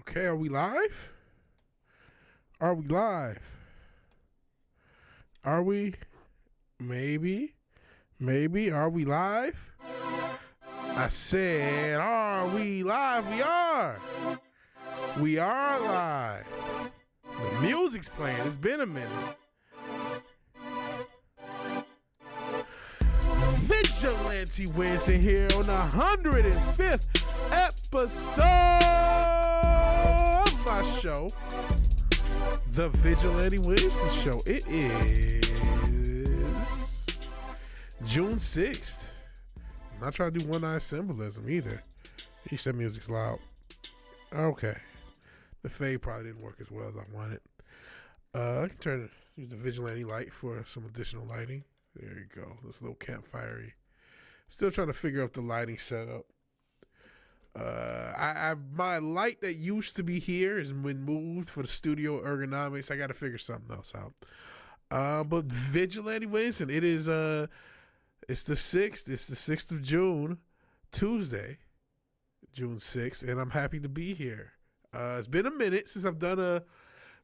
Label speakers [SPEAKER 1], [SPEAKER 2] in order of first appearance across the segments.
[SPEAKER 1] Okay, are we live? Are we live? Are we? Maybe. Are we live? I said, are we live? We are. We are live. The music's playing. It's been a minute. Vigilante Williamson here on the 105th episode of my show, The Vigilante Williamson Show. It is June 6th. I'm not trying to do one-eye symbolism either. He said music's loud. Okay. The fade probably didn't work as well as I wanted. I can use the Vigilante light for some additional lighting. There you go. This little campfire-y. Still trying to figure out the lighting setup. My light that used to be here has been moved for the studio ergonomics. I got to figure something else out. But Vigilante Williamson, it is it's the 6th. It's the 6th of June, Tuesday, June 6th, and I'm happy to be here. It's been a minute since I've done a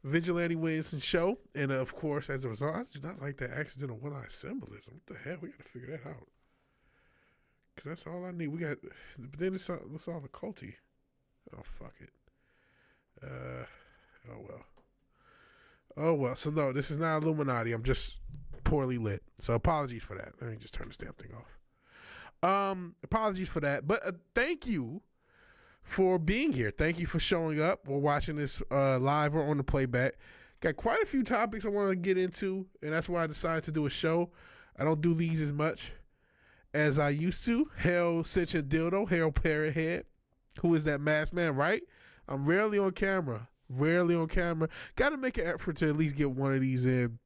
[SPEAKER 1] Vigilante Williamson show, and of course, as a result, I do not like that accidental one-eye symbolism. What the hell? We got to figure that out. Because that's all I need. But then it's all occulty. Oh, fuck it. Oh, well. So, no, this is not Illuminati. I'm just poorly lit. So, apologies for that. Let me just turn this damn thing off. Apologies for that. But thank you for being here. Thank you for showing up or watching this live or on the playback. Got quite a few topics I want to get into, and that's why I decided to do a show. I don't do these as much as I used to. Hail Cinch and Dildo, Hail Parrot Head. Who is that masked man, right? I'm rarely on camera. Got to make an effort to at least get one of these in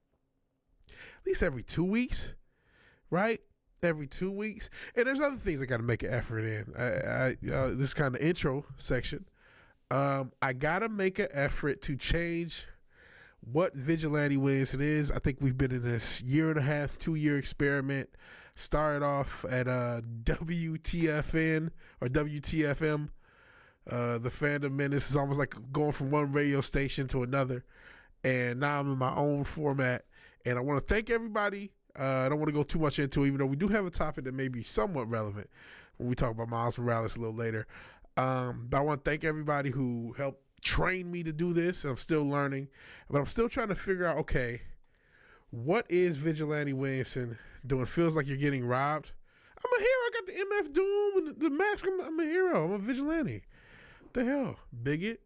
[SPEAKER 1] at least every 2 weeks, right? Every 2 weeks. And there's other things I got to make an effort in. This kind of intro section. I got to make an effort to change what Vigilante Williamson is. I think we've been in this 1.5, 2-year experiment. Started off at WTFN or WTFM. The Fandom Menace is almost like going from one radio station to another. And now I'm in my own format. And I want to thank everybody. I don't want to go too much into it, even though we do have a topic that may be somewhat relevant when we talk about Miles Morales a little later. But I want to thank everybody who helped train me to do this. And I'm still learning. But I'm still trying to figure out, okay, what is Vigilante Williamson doing? Feels like you're getting robbed. I'm a hero. I got the MF Doom and the mask. I'm a hero. I'm a vigilante. What the hell, bigot?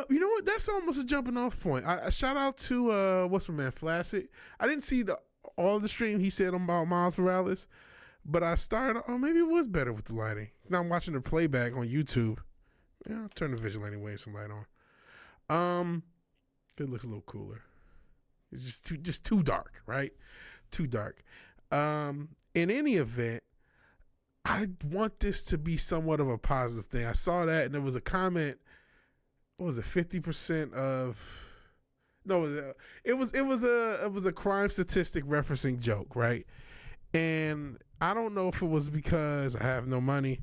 [SPEAKER 1] You know what? That's almost a jumping off point. I shout out to what's my man Flaccid. I didn't see all the stream he said about Miles Morales, but I started. Oh, maybe it was better with the lighting. Now I'm watching the playback on YouTube. Yeah, I'll turn the Vigilante Williamson light on. It looks a little cooler. It's just too dark, right? Too dark. In any event, I want this to be somewhat of a positive thing. I saw that, and there was a comment. What was it? 50% of. No, it was a crime statistic referencing joke, right? And I don't know if it was because I have no money.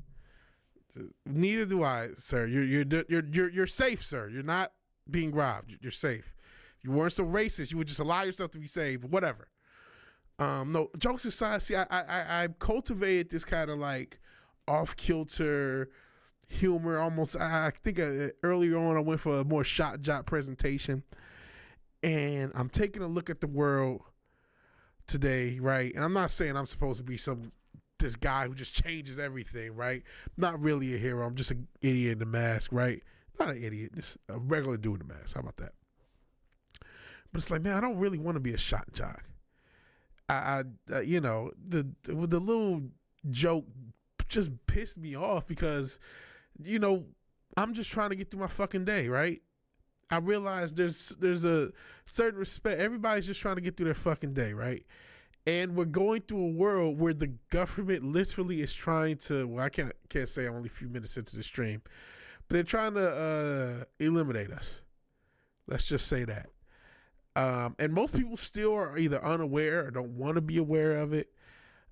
[SPEAKER 1] Neither do I, sir. You're safe, sir. You're not being robbed. You're safe. If you weren't so racist, you would just allow yourself to be saved. Whatever. No, jokes aside, see, I cultivated this kind of like off-kilter humor almost. I think earlier on I went for a more shot job presentation, and I'm taking a look at the world today, right? And I'm not saying I'm supposed to be this guy who just changes everything, right? Not really a hero. I'm just an idiot in the mask, right? Not an idiot, just a regular dude in the mask. How about that? But it's like, man, I don't really want to be a shot jock. You know, the little joke just pissed me off because, you know, I'm just trying to get through my fucking day, right? I realize there's a certain respect. Everybody's just trying to get through their fucking day, right? And we're going through a world where the government literally is trying to, well, I can't say I'm only a few minutes into the stream, but they're trying to eliminate us. Let's just say that. And most people still are either unaware or don't want to be aware of it.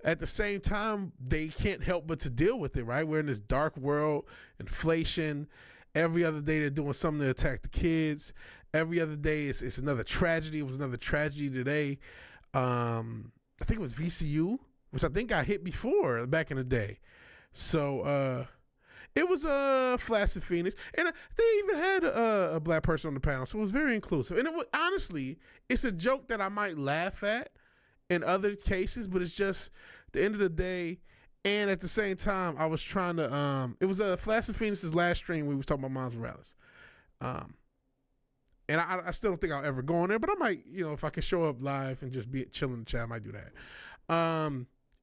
[SPEAKER 1] At the same time, they can't help but to deal with it, right? We're in this dark world, inflation, Every other day they're doing something to attack the kids. Every other day it's another tragedy. It was another tragedy today. I think it was VCU, which I think I hit before back in the day. So it was Flaccid Phoenix, and they even had a black person on the panel, so it was very inclusive. And it was, honestly, it's a joke that I might laugh at in other cases, but it's just the end of the day. And at the same time, I was trying to it was Flaccid Phoenix's last stream. We was talking about Miles Morales, and I still don't think I'll ever go on there, but I might, if I can show up live and just be chilling in the chat, I might do that.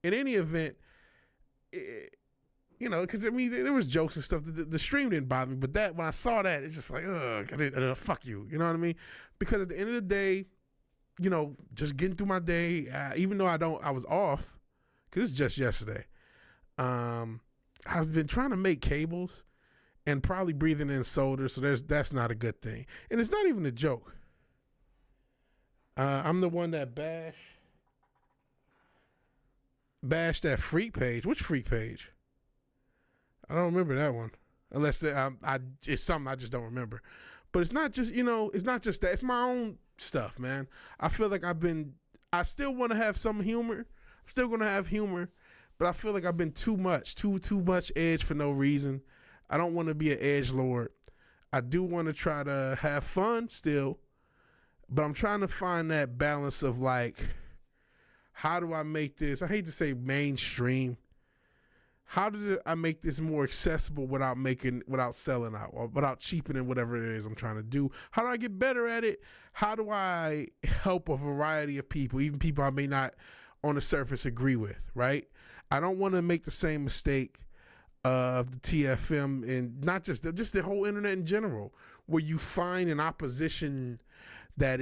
[SPEAKER 1] In any event, because there was jokes and stuff. The stream didn't bother me, but that when I saw that, it's just like, ugh, fuck you. You know what I mean? Because at the end of the day, just getting through my day, even though I was off, because it's just yesterday. I've been trying to make cables and probably breathing in solder, so that's not a good thing. And it's not even a joke. I'm the one that bashed that freak page. Which freak page? I don't remember that one. Unless it's something I just don't remember. But it's not just, it's not just that. It's my own stuff, man. I feel like I still want to have some humor. I'm still going to have humor. But I feel like I've been too much edge for no reason. I don't want to be an edgelord. I do want to try to have fun still. But I'm trying to find that balance of like, how do I make this, I hate to say mainstream. How do I make this more accessible without selling out or without cheapening whatever it is I'm trying to do? How do I get better at it? How do I help a variety of people, even people I may not on the surface agree with, right? I don't want to make the same mistake of the TFM and not just the whole internet in general, where you find an opposition that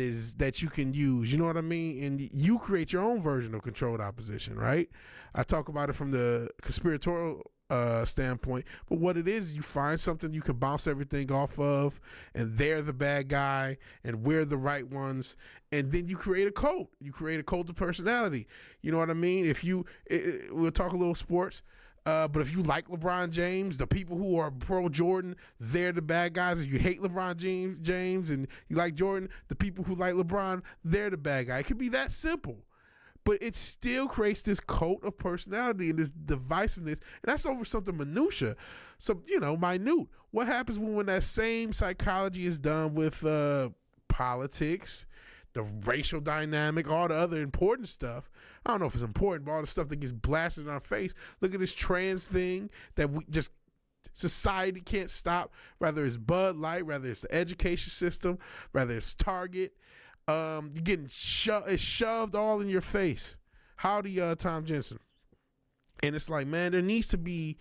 [SPEAKER 1] you can use, you know what I mean? And you create your own version of controlled opposition, right? I talk about it from the conspiratorial standpoint, but what it is, you find something you can bounce everything off of, and they're the bad guy, and we're the right ones, and then you create a cult. You create a cult of personality. You know what I mean? We'll talk a little sports. But if you like LeBron James, the people who are pro Jordan, they're the bad guys. If you hate LeBron James and you like Jordan, the people who like LeBron, they're the bad guy. It could be that simple. But it still creates this cult of personality and this divisiveness. And that's over something minutia. So, minute. What happens when that same psychology is done with politics, the racial dynamic, all the other important stuff? I don't know if it's important, but all the stuff that gets blasted in our face. Look at this trans thing that society can't stop, whether it's Bud Light, whether it's the education system, whether it's Target. You're getting shoved all in your face. Howdy, Tom Jensen. And it's like, man, there needs to be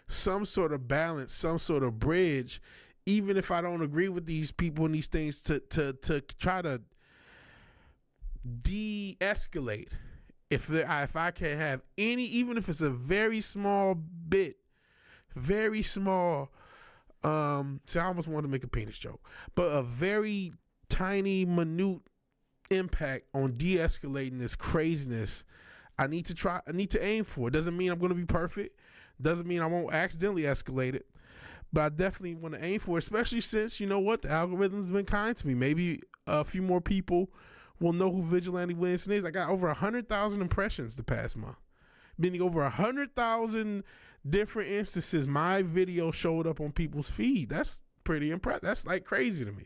[SPEAKER 1] some sort of balance, some sort of bridge, even if I don't agree with these people and these things, to try to de-escalate. If I can have any, even if it's a very small bit, very small, see, I almost wanted to make a penis joke, but a very tiny, minute impact on de-escalating this craziness, I need to aim for. It doesn't mean I'm going to be perfect. Doesn't mean I won't accidentally escalate it, but I definitely want to aim for it, especially since, the algorithm's been kind to me. Maybe a few more people will know who Vigilante Williamson is. I got over 100,000 impressions the past month, meaning over 100,000 different instances my video showed up on people's feed. That's pretty impressive. That's like crazy to me.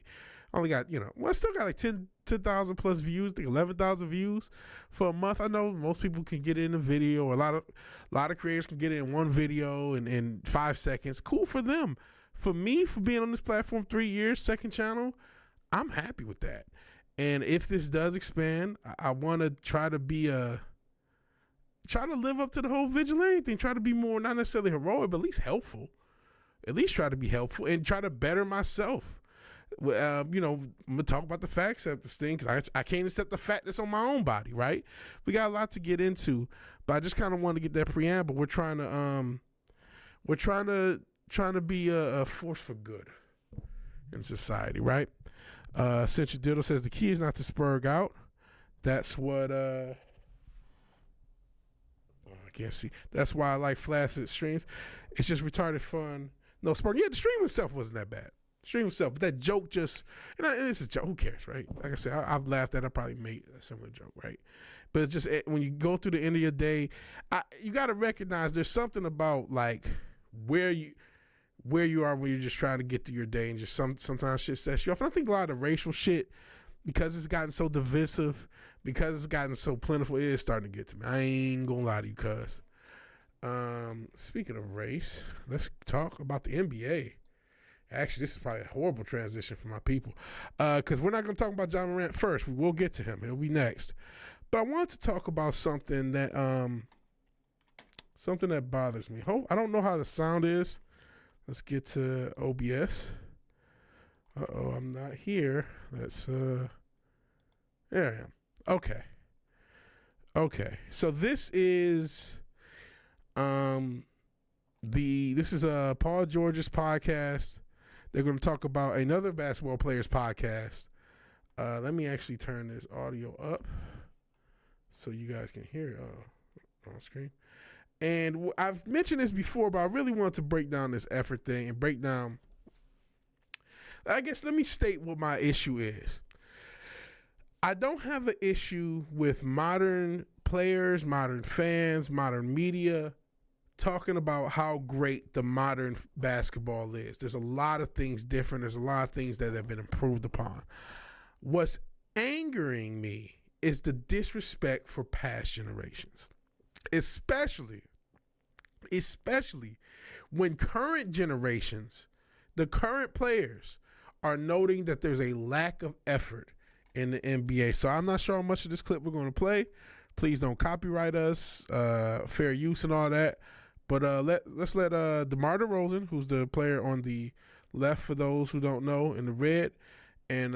[SPEAKER 1] I only got, I still got like 10,000 plus views, I think 11,000 views for a month. I know most people can get it in a video, or a lot of creators can get it in one video in 5 seconds. Cool for them. For me, for being on this platform 3 years, second channel, I'm happy with that. And if this does expand, I want to try to live up to the whole vigilante thing. Try to be more, not necessarily heroic, but at least helpful. At least try to be helpful and try to better myself. I'm gonna talk about the fact acceptance thing, because I can't accept the fact that's on my own body, right? We got a lot to get into, but I just kind of want to get that preamble. We're trying to be a force for good in society, right? Central Diddle says the key is not to spurg out. That's what I can't see. That's why I like flaccid streams. It's just retarded fun. No, spurg. Yeah, the stream itself wasn't that bad. Stream himself. But that joke just, and it's a joke. Who cares, right? Like I said, I've laughed at it. I probably made a similar joke, right? But it's just, when you go through the end of your day, you got to recognize there's something about like where you are when you're just trying to get through your day, and just sometimes shit sets you off. And I think a lot of the racial shit, because it's gotten so divisive, because it's gotten so plentiful, it is starting to get to me. I ain't gonna lie to you, cuz. Speaking of race, let's talk about the NBA. Actually, this is probably a horrible transition for my people, because we're not going to talk about John Morant first. We will get to him. He'll be next. But I wanted to talk about something that bothers me. I don't know how the sound is. Let's get to OBS. Uh-oh, I'm not here. There I am. Okay. So this is this is Paul George's podcast. They're going to talk about another basketball player's podcast. Let me actually turn this audio up so you guys can hear it on screen. And I've mentioned this before, but I really want to break down this effort thing and break down. I guess let me state what my issue is. I don't have an issue with modern players, modern fans, modern media talking about how great the modern basketball is. There's a lot of things different. There's a lot of things that have been improved upon. What's angering me is the disrespect for past generations, especially when current generations, the current players, are noting that there's a lack of effort in the NBA. So I'm not sure how much of this clip we're going to play. Please don't copyright us, fair use and all that. But let's let DeMar DeRozan, who's the player on the left for those who don't know, in the red, and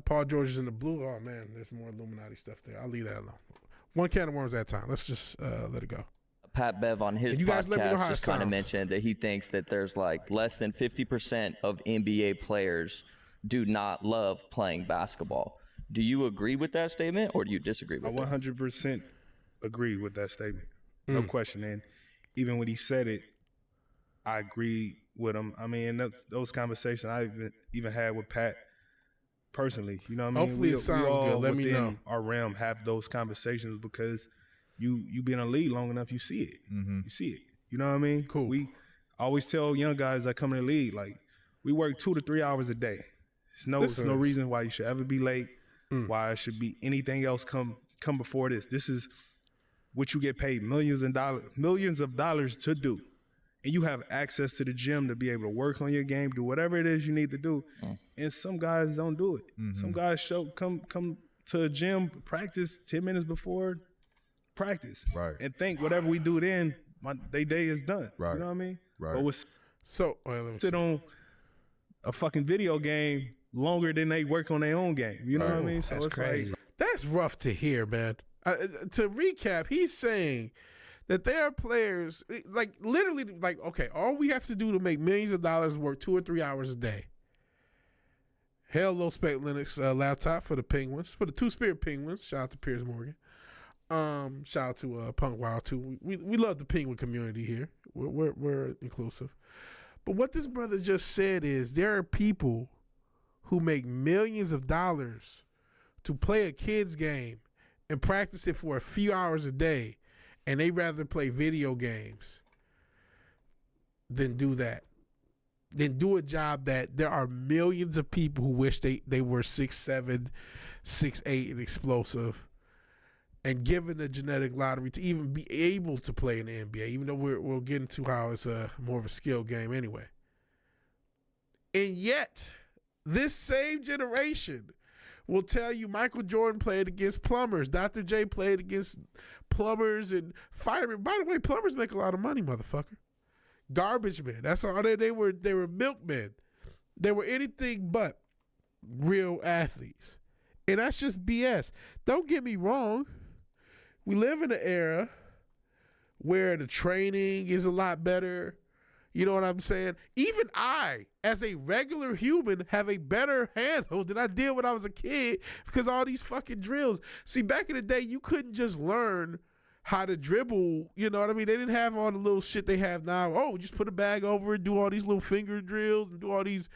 [SPEAKER 1] Paul George is in the blue. Oh, man, there's more Illuminati stuff there. I'll leave that alone. One can of worms at a time. Let's just let it go.
[SPEAKER 2] Pat Bev on his podcast just kind of mentioned that he thinks that there's like less than 50% of NBA players do not love playing basketball. Do you agree with that statement, or do you disagree with it?
[SPEAKER 3] I 100% agree with that statement. No question. And even when he said it, I agree with him. I mean, those conversations I even had with Pat personally. You know what I mean?
[SPEAKER 1] Hopefully it sounds good. Let me know.
[SPEAKER 3] Our realm have those conversations because you been in a league long enough, you see it. Mm-hmm. You see it. You know what I mean?
[SPEAKER 1] Cool.
[SPEAKER 3] We always tell young guys that come in the league, like, we work 2 to 3 hours a day. There's no reason why you should ever be late, why it should be anything else come before this. This is what you get paid millions of dollars to do. And you have access to the gym to be able to work on your game, do whatever it is you need to do. And some guys don't do it. Some guys come to a gym, practice 10 minutes before practice,
[SPEAKER 4] right,
[SPEAKER 3] and think whatever we do then, their day is done.
[SPEAKER 4] Right.
[SPEAKER 3] You know what I mean?
[SPEAKER 4] Right.
[SPEAKER 3] But
[SPEAKER 1] let me
[SPEAKER 3] sit on a fucking video game longer than they work on their own game. You know what I mean? So
[SPEAKER 1] that's
[SPEAKER 3] it's
[SPEAKER 1] crazy.
[SPEAKER 3] like,
[SPEAKER 1] that's rough to hear, man. To recap, he's saying that there are players, like literally, like, okay, all we have to do to make millions of dollars is work 2 or 3 hours a day. Hell, low spec Linux laptop for the Penguins, for the Two-Spirit Penguins. Shout out to Piers Morgan. Shout out to Punk Wild too. We love the Penguin community here. We're inclusive. But what this brother just said is there are people who make millions of dollars to play a kid's game and practice it for a few hours a day, and they rather play video games than do that. Than do a job that there are millions of people who wish they were 6'7", 6'8", and explosive, and given the genetic lottery to even be able to play in the NBA, even though we'll get into how it's more of a skill game anyway. And yet, this same generation will tell you Michael Jordan played against plumbers. Dr. J played against plumbers and firemen. By the way, plumbers make a lot of money, motherfucker. Garbage men. That's all they were milkmen. They were anything but real athletes. And that's just BS. Don't get me wrong. We live in an era where the training is a lot better. You know what I'm saying? Even I, as a regular human, have a better handle than I did when I was a kid because of all these fucking drills. See, back in the day, you couldn't just learn how to dribble. You know what I mean? They didn't have all the little shit they have now. Oh, just put a bag over it, do all these little finger drills and do all these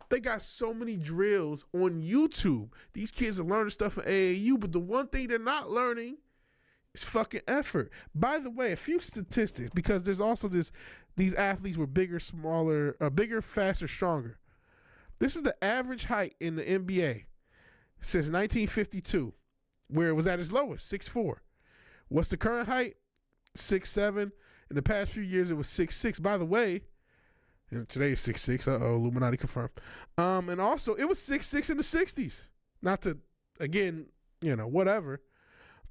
[SPEAKER 1] They got so many drills on YouTube. These kids are learning stuff in AAU, but the one thing they're not learning is fucking effort. By the way, a few statistics, because there's also these athletes were bigger, smaller, bigger, faster, stronger. This is the average height in the NBA since 1952, where it was at its lowest, 6'4". What's the current height? 6'7". In the past few years, it was 6'6". By the way, today is 6'6". Illuminati confirmed. And also, it was 6'6" in the 60s. Not to, again, whatever.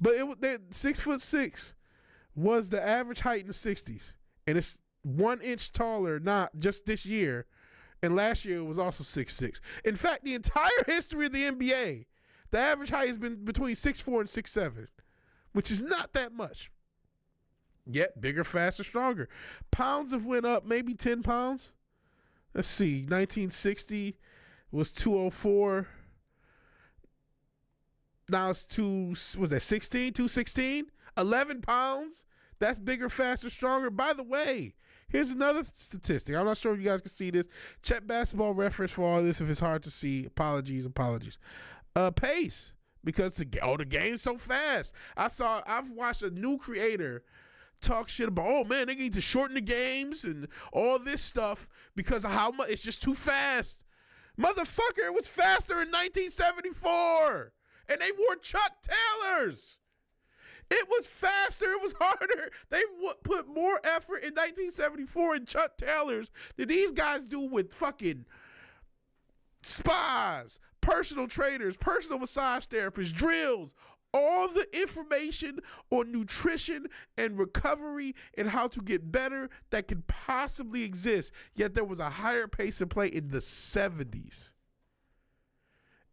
[SPEAKER 1] But 6'6" was the average height in the 60s. And it's 1 inch taller, not just this year. And last year, it was also 6'6". In fact, the entire history of the NBA, the average height has been between 6'4" and 6'7", which is not that much. Yet, bigger, faster, stronger. Pounds have went up maybe 10 pounds. Let's see. 1960 was 204. Now it's 216? 11 pounds? That's bigger, faster, stronger. By the way, here's another statistic. I'm not sure if you guys can see this. Check Basketball Reference for all this if it's hard to see. Apologies. Pace. Because the game's so fast. I've watched a new creator talk shit about, man, they need to shorten the games and all this stuff because of how much it's just too fast. Motherfucker, it was faster in 1974. And they wore Chuck Taylors. It was faster. It was harder. They put more effort in 1974 in Chuck Taylors than these guys do with fucking spas, personal trainers, personal massage therapists, drills, all the information on nutrition and recovery and how to get better that could possibly exist. Yet there was a higher pace of play in the 70s.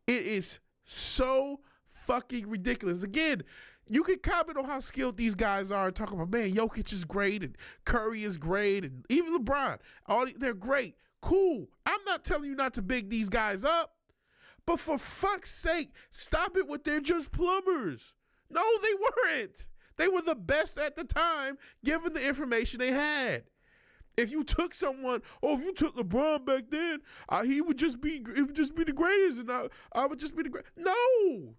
[SPEAKER 1] It is so fucking ridiculous. Again, you can comment on how skilled these guys are and talk about, man, Jokic is great and Curry is great and even LeBron. They're great. Cool. I'm not telling you not to big these guys up. But for fuck's sake, stop it with they're just plumbers. No, they weren't. They were the best at the time, given the information they had. If you took someone, if you took LeBron back then, he would just be the greatest, and I would just be the greatest. No.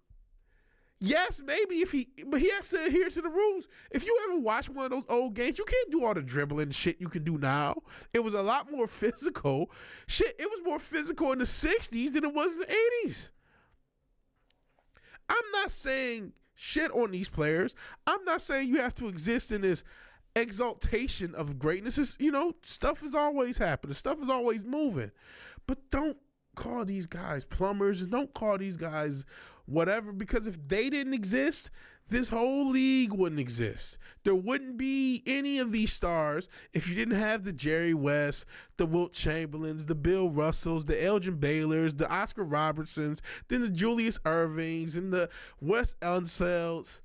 [SPEAKER 1] Yes, maybe but he has to adhere to the rules. If you ever watch one of those old games, you can't do all the dribbling shit you can do now. It was a lot more physical. Shit, it was more physical in the 60s than it was in the 80s. I'm not saying shit on these players. I'm not saying you have to exist in this exaltation of greatness. It's, stuff is always happening. Stuff is always moving. But don't call these guys plumbers and don't call these guys whatever, because if they didn't exist, this whole league wouldn't exist. There wouldn't be any of these stars if you didn't have the Jerry West, the Wilt Chamberlains, the Bill Russells, the Elgin Baylors, the Oscar Robertsons, then the Julius Irvings and the Wes Unselds,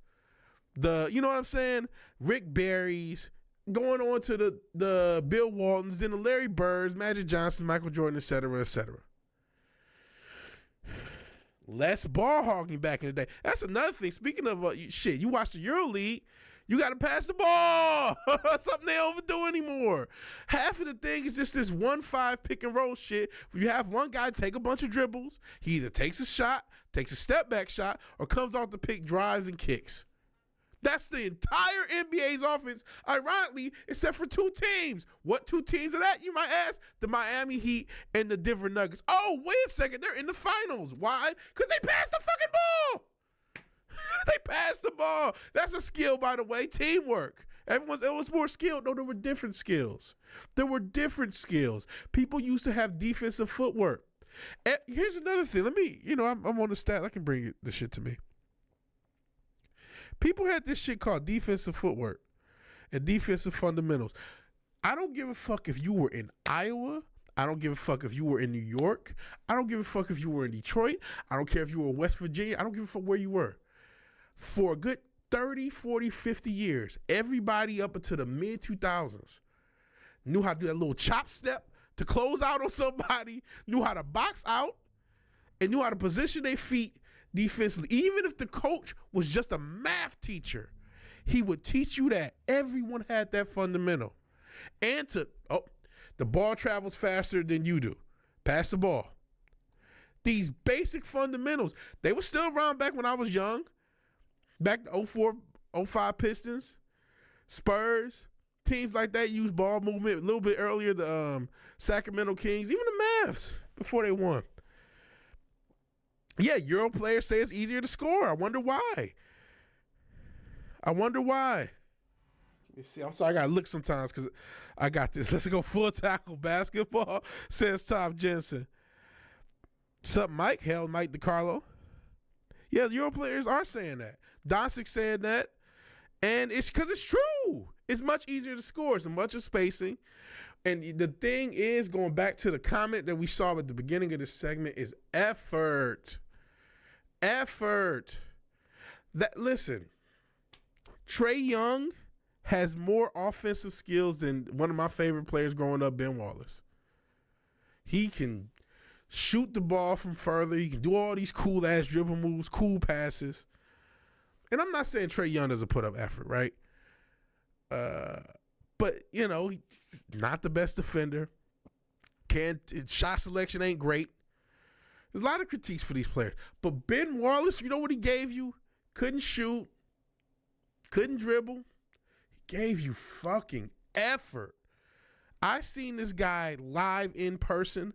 [SPEAKER 1] Rick Barrys, going on to the Bill Waltons, then the Larry Birds, Magic Johnson, Michael Jordan, et cetera, et cetera. Less ball hogging back in the day. That's another thing. Speaking of you watch the EuroLeague, you got to pass the ball. Something they don't do anymore. Half of the thing is just this 1-5 pick and roll shit where you have one guy take a bunch of dribbles. He either takes a shot, takes a step back shot, or comes off the pick, drives and kicks. That's the entire NBA's offense, ironically, except for two teams. What two teams are that, you might ask? The Miami Heat and the Denver Nuggets. Oh, wait a second. They're in the finals. Why? Because they passed the fucking ball. They passed the ball. That's a skill, by the way. Teamwork. It was more skilled. No, there were different skills. People used to have defensive footwork. And here's another thing. Let me, I'm on the stat. I can bring the shit to me. People had this shit called defensive footwork and defensive fundamentals. I don't give a fuck if you were in Iowa. I don't give a fuck if you were in New York. I don't give a fuck if you were in Detroit. I don't care if you were in West Virginia. I don't give a fuck where you were. For a good 30, 40, 50 years, everybody up until the mid-2000s knew how to do that little chop step to close out on somebody, knew how to box out, and knew how to position their feet defensively. Even if the coach was just a math teacher, he would teach you that. Everyone had that fundamental. And the ball travels faster than you do. Pass the ball. These basic fundamentals. They were still around back when I was young. Back to 04, 05 Pistons, Spurs, teams like that use ball movement. A little bit earlier, the Sacramento Kings, even the Mavs before they won. Yeah, Euro players say it's easier to score. I wonder why. Let me see. I'm sorry, I got to look sometimes because I got this. Let's go full tackle basketball, says Tom Jensen. Sup, Mike? Hell, Mike DiCarlo. Yeah, the Euro players are saying that. Doncic said that. And it's because it's true. It's much easier to score. It's a bunch of spacing. And the thing is, going back to the comment that we saw at the beginning of this segment, is effort. Listen, Trae Young has more offensive skills than one of my favorite players growing up, Ben Wallace. He can shoot the ball from further. He can do all these cool-ass dribble moves, cool passes. And I'm not saying Trae Young doesn't put up effort, right? But, you know, he's not the best defender. Shot selection ain't great. There's a lot of critiques for these players. But Ben Wallace, you know what he gave you? Couldn't shoot. Couldn't dribble. He gave you fucking effort. I seen this guy live in person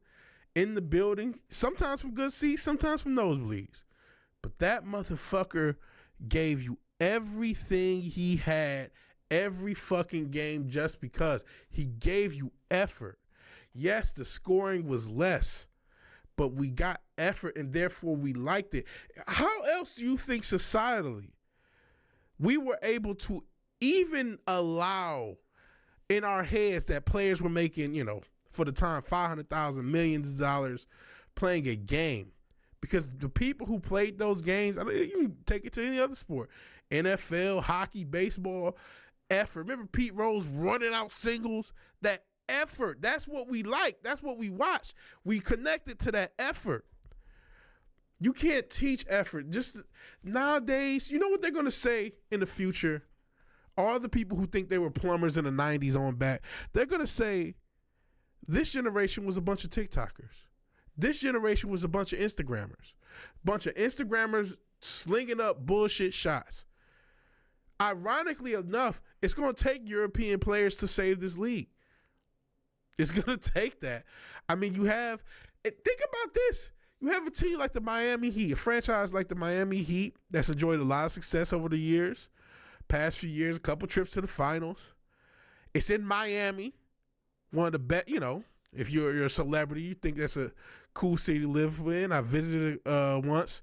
[SPEAKER 1] in the building, sometimes from good seats, sometimes from nosebleeds. But that motherfucker gave you everything he had every fucking game just because he gave you effort. Yes, the scoring was less, but we got effort and therefore we liked it. How else do you think societally we were able to even allow in our heads that players were making, you know, for the time, $500,000, millions of dollars playing a game? Because the people who played those games, I mean, you can take it to any other sport, NFL, hockey, baseball, effort. Remember Pete Rose running out singles? That effort, that's what we like. That's what we watch. We connected to that effort. You can't teach effort. Just nowadays, you know what they're going to say in the future? All the people who think they were plumbers in the 90s on back, they're going to say, this generation was a bunch of TikTokers. This generation was a bunch of Instagrammers. Bunch of Instagrammers slinging up bullshit shots. Ironically enough, it's going to take European players to save this league. It's going to take that. I mean, think about this. You have a team like the Miami Heat, a franchise like the Miami Heat that's enjoyed a lot of success over the years. Past few years, a couple trips to the finals. It's in Miami. One of the best, you know, if you're a celebrity, you think that's a cool city to live in. I visited once.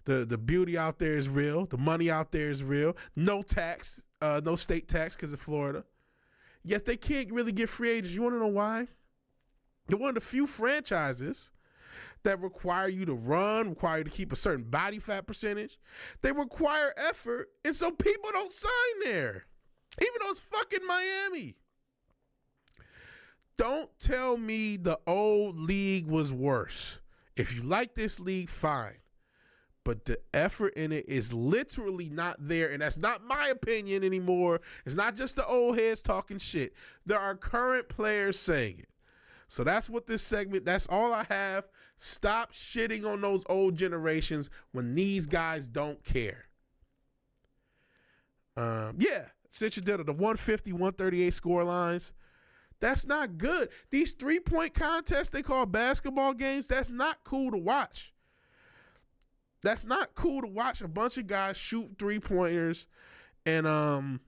[SPEAKER 1] The beauty out there is real. The money out there is real. No tax, no state tax because of Florida. Yet they can't really get free agents. You want to know why? They're one of the few franchises that require you to run, require you to keep a certain body fat percentage. They require effort, and so people don't sign there. Even though it's fucking Miami. Don't tell me the old league was worse. If you like this league, fine. But the effort in it is literally not there, and that's not my opinion anymore. It's not just the old heads talking shit. There are current players saying it. So that's what this segment, that's all I have. Stop shitting on those old generations when these guys don't care. Since you did it, the 150, 138 score lines, that's not good. These 3-point contests they call basketball games, that's not cool to watch. That's not cool to watch a bunch of guys shoot 3-pointers and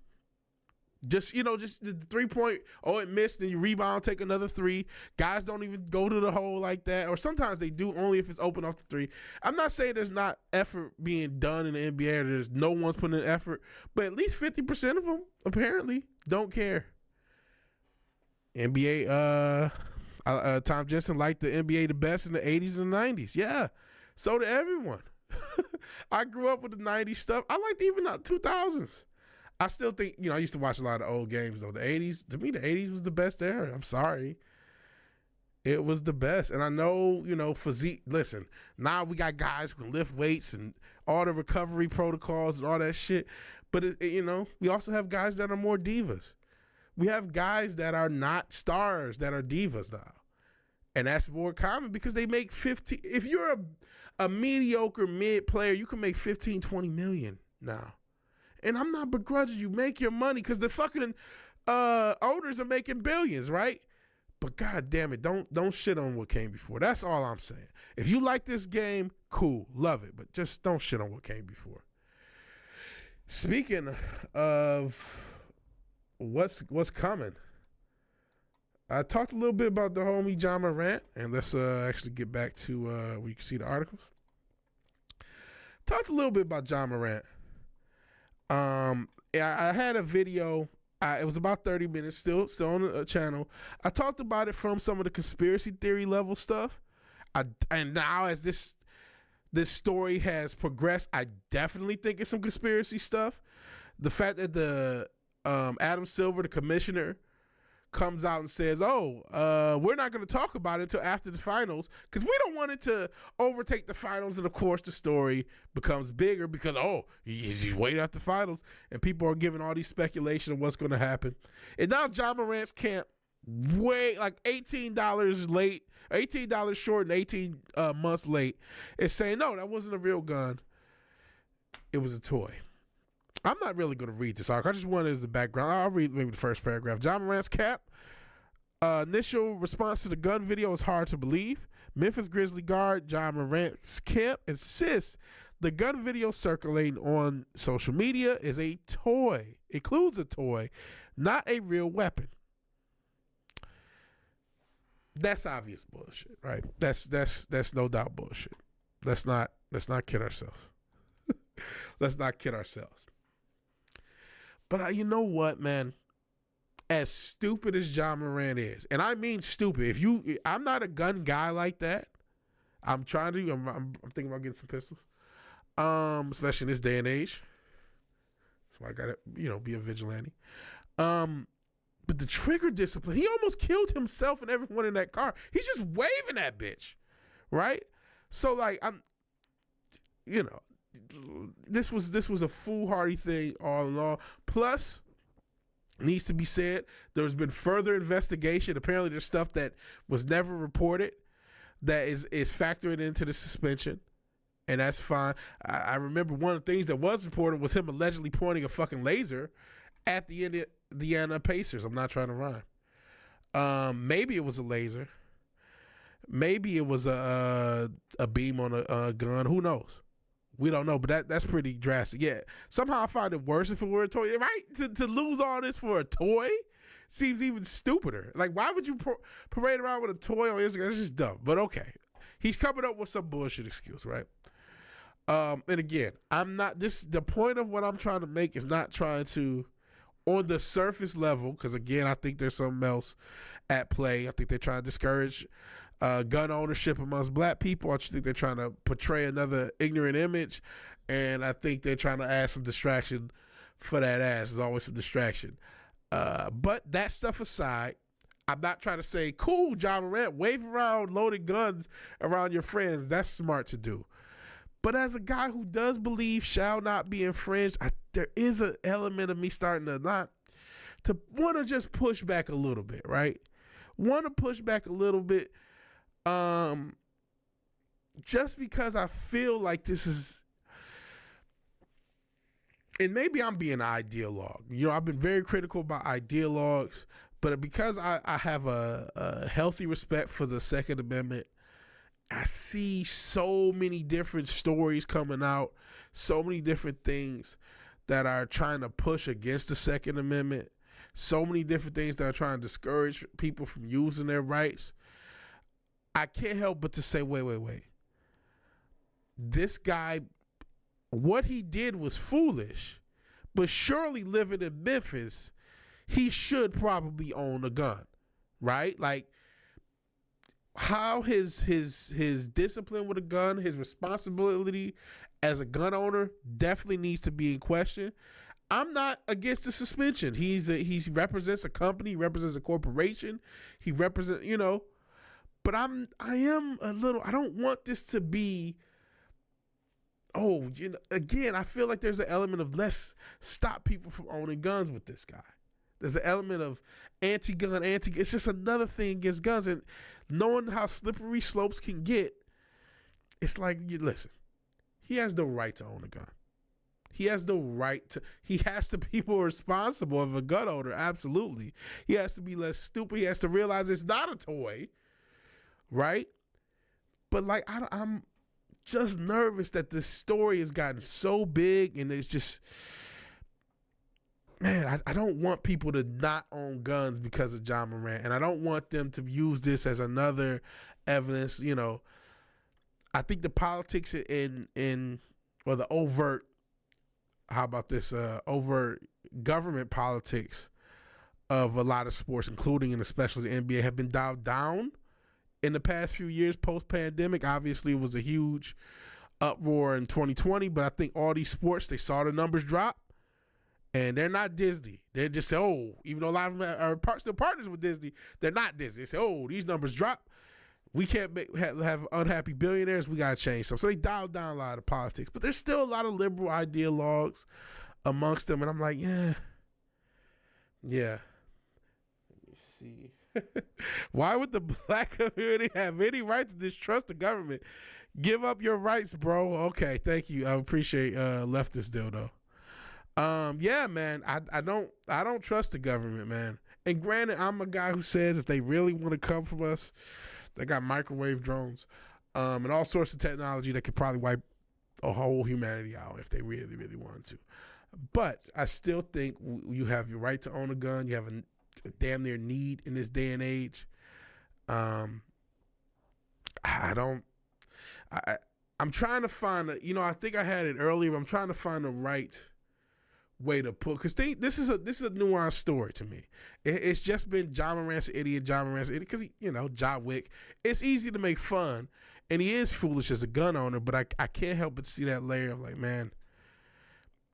[SPEAKER 1] just the 3-point, it missed, then you rebound, take another 3. Guys don't even go to the hole like that, or sometimes they do only if it's open off the 3. I'm not saying there's not effort being done in the NBA, or there's no one's putting in effort, but at least 50% of them apparently don't care. NBA, Tom Jensen liked the NBA the best in the 80s and the 90s. Yeah, so did everyone. I grew up with the 90s stuff. I liked even the 2000s. I still think, I used to watch a lot of old games, though. The 80s, to me, the 80s was the best era. I'm sorry. It was the best. And I know, physique. Listen, now we got guys who can lift weights and all the recovery protocols and all that shit. But, we also have guys that are more divas. We have guys that are not stars that are divas now. And that's more common because they make 15. If you're a mediocre mid player, you can make 15, 20 million now. And I'm not begrudging you. Make your money because the fucking owners are making billions, right? But god damn it, don't shit on what came before. That's all I'm saying. If you like this game, cool, love it, but just don't shit on what came before. Speaking of what's coming, I talked a little bit about the homie John Morant, and let's actually get back to where you can see the articles. Talked a little bit about John Morant. I had a video. It was about 30 minutes, still on the channel. I talked about it from some of the conspiracy theory level stuff. And now as this story has progressed, I definitely think it's some conspiracy stuff. The fact that the Adam Silver, the commissioner, comes out and says, we're not going to talk about it until after the finals because we don't want it to overtake the finals. And of course the story becomes bigger because, he's waiting at the finals and people are giving all these speculation of what's going to happen. And now John Morant's camp way like $18 late, $18 short and 18 months late is saying, no, that wasn't a real gun. It was a toy. I'm not really going to read this article. I just wanted it as the background. I'll read maybe the first paragraph. John Morant's cap. Initial response to the gun video is hard to believe. Memphis Grizzly guard John Morant's camp insists the gun video circulating on social media is a toy. Includes a toy, not a real weapon. That's obvious bullshit, right? That's no doubt bullshit. Let's not kid ourselves. Let's not kid ourselves. But you know what, man? As stupid as John Morant is, and I mean stupid. I'm not a gun guy like that. I'm thinking about getting some pistols, especially in this day and age. So I gotta, be a vigilante. But the trigger discipline, he almost killed himself and everyone in that car. He's just waving that bitch, right? So like this was a foolhardy thing all in all. Plus, needs to be said, there's been further investigation. Apparently, there's stuff that was never reported that is factored into the suspension, and that's fine. I remember one of the things that was reported was him allegedly pointing a fucking laser at the Indiana Pacers. I'm not trying to rhyme. Maybe it was a laser. Maybe it was a beam on a gun. Who knows? We don't know, but that's pretty drastic. Yeah, somehow I find it worse if it were a toy. Right? To lose all this for a toy seems even stupider. Like, why would you parade around with a toy on Instagram? It's just dumb. But okay, he's coming up with some bullshit excuse, right? And again, the point of what I'm trying to make is not trying to, on the surface level, because again, I think there's something else at play. I think they're trying to discourage gun ownership amongst black people. I just think they're trying to portray another ignorant image, and I think they're trying to add some distraction for that ass. There's always some distraction. But that stuff aside, I'm not trying to say, cool, John Morant, wave around loaded guns around your friends. That's smart to do. But as a guy who does believe shall not be infringed, there is an element of me starting to want to just push back a little bit, right? Want to push back a little bit. Just because I feel like this is, and maybe I'm being an ideologue. I've been very critical about ideologues, but because I have a healthy respect for the Second Amendment, I see so many different stories coming out, so many different things that are trying to push against the Second Amendment, so many different things that are trying to discourage people from using their rights. I can't help but to say, wait. This guy, what he did was foolish, but surely living in Memphis, he should probably own a gun, right? Like, how his discipline with a gun, his responsibility as a gun owner definitely needs to be in question. I'm not against the suspension. He represents a company, he represents a corporation, he represents, but I am a little, I don't want this to be, again, I feel like there's an element of let's stop people from owning guns with this guy. There's an element of anti-gun, it's just another thing against guns. And knowing how slippery slopes can get, it's like, listen, he has no right to own a gun. He has no right to, he has to be more responsible of a gun owner, absolutely. He has to be less stupid. He has to realize it's not a toy, right? But like, I'm just nervous that this story has gotten so big, and it's just, man, I don't want people to not own guns because of John Morant, and I don't want them to use this as another evidence. You know, I think the politics or the overt, how about this, overt government politics of a lot of sports, including and especially the NBA, have been dialed down in the past few years post-pandemic. Obviously, it was a huge uproar in 2020, but I think all these sports, they saw the numbers drop, and they're not Disney. They just say, oh, even though a lot of them are still partners with Disney, they're not Disney. They say, oh, these numbers drop. We can't have unhappy billionaires. We got to change something. So they dialed down a lot of politics, but there's still a lot of liberal ideologues amongst them. And I'm like, yeah. Let me see. Why would the black community have any right to distrust the government? Give up your rights, bro. Okay, thank you. I appreciate leftist dildo. Yeah, man. I don't trust the government, man. And granted, I'm a guy who says if they really want to come from us, they got microwave drones, and all sorts of technology that could probably wipe a whole humanity out if they really, really wanted to. But I still think you have your right to own a gun. You have a damn near need in this day and age. I'm trying to find I think I had it earlier, but I'm trying to find the right way to put, because this is a nuanced story to me. It's just been John Morant's an idiot, because John Wick. It's easy to make fun, and he is foolish as a gun owner, but I can't help but see that layer of like, man,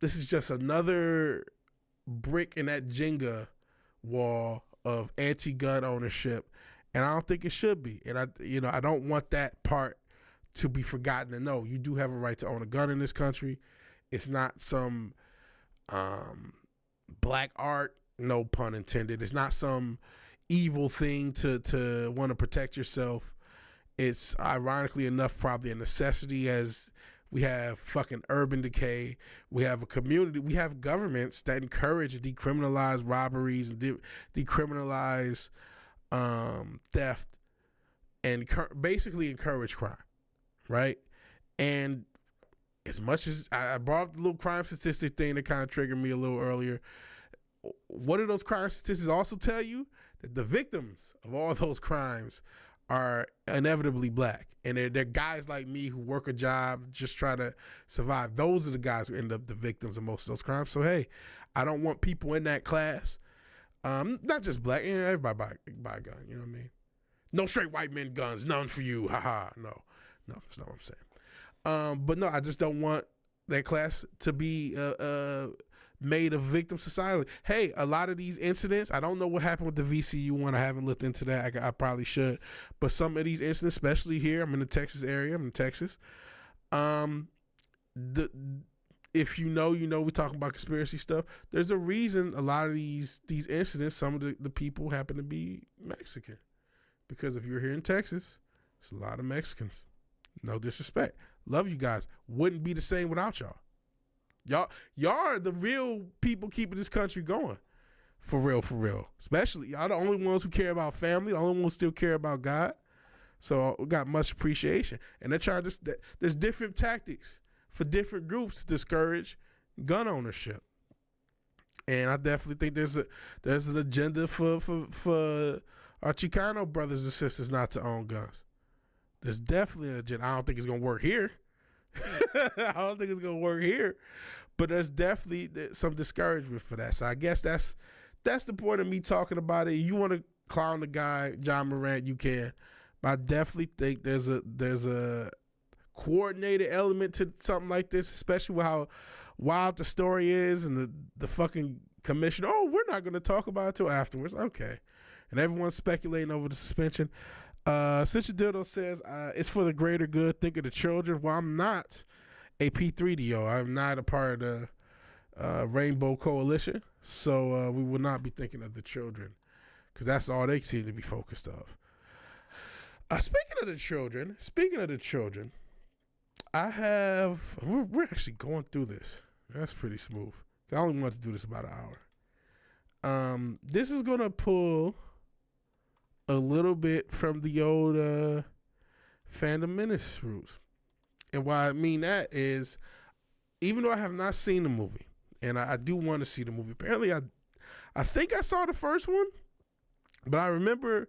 [SPEAKER 1] this is just another brick in that Jenga wall of anti-gun ownership, and I don't think it should be. And I don't want that part to be forgotten. And no, you do have a right to own a gun in this country. It's not some black art, no pun intended. It's not some evil thing to want to protect yourself. It's ironically enough probably a necessity, as we have fucking urban decay. We have a community. We have governments that encourage and decriminalize robberies and decriminalize theft and basically encourage crime, right? And as much as I brought up the little crime statistic thing that kind of triggered me a little earlier, what do those crime statistics also tell you? That the victims of all those crimes are inevitably black. And they're guys like me who work a job, just try to survive. Those are the guys who end up the victims of most of those crimes. So, hey, I don't want people in that class, not just black, everybody buy a gun, you know what I mean? No straight white men guns, none for you, haha. No, that's not what I'm saying. But no, I just don't want that class to be made a victim societally. Hey, a lot of these incidents, I don't know what happened with the VCU one. I haven't looked into that. I probably should. But some of these incidents, especially here, I'm in the Texas area. I'm in Texas. If you know, we're talking about conspiracy stuff. There's a reason a lot of these incidents, some of the people happen to be Mexican. Because if you're here in Texas, there's a lot of Mexicans. No disrespect. Love you guys. Wouldn't be the same without y'all. Y'all are the real people keeping this country going. For real. Especially, y'all the only ones who care about family, the only ones who still care about God. So we got much appreciation. And they're trying to, there's different tactics for different groups to discourage gun ownership. And I definitely think there's an agenda for our Chicano brothers and sisters not to own guns. There's definitely an agenda. I don't think it's going to work here. But there's definitely some discouragement for that. So I guess that's the point of me talking about it. You want to clown the guy, John Morant, you can. But I definitely think there's a coordinated element to something like this, especially with how wild the story is and the fucking commission. Oh, we're not going to talk about it till afterwards. Okay. And everyone's speculating over the suspension. Sister Dildo says, it's for the greater good. Think of the children. Well, I'm not a P3DO. I'm not a part of the Rainbow Coalition. So we will not be thinking of the children because that's all they seem to be focused of. Speaking of the children, we're actually going through this. That's pretty smooth. I only want to do this about an hour. This is going to pull a little bit from the old Fandom Menace roots. And why I mean that is, even though I have not seen the movie, and I do want to see the movie. Apparently, I think I saw the first one, but I remember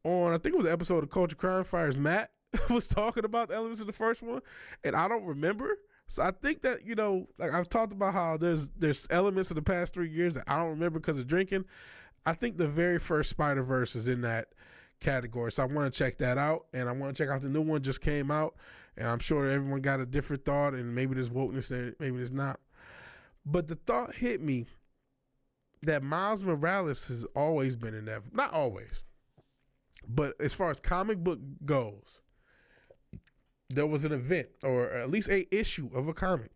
[SPEAKER 1] I think it was an episode of Culture Crime Fires, Matt was talking about the elements of the first one, and I don't remember. So I think that, like I've talked about how there's elements of the past 3 years that I don't remember because of drinking. I think the very first Spider-Verse is in that category. So I want to check that out, and I want to check out the new one just came out, and I'm sure everyone got a different thought, and maybe there's wokeness there, maybe there's not. But the thought hit me that Miles Morales has always been inevitable. Not always, but as far as comic book goes, there was an event, or at least a issue of a comic,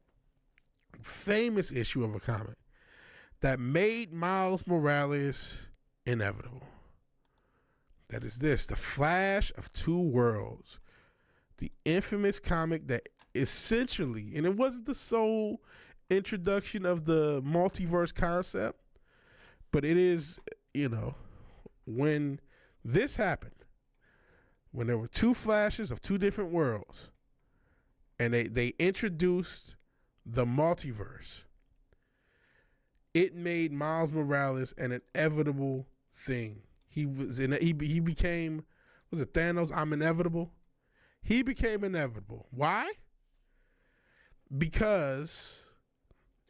[SPEAKER 1] famous issue of a comic, that made Miles Morales inevitable. That is this, The Flash of Two Worlds, the infamous comic that essentially, and it wasn't the sole introduction of the multiverse concept, but it is, when this happened, when there were two Flashes of two different worlds, and they introduced the multiverse, it made Miles Morales an inevitable thing. He became, was it Thanos? I'm inevitable. He became inevitable. Why? Because,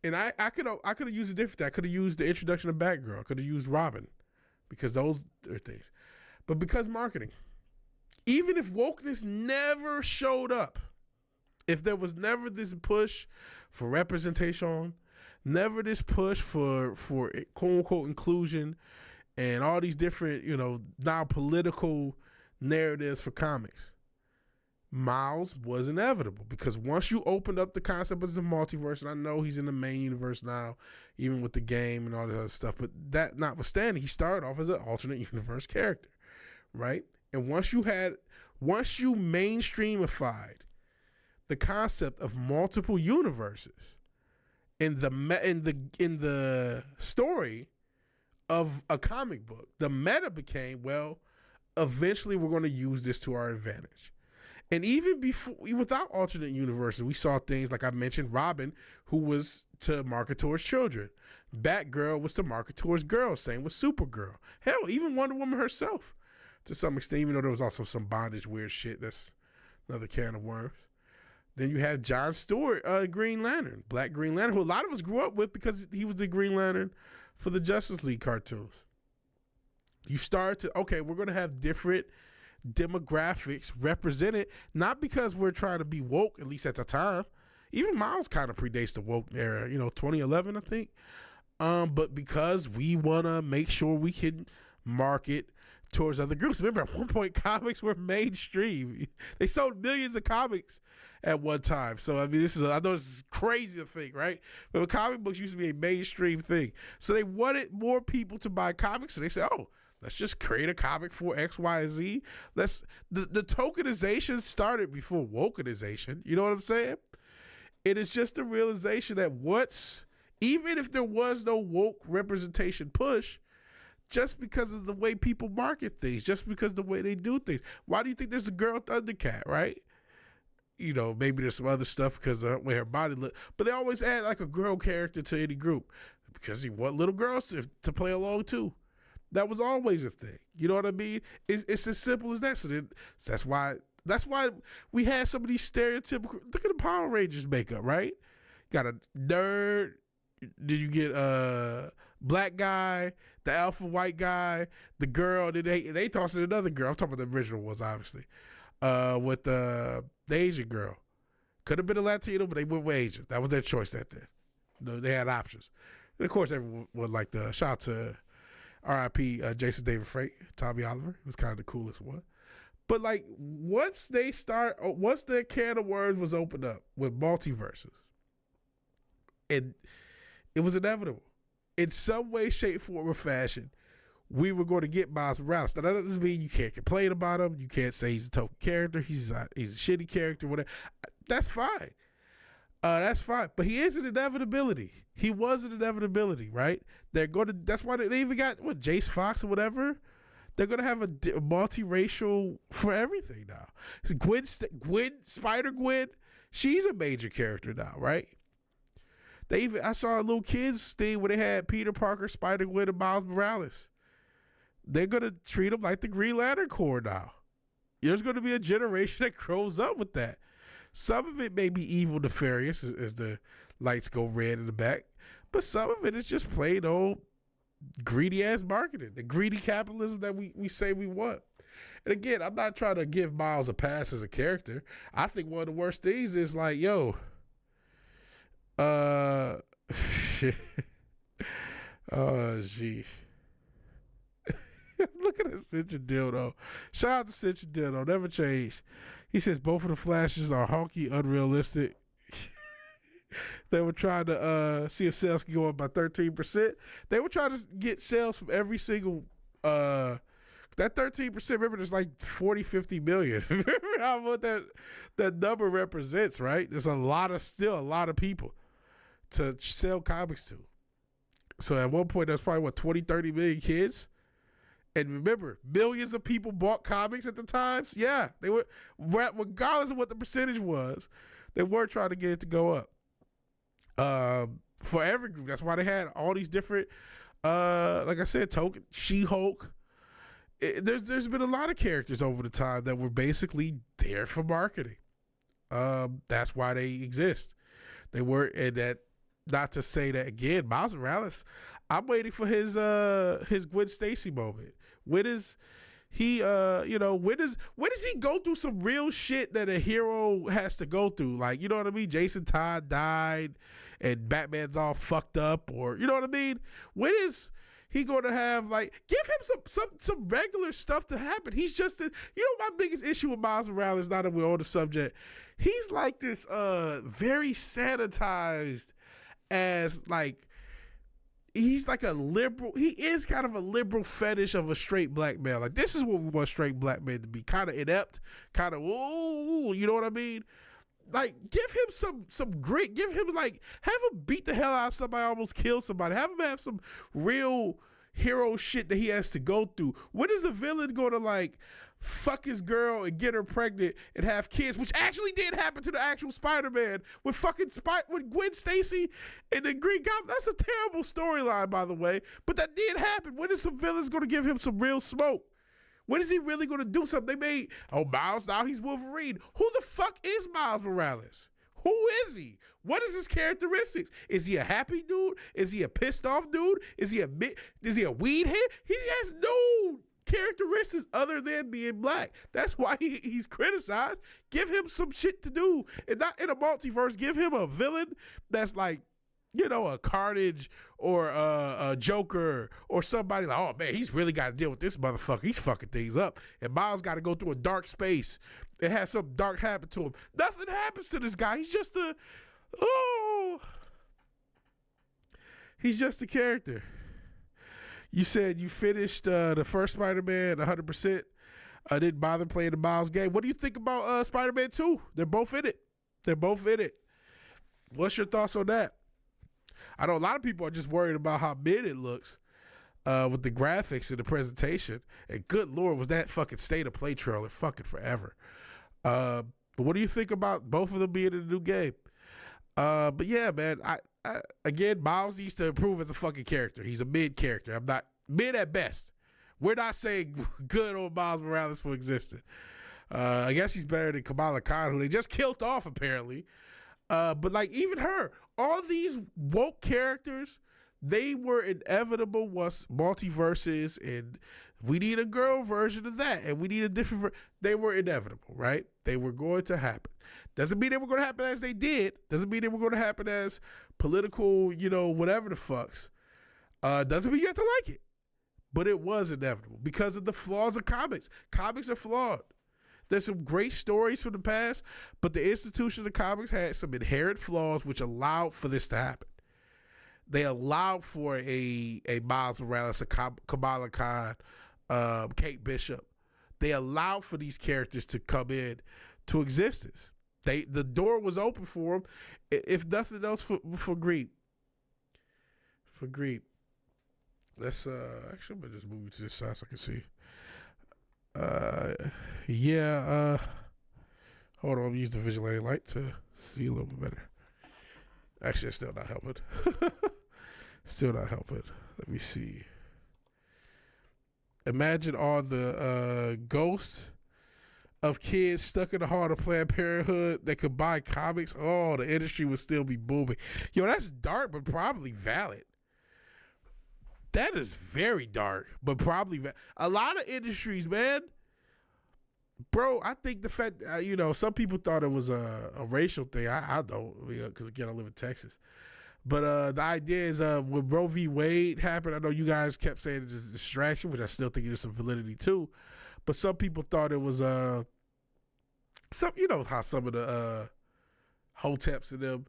[SPEAKER 1] and I could have used a different thing. I could have used the introduction of Batgirl. I could have used Robin, because those are things. But because marketing. Even if wokeness never showed up, if there was never this push for representation, never this push for quote unquote inclusion, and all these different, now political narratives for comics, Miles was inevitable, because once you opened up the concept of the multiverse, and I know he's in the main universe now, even with the game and all this other stuff, but that notwithstanding, he started off as an alternate universe character, right? And once you mainstreamified the concept of multiple universes in the story of a comic book, the meta became, well, eventually we're going to use this to our advantage. And even before, without alternate universes, we saw things like I mentioned, Robin, who was to market towards children. Batgirl was to market towards girls. Same with Supergirl. Hell, even Wonder Woman herself, to some extent, even though there was also some bondage weird shit. That's another can of worms. Then you had John Stewart, Green Lantern, Black Green Lantern, who a lot of us grew up with because he was the Green Lantern for the Justice League cartoons. You start to, okay, we're going to have different demographics represented, not because we're trying to be woke, at least at the time. Even Miles kind of predates the woke era, 2011, I think. But because we want to make sure we can market towards other groups. Remember, at one point, comics were mainstream. They sold millions of comics at one time. So, I mean, I know this is crazy to think, right? But comic books used to be a mainstream thing. So they wanted more people to buy comics. So they said, oh, let's just create a comic for X, Y, Z. The tokenization started before wokenization. You know what I'm saying? It is just the realization that even if there was no woke representation push, just because of the way people market things, just because of the way they do things. Why do you think there's a girl Thundercat, right? Maybe there's some other stuff because of the way her body look, but they always add like a girl character to any group because you want little girls to play along too. That was always a thing. You know what I mean? It's as simple as that. So that's why we had some of these stereotypical. Look at the Power Rangers makeup, right? Got a nerd. Did you get a black guy, the alpha white guy, the girl? Then they tossed in another girl. I'm talking about the original ones, obviously. With the Asian girl. Could have been a Latino, but they went with Asian. That was their choice that day. They had options. And of course, everyone would like the shout out to R.I.P. Jason David Frank, Tommy Oliver. He was kind of the coolest one. But like once the can of worms was opened up with multiverses, it was inevitable. in some way, shape, form, or fashion, we were going to get Miles Morales. Now, that doesn't mean you can't complain about him. You can't say he's a token character. He's a shitty character, whatever. That's fine. That's fine. But he is an inevitability. He was an inevitability, right? That's why they even got, Jace Fox or whatever? They're going to have a multiracial for everything now. Spider-Gwen, she's a major character now, right? I saw a little kids thing where they had Peter Parker, Spider-Gwen, and Miles Morales. They're going to treat them like the Green Lantern Corps now. There's going to be a generation that grows up with that. Some of it may be evil nefarious as the lights go red in the back, but some of it is just plain old greedy-ass marketing, the greedy capitalism that we say we want. And again, I'm not trying to give Miles a pass as a character. I think one of the worst things is like, oh, gee. Look at that Cinch and Dildo. Shout out to Cinch and Dildo. Never change. He says both of the Flashes are honky, unrealistic. They were trying to see if sales could go up by 13%. They were trying to get sales from every single that 13%, remember, there's like 40, 50 million. Remember how what that number represents, right? There's still a lot of people to sell comics to. So at one point, that's probably 20, 30 million kids. And remember, millions of people bought comics at the times. Yeah, they were, regardless of what the percentage was, they were trying to get it to go up. For every group, that's why they had all these different, like I said, Token, She-Hulk. There's been a lot of characters over the time that were basically there for marketing. That's why they exist. They were, and that, not to say that again, Miles Morales, I'm waiting for his Gwen Stacy moment. When is he when does he go through some real shit that a hero has to go through? Like, you know what I mean? Jason Todd died and Batman's all fucked up, or you know what I mean? When is he going to have, like, give him some regular stuff to happen? He's just my biggest issue with Miles Morales, now that we're on the subject, he's like this very sanitized as, like, he's like a liberal. He is kind of a liberal fetish of a straight black man. Like, this is what we want straight black men to be. Kind of inept, kind of, ooh, you know what I mean? Like, give him some grit. Give him, like, have him beat the hell out of somebody, almost kill somebody. Have him have some real hero shit that he has to go through. When is a villain going to, like, fuck his girl and get her pregnant and have kids, which actually did happen to the actual Spider-Man with with Gwen Stacy and the Green Goblin? That's a terrible storyline, by the way, but that did happen. When is some villains going to give him some real smoke? When is he really going to do something? They made, Miles, now he's Wolverine. Who the fuck is Miles Morales? Who is he? What is his characteristics? Is he a happy dude? Is he a pissed off dude? Is he a weed head? He has no characteristics other than being black. That's why he's criticized. Give him some shit to do, and not in a multiverse. Give him a villain that's like, a Carnage or a Joker or somebody like, oh man, he's really got to deal with this motherfucker. He's fucking things up, and Miles got to go through a dark space and have something dark happen to him. Nothing happens to this guy. He's just he's just a character. You said you finished the first Spider-Man 100%. Didn't bother playing the Miles game. What do you think about Spider-Man 2? They're both in it. What's your thoughts on that? I know a lot of people are just worried about how mid it looks with the graphics and the presentation. And good Lord, was that fucking State of Play trailer fucking forever. But what do you think about both of them being in the new game? But yeah, man, I again, Miles needs to improve as a fucking character. He's a mid character. I'm not mid at best. We're not saying good old Miles Morales for existing. I guess he's better than Kamala Khan, who they just killed off apparently. But like, even her, all these woke characters, they were inevitable once multiverses, and we need a girl version of that, and we need a different they were inevitable, right? They were going to happen. Doesn't mean they were going to happen as they did. Doesn't mean they were going to happen as political, whatever the fucks. Doesn't mean you have to like it. But it was inevitable because of the flaws of comics. Comics are flawed. There's some great stories from the past, but the institution of comics had some inherent flaws which allowed for this to happen. They allowed for a Miles Morales, a Kamala Khan, Kate Bishop. They allowed for these characters to come in to existence. The door was open for them, if nothing else, for Greep. For Greep. Let's actually, I'm gonna just move to this side so I can see. Hold on, I'm using the Vigilante light to see a little bit better. Actually, it's still not helping. Still not helping. Let me see. Imagine all the ghosts of kids stuck in the heart of Planned Parenthood that could buy comics. Oh, the industry would still be booming. Yo, that's dark, but probably valid. That is very dark, but probably a lot of industries, man. Bro, I think the fact, some people thought it was a racial thing. I don't, because again, I live in Texas. But the idea is when Roe v. Wade happened, I know you guys kept saying it's a distraction, which I still think there's some validity to. But some people thought it was how some of the hoteps in them,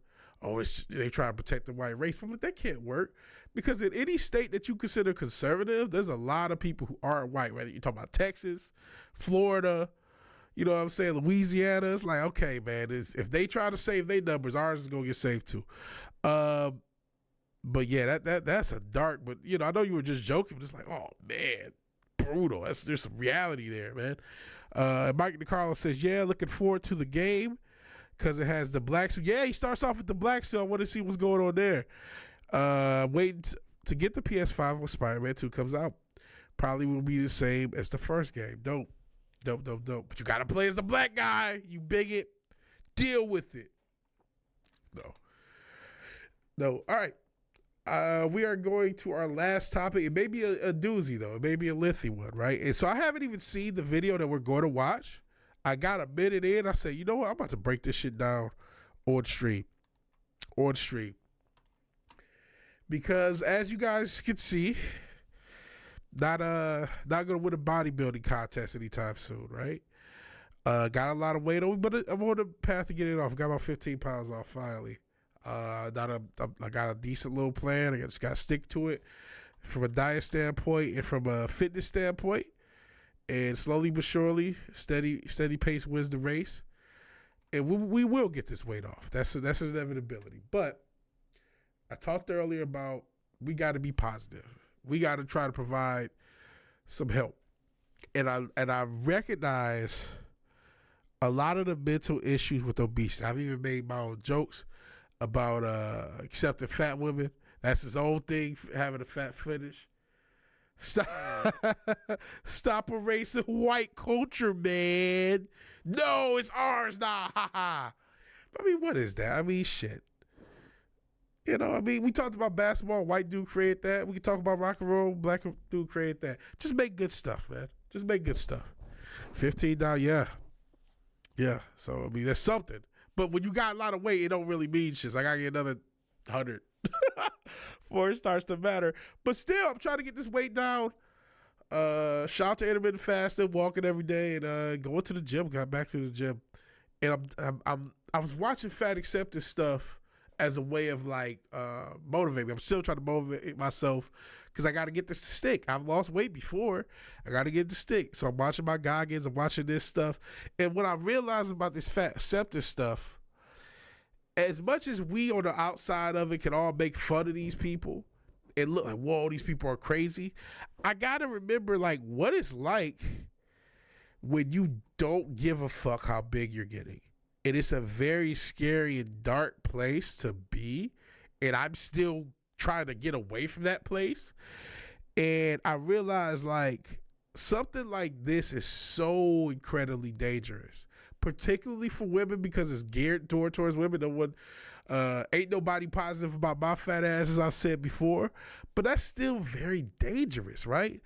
[SPEAKER 1] they try to protect the white race. But that can't work, because in any state that you consider conservative, there's a lot of people who aren't white, whether you're talking about Texas, Florida, you know what I'm saying, Louisiana. It's like, okay, man, if they try to save their numbers, ours is going to get saved too. But yeah, that's a dark, but I know you were just joking, but it's like, oh man, brutal. There's some reality there, man. Mike DiCarlo says, yeah, looking forward to the game because it has the black suit. Yeah, he starts off with the black suit. I want to see what's going on there. Waiting to get the PS5 when Spider-Man 2 comes out. Probably will be the same as the first game. Dope. But you gotta play as the black guy, you bigot. Deal with it. No. All right. We are going to our last topic. It may be a doozy, though. It may be a lengthy one, right? And so I haven't even seen the video that we're going to watch. I got a minute in. I said, you know what? I'm about to break this shit down on stream. Because as you guys can see, not gonna win a bodybuilding contest anytime soon, right? Got a lot of weight on me, but I'm on the path to get it off. Got about 15 pounds off finally. I got a decent little plan. I just got to stick to it from a diet standpoint and from a fitness standpoint. And slowly but surely, steady pace wins the race. And we will get this weight off. That's an inevitability. But I talked earlier about we got to be positive. We got to try to provide some help. And I recognize a lot of the mental issues with obesity. I've even made my own jokes about accepting fat women. That's his own thing, having a fat fetish. Stop erasing white culture, man. No, it's ours now. I mean, what is that? I mean, shit. We talked about basketball, white dude created that. We can talk about rock and roll, black dude created that. Just make good stuff, man. Just make good stuff. 15 down, yeah. Yeah, so, I mean, that's something. But when you got a lot of weight, it don't really mean shit. So I got to get another 100 before it starts to matter. But still, I'm trying to get this weight down. Shout out to intermittent fasting, walking every day, and going to the gym. Got back to the gym. And I was watching Fat Acceptance stuff as a way of motivating me. I'm still trying to motivate myself because I got to get this to stick. I've lost weight before. I got to get it to stick. So I'm watching my Goggins. I'm watching this stuff. And what I realized about this Fat Acceptance stuff, as much as we on the outside of it can all make fun of these people and look like, whoa, these people are crazy, I got to remember what it's like when you don't give a fuck how big you're getting. And it's a very scary and dark place to be. And I'm still trying to get away from that place. And I realized something like this is so incredibly dangerous, particularly for women because it's geared towards women. No one, ain't nobody positive about my fat ass, as I've said before, but that's still very dangerous, right?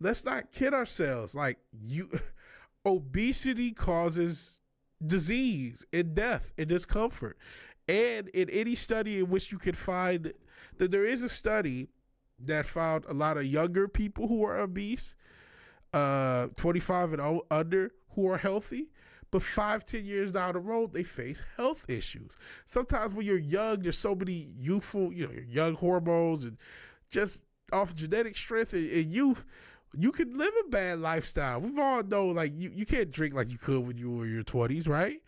[SPEAKER 1] Let's not kid ourselves. Obesity causes disease and death and discomfort. And in any study in which you can find that, there is a study that found a lot of younger people who are obese, 25 and under, who are healthy, But 5-10 years down the road, they face health issues. Sometimes when you're young, there's so many youthful, your young hormones and just off genetic strength and youth, you can live a bad lifestyle. We've all known, like, you can't drink like you could when you were in your 20s, right?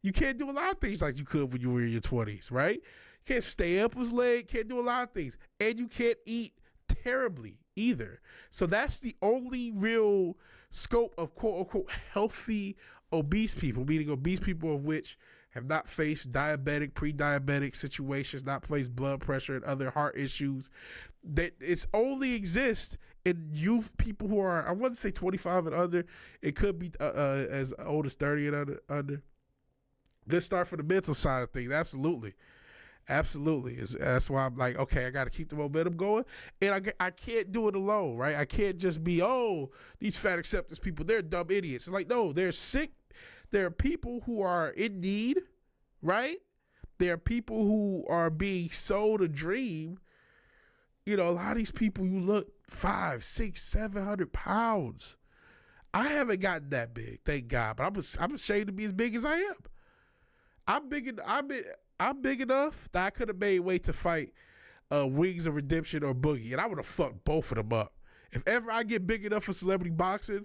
[SPEAKER 1] You can't do a lot of things like you could when you were in your 20s, right? You can't stay up as late, can't do a lot of things. And you can't eat terribly either. So that's the only real scope of quote-unquote healthy obese people, meaning obese people of which have not faced diabetic, pre-diabetic situations, not faced blood pressure and other heart issues. That it's only exists in youth people who are, I wouldn't say 25 and under. It could be as old as 30 and under. Good start for the mental side of things. Absolutely. That's why I'm like, okay, I got to keep the momentum going. And I can't do it alone, right? I can't just be, these fat acceptance people, they're dumb idiots. It's like, no, they're sick. There are people who are in need, right? There are people who are being sold a dream. A lot of these people, you look 500, 600, 700 pounds. I haven't gotten that big, thank God, but I'm ashamed to be as big as I am. I'm big enough that I could have made weight to fight Wings of Redemption or Boogie, and I would have fucked both of them up. If ever I get big enough for celebrity boxing,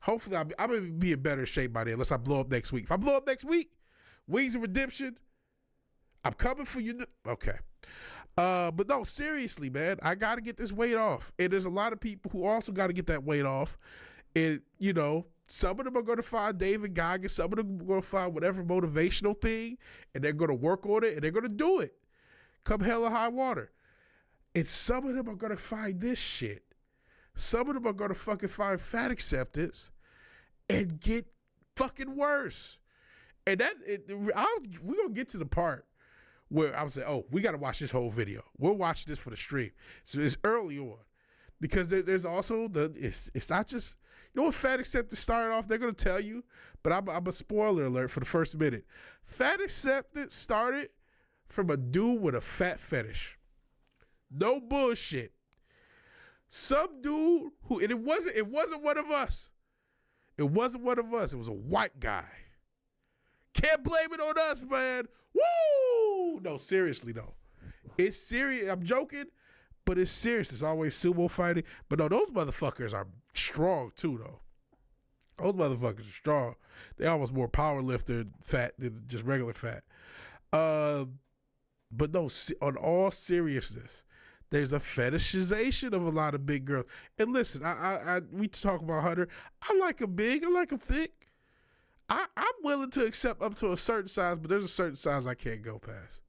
[SPEAKER 1] hopefully I'm going to be in better shape by then, unless I blow up next week. If I blow up next week, Wings of Redemption, I'm coming for you. Okay. But no, seriously, man, I got to get this weight off. And there's a lot of people who also got to get that weight off. And, some of them are going to find David Goggins. Some of them are going to find whatever motivational thing, and they're going to work on it, and they're going to do it. Come hell or high water. And some of them are going to find this shit. Some of them are going to fucking find fat acceptance and get fucking worse. And we're going to get to the part where I would say, we got to watch this whole video. We're watching this for the stream. So it's early on. Because there's also it's not just, what fat acceptance started off, they're going to tell you, but I'm a spoiler alert for the first minute. Fat acceptance started from a dude with a fat fetish. No bullshit. Some dude who, and it wasn't one of us. It wasn't one of us. It was a white guy. Can't blame it on us, man. Woo! No, seriously, though. It's serious. I'm joking, but it's serious. It's always sumo fighting. But no, those motherfuckers are strong, too, though. Those motherfuckers are strong. They almost more power lifter fat than just regular fat. But no, on all seriousness, there's a fetishization of a lot of big girls. And listen, we talk about Hunter. I like him big. I like him thick. I'm willing to accept up to a certain size, but there's a certain size I can't go past.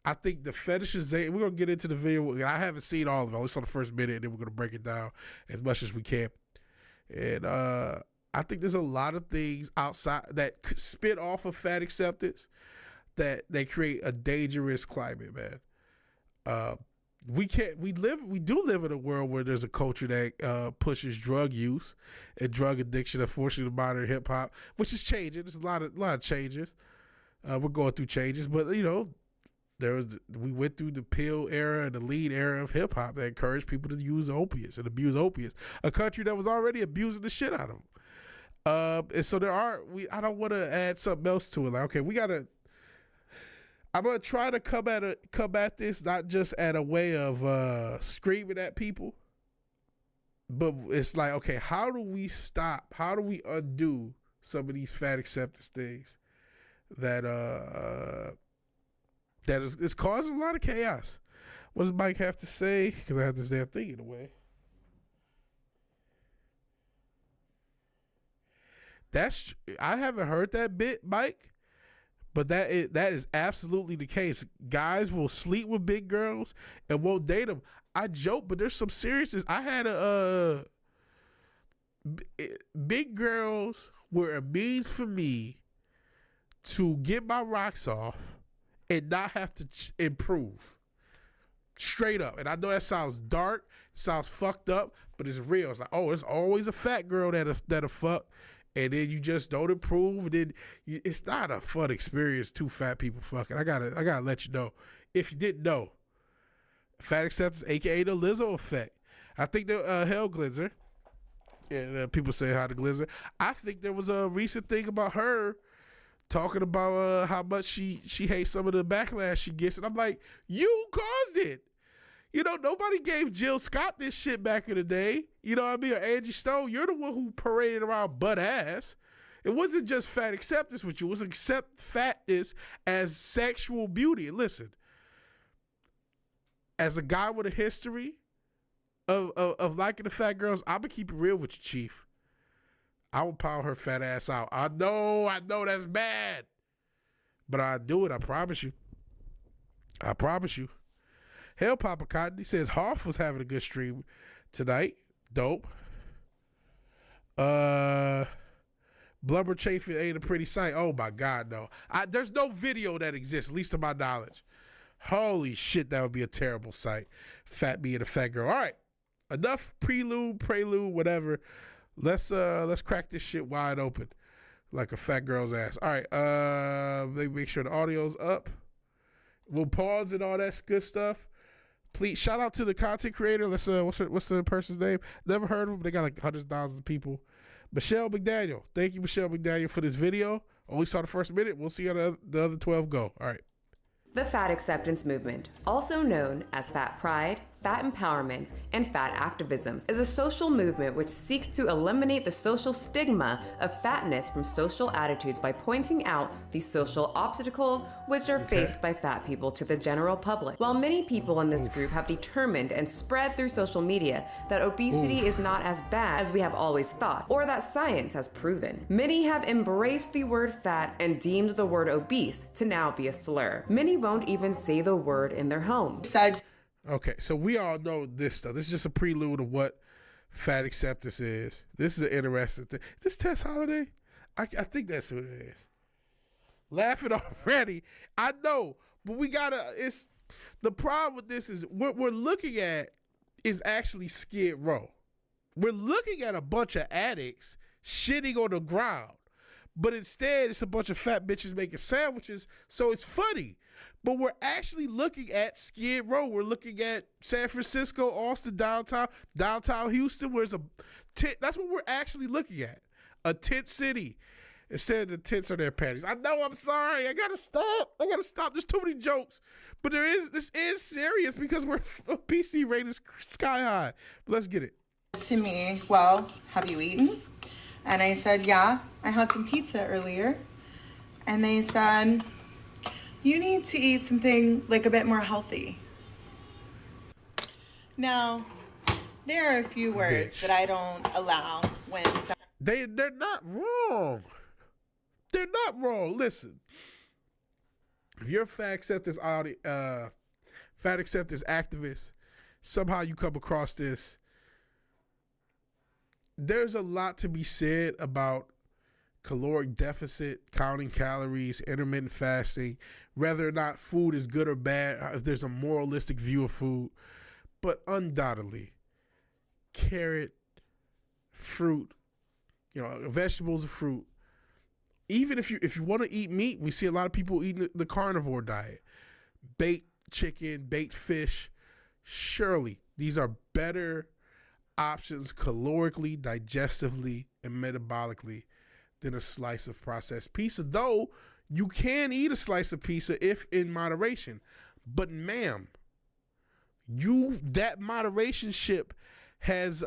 [SPEAKER 1] I think the fetishization, we're going to get into the video. I haven't seen all of it. I only saw the first minute, and then we're going to break it down as much as we can. And I think there's a lot of things outside that spit off of fat acceptance that they create a dangerous climate, man. We do live in a world where there's a culture that pushes drug use and drug addiction, unfortunately, in modern hip hop, which is changing. There's a lot of changes. We're going through changes, but we went through the pill era and the lean era of hip hop that encouraged people to use opiates and abuse opiates. A country that was already abusing the shit out of them. And so I don't want to add something else to it. Like, okay, I'm going to try to come at this not just at a way of screaming at people, but it's like, okay, how do we stop? How do we undo some of these fat acceptance things that is causing a lot of chaos? What does Mike have to say? Because I have this damn thing in the way. I haven't heard that bit, Mike. But that is absolutely the case. Guys will sleep with big girls and won't date them. I joke, but there's some seriousness. I had big girls were a means for me to get my rocks off and not have to improve. Straight up. And I know that sounds dark, sounds fucked up, but it's real. It's like, there's always a fat girl that'll fuck. And then you just don't improve. And then it's not a fun experience. Two fat people fucking. I gotta let you know. If you didn't know, fat acceptance, aka the Lizzo effect. I think the Hell Glenser And people say hi to Glizzer. I think there was a recent thing about her talking about how much she hates some of the backlash she gets. And I'm like, you caused it. You know, nobody gave Jill Scott this shit back in the day. You know what I mean? Or Angie Stone. You're the one who paraded around butt ass. It wasn't just fat acceptance with you. It was accept fatness as sexual beauty. And listen, as a guy with a history of liking the fat girls, I'm going to keep it real with you, Chief. I will power her fat ass out. I know that's bad. But I do it, I promise you. I promise you. Hell, Papa Cotton, he says Hoff was having a good stream tonight. Dope. Blubber chafing ain't a pretty sight. Oh my God, no. There's no video that exists, at least to my knowledge. Holy shit, that would be a terrible sight. Fat being a fat girl. All right. Enough prelude, whatever. Let's crack this shit wide open like a fat girl's ass. All right. Make sure the audio's up. We'll pause and all that good stuff. Please shout out to the content creator. Let's what's the person's name? Never heard of them. They got like hundreds of thousands of people. Michelle McDaniel. Thank you, Michelle McDaniel, for this video. Only saw the first minute. We'll see how the other 12 go. All right.
[SPEAKER 4] The fat acceptance movement, also known as fat pride, fat empowerment, and fat activism, is a social movement which seeks to eliminate the social stigma of fatness from social attitudes by pointing out the social obstacles which are faced by fat people to the general public. While many people in this group have determined and spread through social media that obesity is not as bad as we have always thought, or that science has proven, many have embraced the word fat and deemed the word obese to now be a slur. Many won't even say the word in their homes.
[SPEAKER 1] Okay, so we all know this stuff. This is just a prelude of what fat acceptance is. This is an interesting thing. This Tess Holiday? I think that's what it is. Laughing already. I know, but it's the problem with this is what we're looking at is actually Skid Row. We're looking at a bunch of addicts shitting on the ground, but instead it's a bunch of fat bitches making sandwiches, so it's funny. But we're actually looking at Skid Row. We're looking at San Francisco, Austin, downtown Houston, where's that's what we're actually looking at. A tent city. Instead of the tents are their panties. I know, I'm sorry. I gotta stop. There's too many jokes. But this is serious because we're PC rate is sky high. But let's get it.
[SPEAKER 5] To me, well, have you eaten? And I said, yeah, I had some pizza earlier. And they said, you need to eat something like a bit more healthy. Now, there are a few words that I don't allow when
[SPEAKER 1] they're not wrong. They're not wrong. Listen, if you're a fat acceptance activist, somehow you come across this, there's a lot to be said about caloric deficit, counting calories, intermittent fasting, whether or not food is good or bad, if there's a moralistic view of food. But undoubtedly, carrot, fruit, vegetables and fruit. Even if you want to eat meat, we see a lot of people eating the carnivore diet. Baked chicken, baked fish. Surely, these are better options calorically, digestively, and metabolically than a slice of processed pizza, though you can eat a slice of pizza if in moderation. But ma'am, that moderation ship has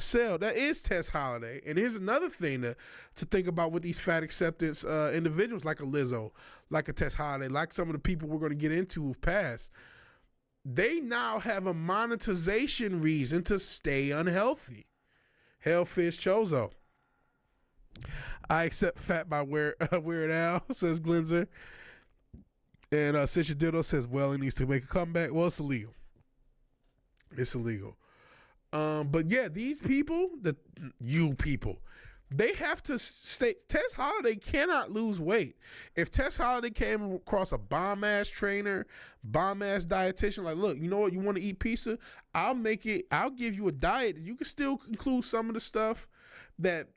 [SPEAKER 1] sailed. That is Tess Holiday. And here's another thing to think about with these fat acceptance individuals like a Lizzo, like a Tess Holiday, like some of the people we're going to get into who've passed. They now have a monetization reason to stay unhealthy. Hellfish Chozo. I accept fat by Weird Al, says Glenzer. And Sisha Ditto says, well, he needs to make a comeback. Well, it's illegal. It's illegal. But yeah, these people, they have to stay. Tess Holiday cannot lose weight. If Tess Holiday came across a bomb-ass trainer, bomb-ass dietitian, like, look, you know what, you want to eat pizza? I'll give you a diet. You can still include some of the stuff that,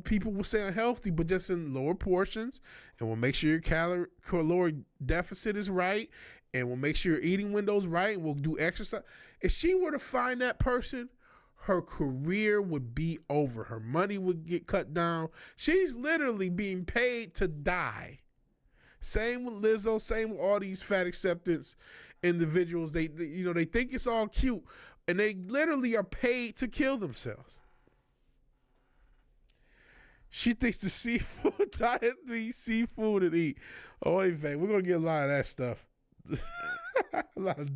[SPEAKER 1] people will say unhealthy, but just in lower portions. And we'll make sure your caloric deficit is right. And we'll make sure your eating window's right. And we'll do exercise. If she were to find that person, her career would be over. Her money would get cut down. She's literally being paid to die. Same with Lizzo, same with all these fat acceptance individuals. They they think it's all cute, and they literally are paid to kill themselves. She thinks the seafood diet means seafood and eat. Oh, in fact, we're gonna get a lot of that stuff. A lot of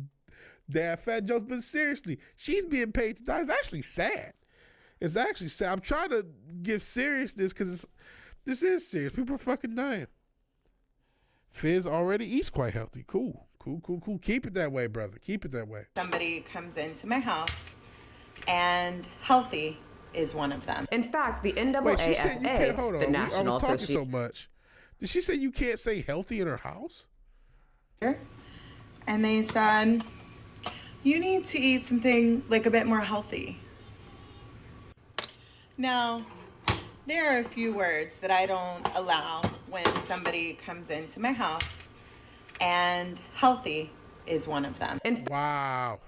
[SPEAKER 1] damn fat jokes, but seriously, she's being paid to die. It's actually sad. It's actually sad. I'm trying to give seriousness because this is serious. People are fucking dying. Fizz already eats quite healthy. Cool. Keep it that way, brother. Keep it that way.
[SPEAKER 5] Somebody comes into my house and healthy is one of them.
[SPEAKER 4] In fact, the NAAFA,
[SPEAKER 1] Wait, she said you can't, hold on.
[SPEAKER 4] the National
[SPEAKER 1] I was talking
[SPEAKER 4] Association.
[SPEAKER 1] so much. Did she say you can't say healthy in her house?
[SPEAKER 5] And they said, you need to eat something like a bit more healthy. Now, there are a few words that I don't allow when somebody comes into my house, and healthy is one of them.
[SPEAKER 1] Wow.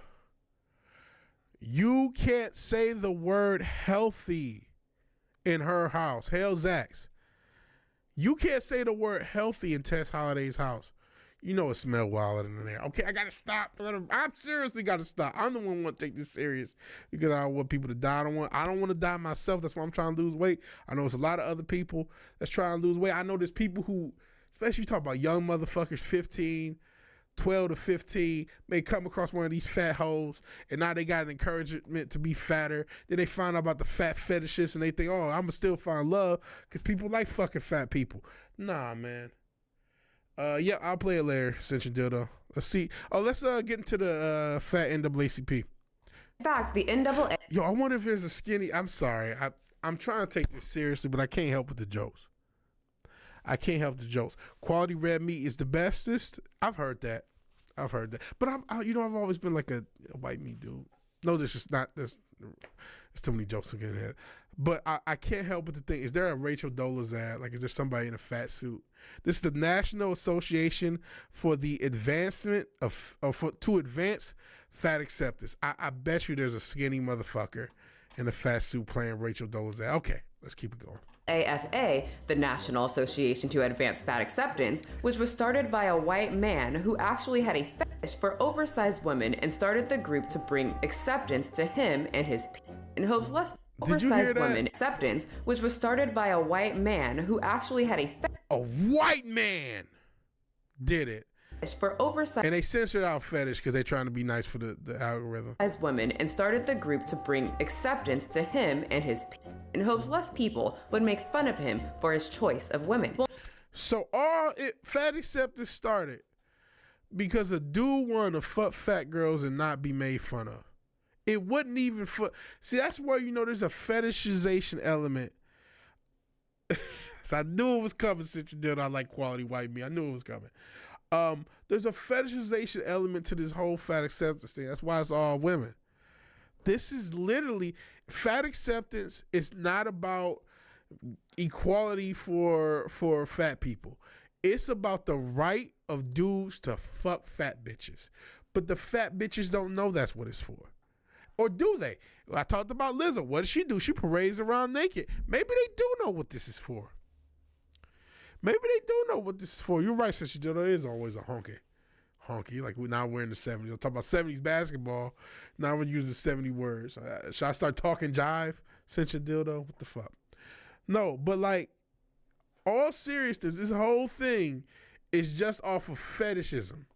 [SPEAKER 1] You can't say the word healthy in her house. Hell, Zach's. You can't say the word healthy in Tess Holliday's house. You know it smells wild in there. Okay, I gotta stop. I'm seriously gotta stop. I'm the one who want to take this serious because I don't want people to die. I don't want to die myself. That's why I'm trying to lose weight. I know there's a lot of other people that's trying to lose weight. I know there's people who, especially you talk about young motherfuckers, 12 to 15, may come across one of these fat hoes, and now they got an encouragement to be fatter. Then they find out about the fat fetishes, and they think, oh, I'm gonna still find love because people like fucking fat people. Nah, man. Yeah, I'll play it later, Cinch and Dildo. Let's see. Oh, let's get into the fat NAACP.
[SPEAKER 4] In fact, the NAACP.
[SPEAKER 1] Yo, I wonder if there's a skinny. I'm sorry. I'm trying to take this seriously, but I can't help with the jokes. Quality red meat is the bestest. I've heard that. But I've always been like a white meat dude. No, this is not. There's too many jokes to get ahead. But I can't help but to think: is there a Rachel Dolezal? Like, is there somebody in a fat suit? This is the National Association for the Advancement to Advance Fat Acceptance. I bet you there's a skinny motherfucker in a fat suit playing Rachel Dolezal. Okay, let's keep it going.
[SPEAKER 4] AFA, the National Association to Advance Fat Acceptance, which was started by a white man who actually had a fetish for oversized women and started the group to bring acceptance to him and his in hopes less oversized women acceptance, which was started by a white man who actually had a
[SPEAKER 1] white man did it.
[SPEAKER 4] For oversized,
[SPEAKER 1] and they censored out fetish because they're trying to be nice for the algorithm.
[SPEAKER 4] As women, and started the group to bring acceptance to him and his in hopes less people would make fun of him for his choice of women.
[SPEAKER 1] So fat acceptance started because a dude wanted to fuck fat girls and not be made fun of. It wouldn't even see, that's where there's a fetishization element. So I knew it was coming since you did. I like quality white meat. I knew it was coming. There's a fetishization element to this whole fat acceptance thing. That's why it's all women. This is literally fat acceptance. Is not about equality for fat people. It's about the right of dudes to fuck fat bitches. But the fat bitches don't know that's what it's for. Or do they? I talked about Lizzo. What does she do? She parades around naked. Maybe they do know what this is for. You're right, since she is always a honky. Like we're in the 70s. I'm talking about 70s basketball. Now we're using 70 words. Should I start talking jive? Cinch a dildo? What the fuck? No, but like, all seriousness, this whole thing is just off of fetishism.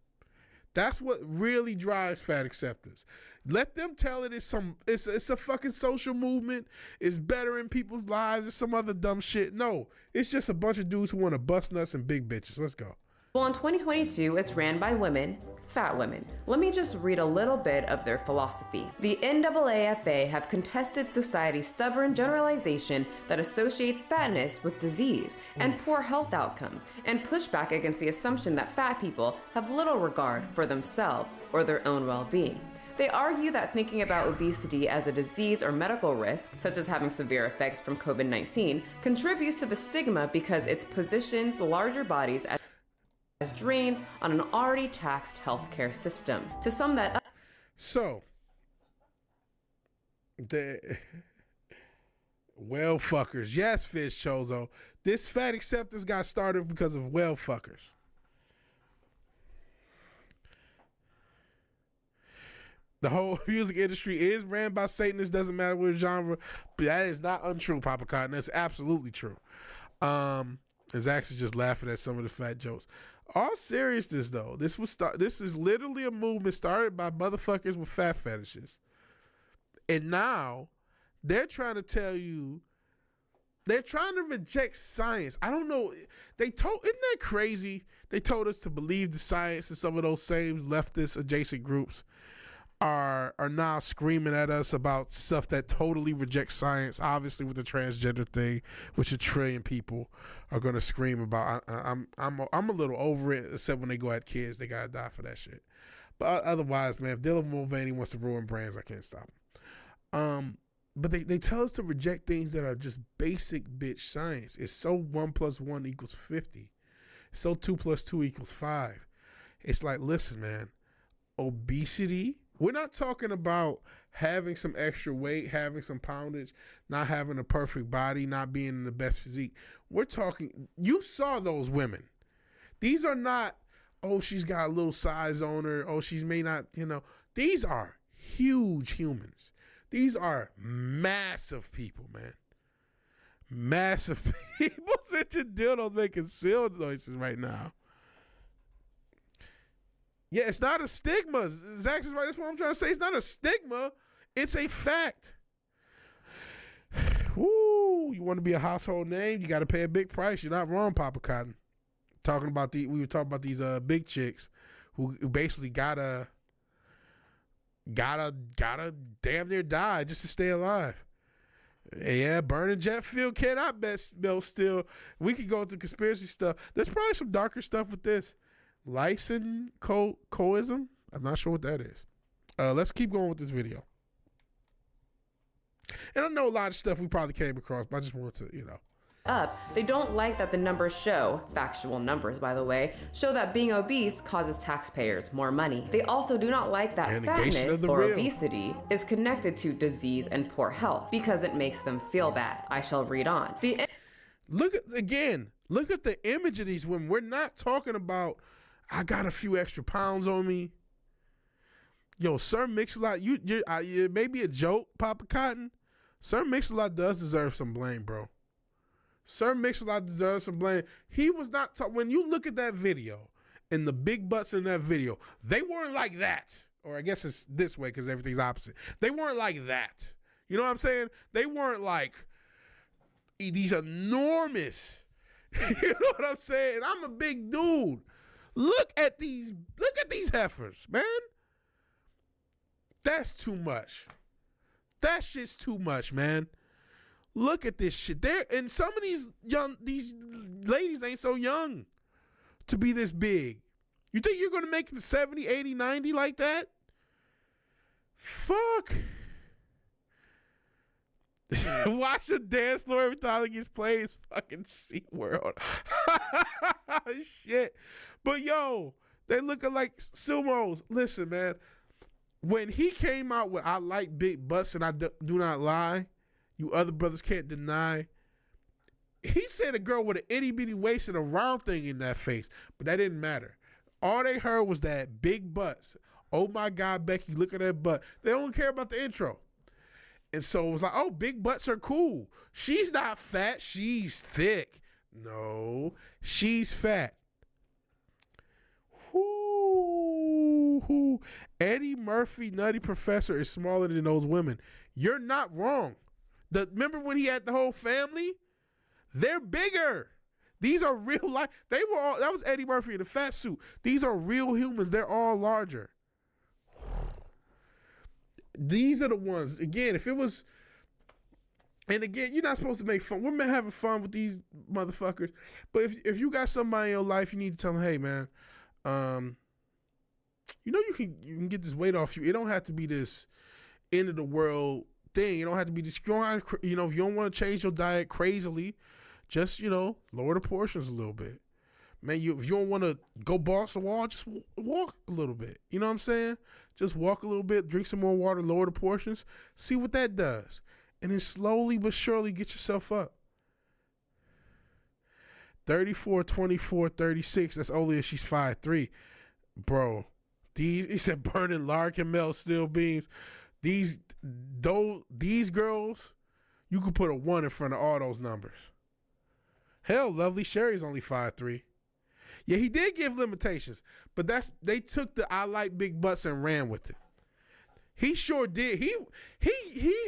[SPEAKER 1] That's what really drives fat acceptance. Let them tell it it's a fucking social movement. It's bettering people's lives. It's some other dumb shit. No, it's just a bunch of dudes who want to bust nuts and big bitches. Let's go.
[SPEAKER 4] Well, in 2022, it's ran by women, fat women. Let me just read a little bit of their philosophy. The NAAFA have contested society's stubborn generalization that associates fatness with disease and poor health outcomes, and push back against the assumption that fat people have little regard for themselves or their own well-being. They argue that thinking about obesity as a disease or medical risk, such as having severe effects from COVID-19, contributes to the stigma because it positions larger bodies as drains on an already taxed healthcare system. To sum that up.
[SPEAKER 1] So, Well fuckers. Yes, Fish Chozo. This fat acceptance got started because of well fuckers. The whole music industry is ran by Satanists, doesn't matter what genre, but that is not untrue, Papa Cotton. That's absolutely true. It's actually just laughing at some of the fat jokes. All seriousness though, this is literally a movement started by motherfuckers with fat fetishes. And now they're trying to tell you, they're trying to reject science. I don't know. Isn't that crazy? They told us to believe the science, and some of those same leftist adjacent groups are now screaming at us about stuff that totally rejects science. Obviously, with the transgender thing, which 1 trillion people are going to scream about. I'm a little over it, except when they go at kids, they gotta die for that shit. But otherwise, man, if Dylan Mulvaney wants to ruin brands, I can't stop him. But they tell us to reject things that are just basic bitch science. It's so 1 + 1 = 50. So 2 + 2 = 5. It's like, listen, man, obesity. We're not talking about having some extra weight, having some poundage, not having a perfect body, not being in the best physique. We're talking, you saw those women. These are not, oh, she's got a little size on her, oh, she may not, These are huge humans. These are massive people, man. Massive people. Such a dildo making seal noises right now. Yeah, it's not a stigma. Zach is right. That's what I'm trying to say. It's not a stigma. It's a fact. Woo! You want to be a household name? You got to pay a big price. You're not wrong, Papa Cotton. We were talking about these big chicks who basically gotta damn near die just to stay alive. Yeah, burning jet fuel cannot still. We could go into conspiracy stuff. There's probably some darker stuff with this. Lysenkoism? I'm not sure what that is. Let's keep going with this video. And I know a lot of stuff we probably came across, but I just wanted to,
[SPEAKER 4] They don't like that the numbers show, factual numbers by the way, show that being obese causes taxpayers more money. They also do not like that fatness or obesity is connected to disease and poor health because it makes them feel bad. I shall read on.
[SPEAKER 1] Look at the image of these women. We're not talking about, I got a few extra pounds on me. Yo, Sir Mix-a-Lot, you may be a joke, Papa Cotton. Sir Mix-a-Lot does deserve some blame, bro. Sir Mix-a-Lot deserves some blame. He was not, when you look at that video and the big butts in that video, they weren't like that. Or I guess it's this way because everything's opposite. They weren't like that. You know what I'm saying? They weren't like these enormous, you know what I'm saying? I'm a big dude. Look at these heifers, man. That's too much. That shit's too much, man. Look at this shit. And some of these ladies ain't so young to be this big. You think you're going to make it to 70, 80, 90 like that? Fuck. Watch the dance floor every time it gets played. It's fucking SeaWorld. Shit. But yo, they looking like sumos. Listen, man. When he came out with I like big butts and I do not lie, you other brothers can't deny. He said a girl with an itty bitty waist and a round thing in that face, but that didn't matter. All they heard was that big butts. Oh my God, Becky, look at that butt. They don't care about the intro. And so it was like, oh, big butts are cool. She's not fat, she's thick. No, she's fat. Whoo. Eddie Murphy, Nutty Professor, is smaller than those women. You're not wrong. Remember when he had the whole family? They're bigger. These are real life. That was Eddie Murphy in the fat suit. These are real humans. They're all larger. These are the ones. Again, if it was, and again, you're not supposed to make fun. We're having fun with these motherfuckers. But if you got somebody in your life, you need to tell them, hey, man, you can get this weight off you. It don't have to be this end of the world thing. You don't have to be this, if you don't want to change your diet crazily, just, lower the portions a little bit. Man, if you don't want to go boss the wall, just walk a little bit. You know what I'm saying? Just walk a little bit, drink some more water, lower the portions, see what that does. And then slowly but surely get yourself up. 34, 24, 36. That's only if she's 5'3". Bro, he said burning Larkin Mel steel beams. These girls, you could put a 1 in front of all those numbers. Hell, Lovely Sherry's only 5'3". Yeah, he did give limitations, but they took the I like big butts and ran with it. He sure did. He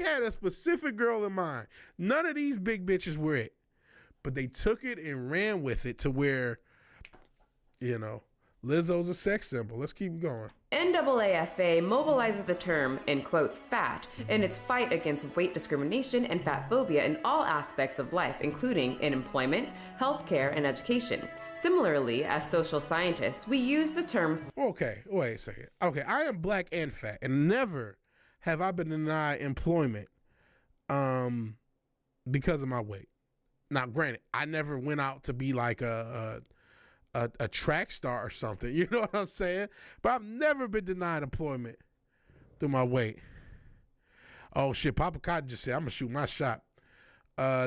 [SPEAKER 1] had a specific girl in mind. None of these big bitches were it. But they took it and ran with it to where, Lizzo's a sex symbol. Let's keep going.
[SPEAKER 4] NAAFA mobilizes the term, in quotes, fat, in its fight against weight discrimination and fat phobia in all aspects of life, including in employment, healthcare, and education. Similarly, as social scientists, we use the term...
[SPEAKER 1] Okay, wait a second. Okay, I am black and fat, and never have I been denied employment because of my weight. Now, granted, I never went out to be like a track star or something. You know what I'm saying? But I've never been denied employment through my weight. Oh, shit. Papa Cotton just said, I'm going to shoot my shot.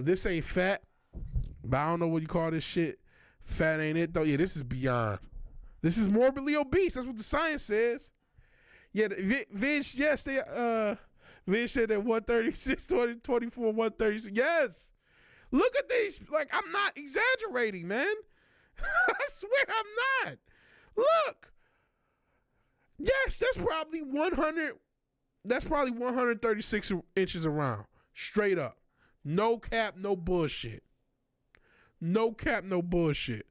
[SPEAKER 1] This ain't fat, but I don't know what you call this shit. Fat ain't it, though. Yeah, this is beyond. This is morbidly obese. That's what the science says. Yeah, Vig, yes, Vig said that 136, 24, 136. Yes. Look at these. Like, I'm not exaggerating, man. I swear I'm not. Look. Yes, that's probably 100. That's probably 136 inches around. Straight up. No cap, no bullshit. No cap, no bullshit.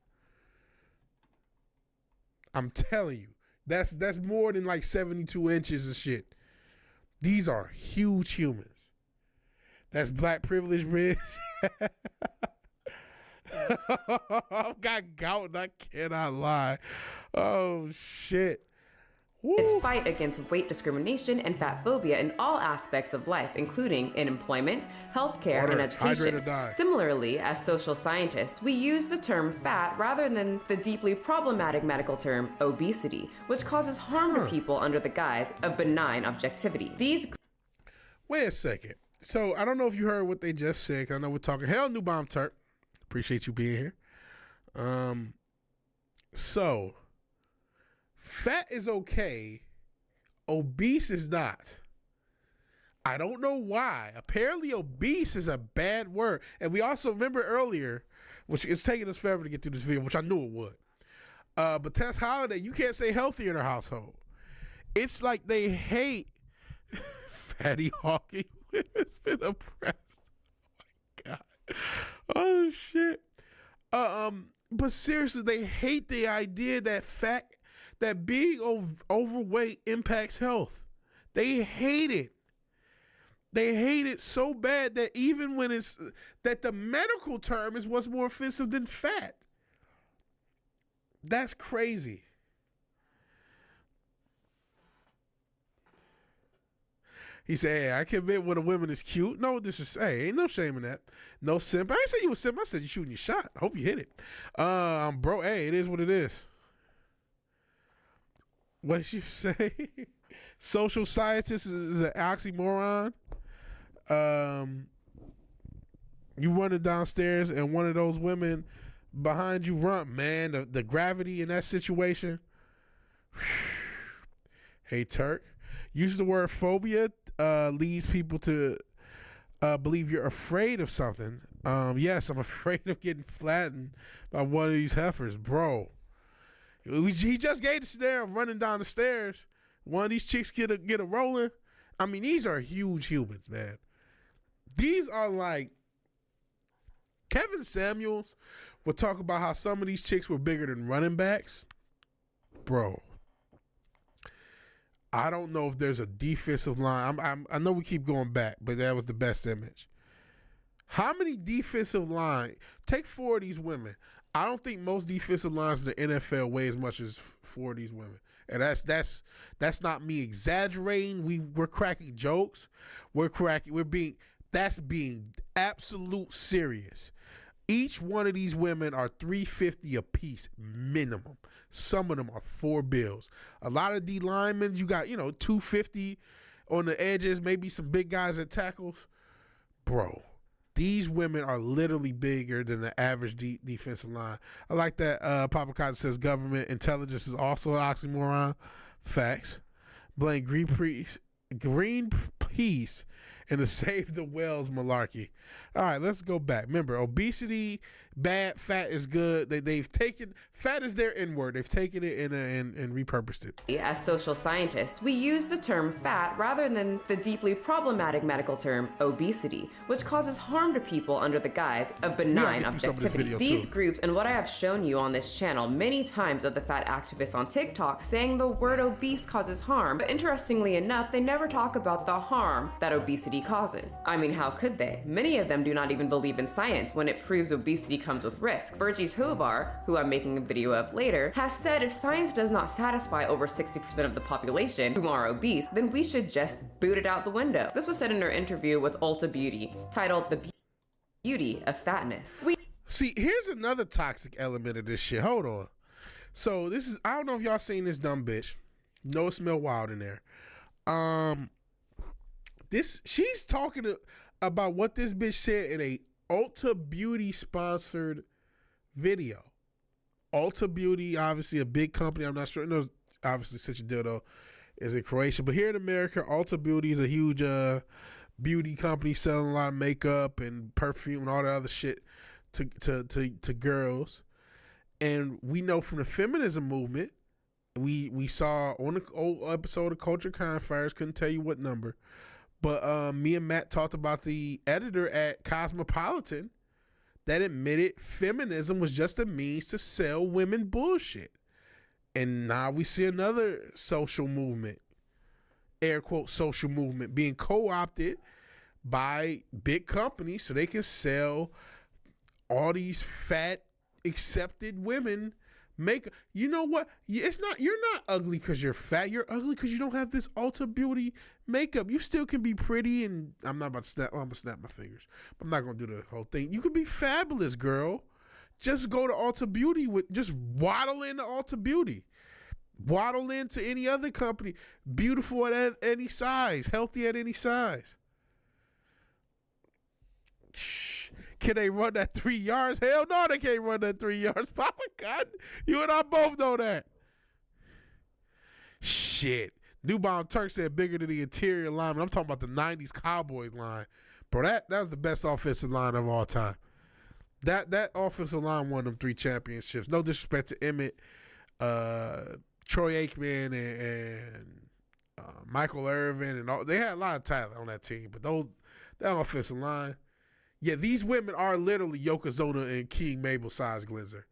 [SPEAKER 1] I'm telling you. That's more than like 72 inches of shit. These are huge humans. That's black privilege, Rich. I've got gout and I cannot lie. Oh, shit. Woo.
[SPEAKER 4] Its fight against weight discrimination and fat phobia in all aspects of life, including in employment, healthcare, and education. Similarly, as social scientists, we use the term fat rather than the deeply problematic medical term obesity, which causes harm to people under the guise of benign objectivity.
[SPEAKER 1] Wait a second. So, I don't know if you heard what they just said. I know we're talking. Hell, New Bomb Turk. Appreciate you being here. So, fat is okay. Obese is not. I don't know why. Apparently, obese is a bad word. And we also remember earlier, which it's taking us forever to get through this video, which I knew it would. But Tess Holiday, you can't say healthy in her household. It's like they hate fatty hawking. It's been oppressed. Oh my God. Oh shit. But seriously, they hate the idea that being overweight impacts health. They hate it. They hate it so bad that even when that the medical term is what's more offensive than fat. That's crazy. He said, hey, I can admit when a woman is cute. No, hey, ain't no shame in that. No simp. I ain't say you was simp. I said you shooting your shot. I hope you hit it. Bro, hey, it is what it is. What did you say? Social scientist is an oxymoron. You running downstairs and one of those women behind you run. Man, the gravity in that situation. Hey, Turk. Use the word phobia leads people to believe you're afraid of something. Yes, I'm afraid of getting flattened by one of these heifers, bro. He just gave the scenario of running down the stairs. One of these chicks get a rolling. I mean, these are huge humans, man. These are like Kevin Samuels would talk about how some of these chicks were bigger than running backs. Bro. I don't know if there's a defensive line. I know we keep going back, but that was the best image. How many defensive line? Take 4 of these women. I don't think most defensive lines in the NFL weigh as much as 4 of these women. And that's not me exaggerating. We're cracking jokes. That's being absolute serious. Each one of these women are $350 a piece minimum. Some of them are $4 bills. A lot of D linemen, you got, $250 on the edges, maybe some big guys at tackles. Bro, these women are literally bigger than the average defensive line. I like that Papa Cotton says government intelligence is also an oxymoron. Facts. Blame Greenpeace and the Save the Whales malarkey. All right, let's go back. Remember, obesity, bad, fat is good. They've taken, fat is their N-word. They've taken it and repurposed it.
[SPEAKER 4] As social scientists, we use the term fat rather than the deeply problematic medical term obesity, which causes harm to people under the guise of benign objectivity. These groups, and what I have shown you on this channel many times of the fat activists on TikTok saying the word obese causes harm, but interestingly enough, they never talk about the harm that obesity causes. I mean, how could they? Many of them do not even believe in science when it proves obesity comes with risks. Virgis Hovar, who I'm making a video of later, has said if science does not satisfy over 60% of the population who are obese, then we should just boot it out the window. This was said in her interview with Ulta Beauty, titled The Beauty of Fatness.
[SPEAKER 1] See, here's another toxic element of this shit. Hold on. So this is, I don't know if y'all seen this dumb bitch. No, it smell wild in there. She's talking about what this bitch said in a Ulta Beauty sponsored video. Ulta Beauty, obviously a big company. I'm not sure. No, obviously such a dildo is in Croatia, but here in America, Ulta Beauty is a huge beauty company selling a lot of makeup and perfume and all that other shit to girls. And we know from the feminism movement, we saw on the old episode of Culture Confires, couldn't tell you what number, but me and Matt talked about the editor at Cosmopolitan that admitted feminism was just a means to sell women bullshit. And now we see another social movement, air quote social movement, being co-opted by big companies so they can sell all these fat accepted women makeup. You know what? It's not, you're not ugly because you're fat. You're ugly because you don't have this Ulta Beauty makeup. You still can be pretty, and I'm not about to snap. I'm gonna snap my fingers. I'm not gonna do the whole thing. You could be fabulous, girl. Just go to Ulta Beauty just waddle into Ulta Beauty. Waddle into any other company. Beautiful at any size. Healthy at any size. Can they run that 3 yards? Hell no, they can't run that 3 yards. Papa God, you and I both know that. Shit. New Bomb Turk said bigger than the interior lineman. I'm talking about the 90s Cowboys line. Bro, that was the best offensive line of all time. That offensive line won them 3 championships. No disrespect to Emmett, Troy Aikman, and Michael Irvin, and all. They had a lot of talent on that team, but that offensive line. Yeah, these women are literally Yokozuna and King Mabel size Glenzer.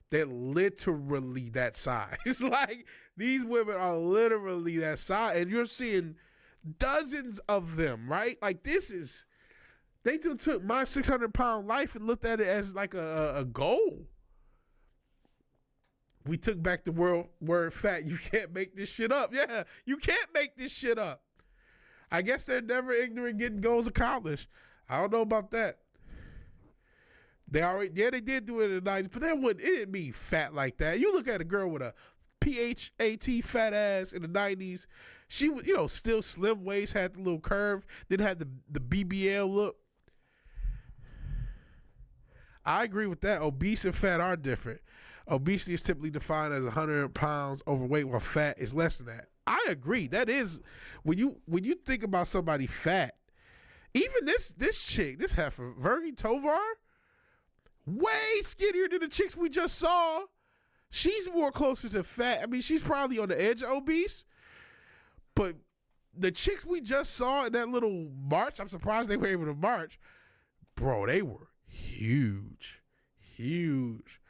[SPEAKER 1] They're literally that size. Like, these women are literally that size, and you're seeing dozens of them, right? Like, they took my 600-pound life and looked at it as like a goal. We took back the word fat. You can't make this shit up. Yeah, you can't make this shit up. I guess they're never ignorant getting goals accomplished. I don't know about that. They did do it in the 90s, but it didn't mean fat like that. You look at a girl with a PHAT fat ass in the 90s. She was, still slim waist, had the little curve, didn't have the BBL look. I agree with that. Obese and fat are different. Obesity is typically defined as 100 pounds overweight, while fat is less than that. I agree. That is, when you think about somebody fat, even this chick, this heifer, Virgie Tovar, way skinnier than the chicks we just saw. She's more closer to fat. I mean, she's probably on the edge of obese. But the chicks we just saw in that little march, I'm surprised they were able to march. Bro, they were huge. Huge.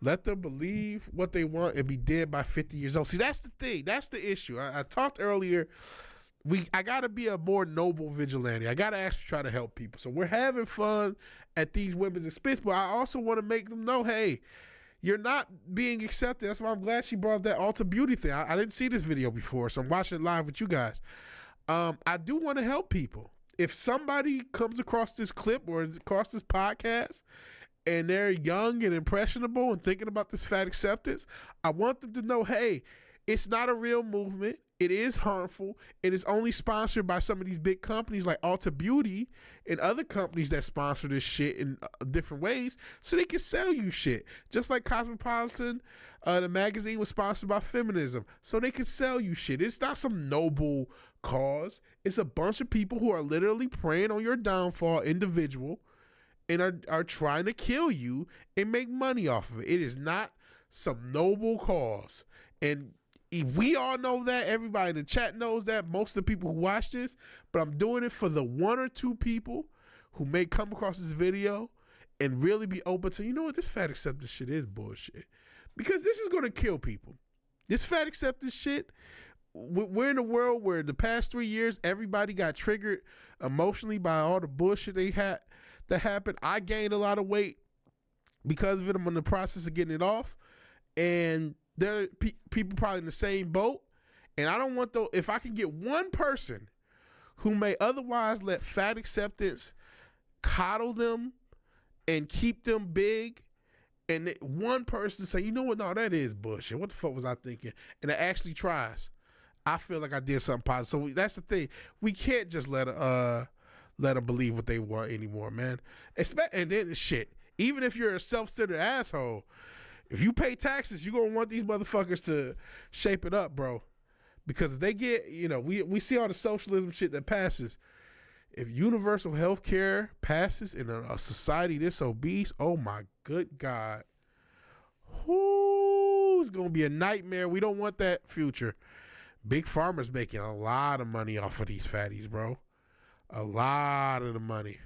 [SPEAKER 1] Let them believe what they want and be dead by 50 years old. See, that's the thing. That's the issue. I talked earlier. I got to be a more noble vigilante. I got to actually try to help people. So we're having fun at these women's expense, but I also want to make them know, hey, you're not being accepted. That's why I'm glad she brought up that Ulta Beauty thing. I didn't see this video before, so I'm watching it live with you guys. I do want to help people. If somebody comes across this clip or across this podcast and they're young and impressionable and thinking about this fat acceptance, I want them to know, hey, it's not a real movement. It is harmful. It is only sponsored by some of these big companies like Ulta Beauty and other companies that sponsor this shit in different ways so they can sell you shit. Just like Cosmopolitan, the magazine was sponsored by feminism, so they can sell you shit. It's not some noble cause. It's a bunch of people who are literally preying on your downfall, individual, and are trying to kill you and make money off of it. It is not some noble cause. And if we all know that, everybody in the chat knows that, most of the people who watch this, but I'm doing it for the 1 or 2 people who may come across this video and really be open to, you know what, this fat acceptance shit is bullshit. Because this is going to kill people. This fat acceptance shit, we're in a world where the past 3 years, everybody got triggered emotionally by all the bullshit that happened. I gained a lot of weight because of it. I'm in the process of getting it off. And there are people probably in the same boat, and I don't want if I can get one person who may otherwise let fat acceptance coddle them and keep them big, and one person say, you know what, no, that is bullshit. What the fuck was I thinking? And it actually tries. I feel like I did something positive. So that's the thing. We can't just let them believe what they want anymore, man. And then shit, even if you're a self-centered asshole, if you pay taxes, you're going to want these motherfuckers to shape it up, bro. Because if they get, we see all the socialism shit that passes. If universal health care passes in a society this obese, oh my good God. It's going to be a nightmare. We don't want that future. Big Pharma's making a lot of money off of these fatties, bro. A lot of the money.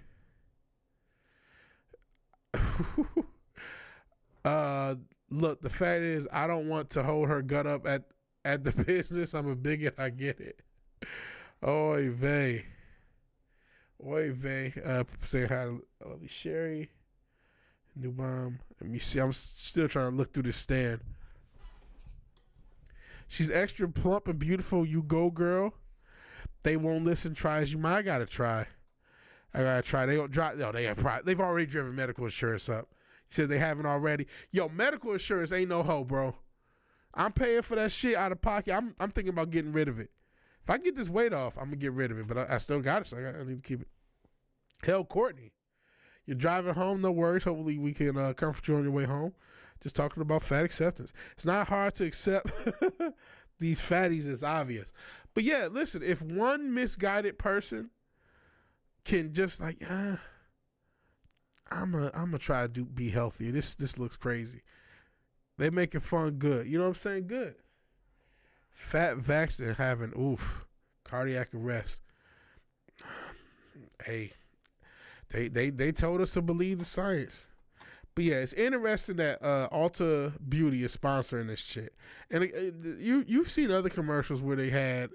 [SPEAKER 1] Look, the fact is, I don't want to hold her gut up at the business. I'm a bigot. I get it. Oy vey. Oy vey. Say hi to lovely Sherry. New bomb. Let me see. I'm still trying to look through this stand. She's extra plump and beautiful. You go, girl. They won't listen. Try as you might. I gotta try. They don't drive. No, they've already driven medical insurance up. He said they haven't already. Yo, medical insurance ain't no hoe, bro. I'm paying for that shit out of pocket. I'm thinking about getting rid of it. If I get this weight off, I'm gonna get rid of it. But I still got it, so I need to keep it. Hell, Courtney, you're driving home. No worries. Hopefully we can comfort you on your way home. Just talking about fat acceptance. It's not hard to accept these fatties. It's obvious. But yeah, listen. If one misguided person can just like, I'm gonna try to be healthier. This looks crazy. They making fun good. You know what I'm saying? Good. Fat vaccine having cardiac arrest. Hey, they told us to believe the science. But yeah, it's interesting that Ulta Beauty is sponsoring this shit. And you've seen other commercials where they had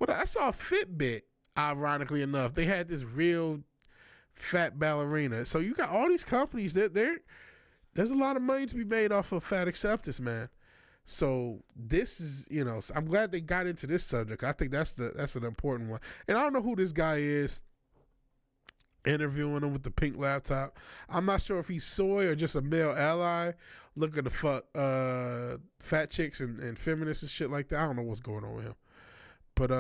[SPEAKER 1] I saw Fitbit. Ironically enough, they had this real fat ballerina. So you got all these companies that there's a lot of money to be made off of fat acceptance, man. So this is, I'm glad they got into this subject. I think that's an important one. And I don't know who this guy is interviewing him with the pink laptop. I'm not sure if he's soy or just a male ally looking to fuck fat chicks and feminists and shit like that. I don't know what's going on with him. But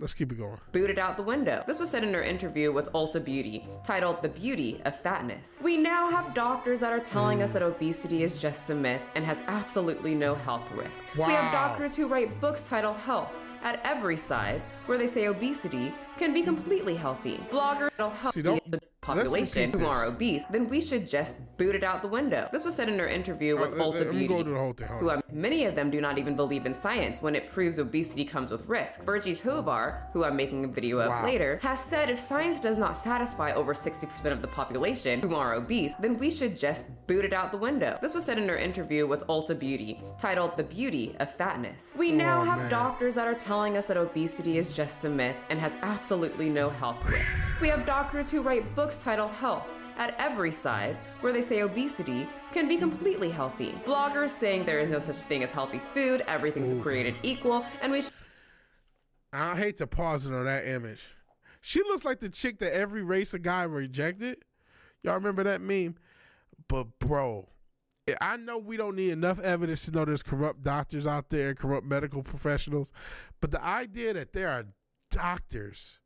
[SPEAKER 1] let's keep it going.
[SPEAKER 4] Booted out the window. This was said in her interview with Ulta Beauty, titled The Beauty of Fatness. We now have doctors that are telling us that obesity is just a myth and has absolutely no health risks.
[SPEAKER 1] Wow.
[SPEAKER 4] We have doctors who write books titled Health at every size, where they say obesity can be completely healthy. Bloggers titled Health. The population who are obese, then we should just boot it out the window. This was said in her interview with Ulta Beauty, many of them do not even believe in science when it proves obesity comes with risks. Virgis Hovar, who I'm making a video of later, has said if science does not satisfy over 60% of the population who are obese, then we should just boot it out the window. This was said in her interview with Ulta Beauty, titled The Beauty of Fatness. We now have doctors that are telling us that obesity is just a myth and has absolutely no health risks. We have doctors who write books titled Health at every size, where they say obesity can be completely healthy. Bloggers saying there is no such thing as healthy food, everything's created equal, and we
[SPEAKER 1] I hate to pause it on that image. She looks like the chick that every race of guy rejected. Y'all remember that meme? But bro, I know we don't need enough evidence to know there's corrupt doctors out there, corrupt medical professionals, but the idea that there are doctors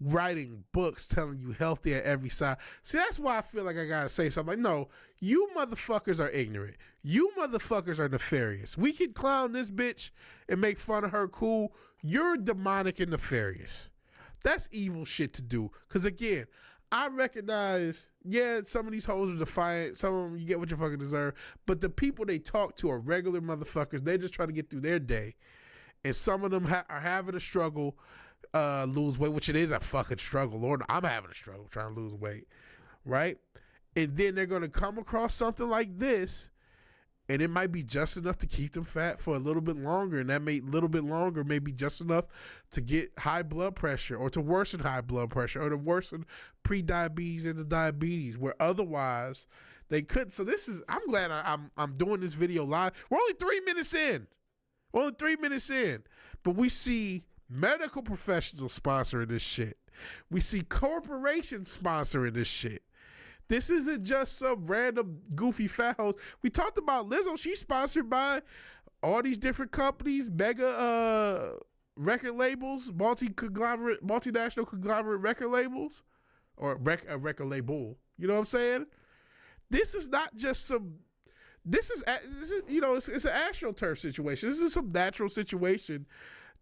[SPEAKER 1] writing books telling you healthy at every side. See, that's why I feel like I gotta say something. Like, no, you motherfuckers are ignorant. You motherfuckers are nefarious. We can clown this bitch and make fun of her, cool. You're demonic and nefarious. That's evil shit to do. Because again, I recognize, yeah, some of these hoes are defiant. Some of them, you get what you fucking deserve. But the people they talk to are regular motherfuckers. They're just trying to get through their day. And some of them are having a struggle, lose weight, which it is a fucking struggle. Lord, I'm having a struggle trying to lose weight, right? And then they're going to come across something like this, and it might be just enough to keep them fat for a little bit longer, and that little bit longer may be just enough to get high blood pressure, or to worsen high blood pressure, or to worsen pre-diabetes into diabetes, where otherwise they couldn't. So this is, I'm glad I'm doing this video live. We're only 3 minutes in. But we see medical professionals sponsoring this shit. We see corporations sponsoring this shit. This isn't just some random goofy fat host. We talked about Lizzo. She's sponsored by all these different companies, mega record labels, multinational conglomerate record labels, or a record label. You know what I'm saying? This is not just some. This is you know, it's an AstroTurf situation. This is some natural situation,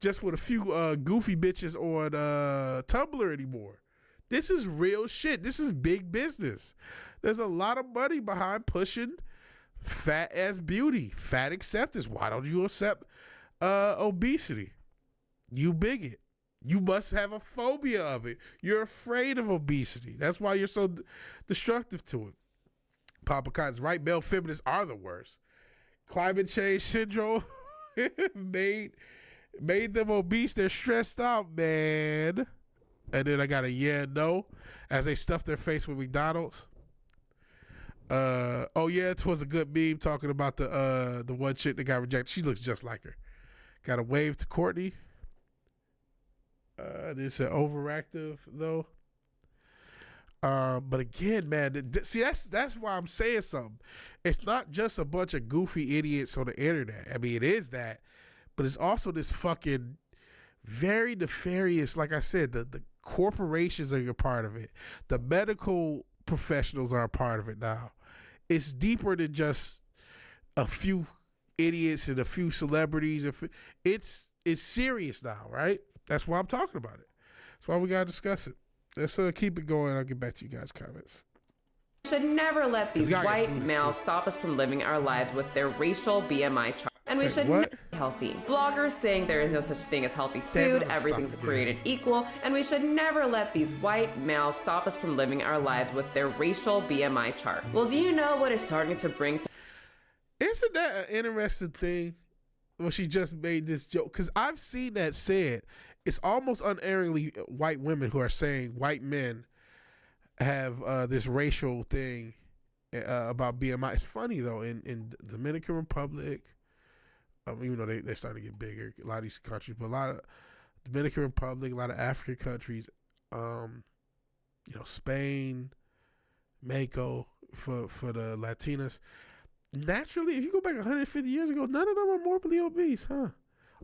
[SPEAKER 1] just with a few goofy bitches on Tumblr anymore. This is real shit. This is big business. There's a lot of money behind pushing fat ass beauty, fat acceptance. Why don't you accept obesity? You bigot. You must have a phobia of it. You're afraid of obesity. That's why you're so destructive to it. Papa Cotton's right. Male feminists are the worst. Climate change syndrome made them obese. They're stressed out, man. And then I got a yeah, no, as they stuff their face with McDonald's. Oh yeah, it was a good meme talking about the one chick that got rejected. She looks just like her. Got a wave to Courtney. This is overactive though. But again, man, see, that's why I'm saying something. It's not just a bunch of goofy idiots on the internet. I mean, it is that, but it's also this fucking very nefarious, like I said, the corporations are a part of it. The medical professionals are a part of it now. It's deeper than just a few idiots and a few celebrities. It's serious now, right? That's why I'm talking about it. That's why we gotta discuss it. Let's keep it going. I'll get back to you guys' comments.
[SPEAKER 4] We should never let these white males stop us from living our lives with their racial BMI chart. And we should never be healthy. Bloggers saying there is no such thing as healthy food, everything's created equal, and we should never let these white males stop us from living our lives with their racial BMI chart. Well, do you know what is starting to bring...
[SPEAKER 1] Isn't that an interesting thing when she just made this joke? Because I've seen that said. It's almost unerringly white women who are saying white men have this racial thing about BMI. It's funny, though, in the Dominican Republic, even though they're starting to get bigger, a lot of these countries, but a lot of Dominican Republic, a lot of African countries, you know, Spain, Mexico, for the Latinas. Naturally, if you go back 150 years ago, none of them are morbidly obese, huh?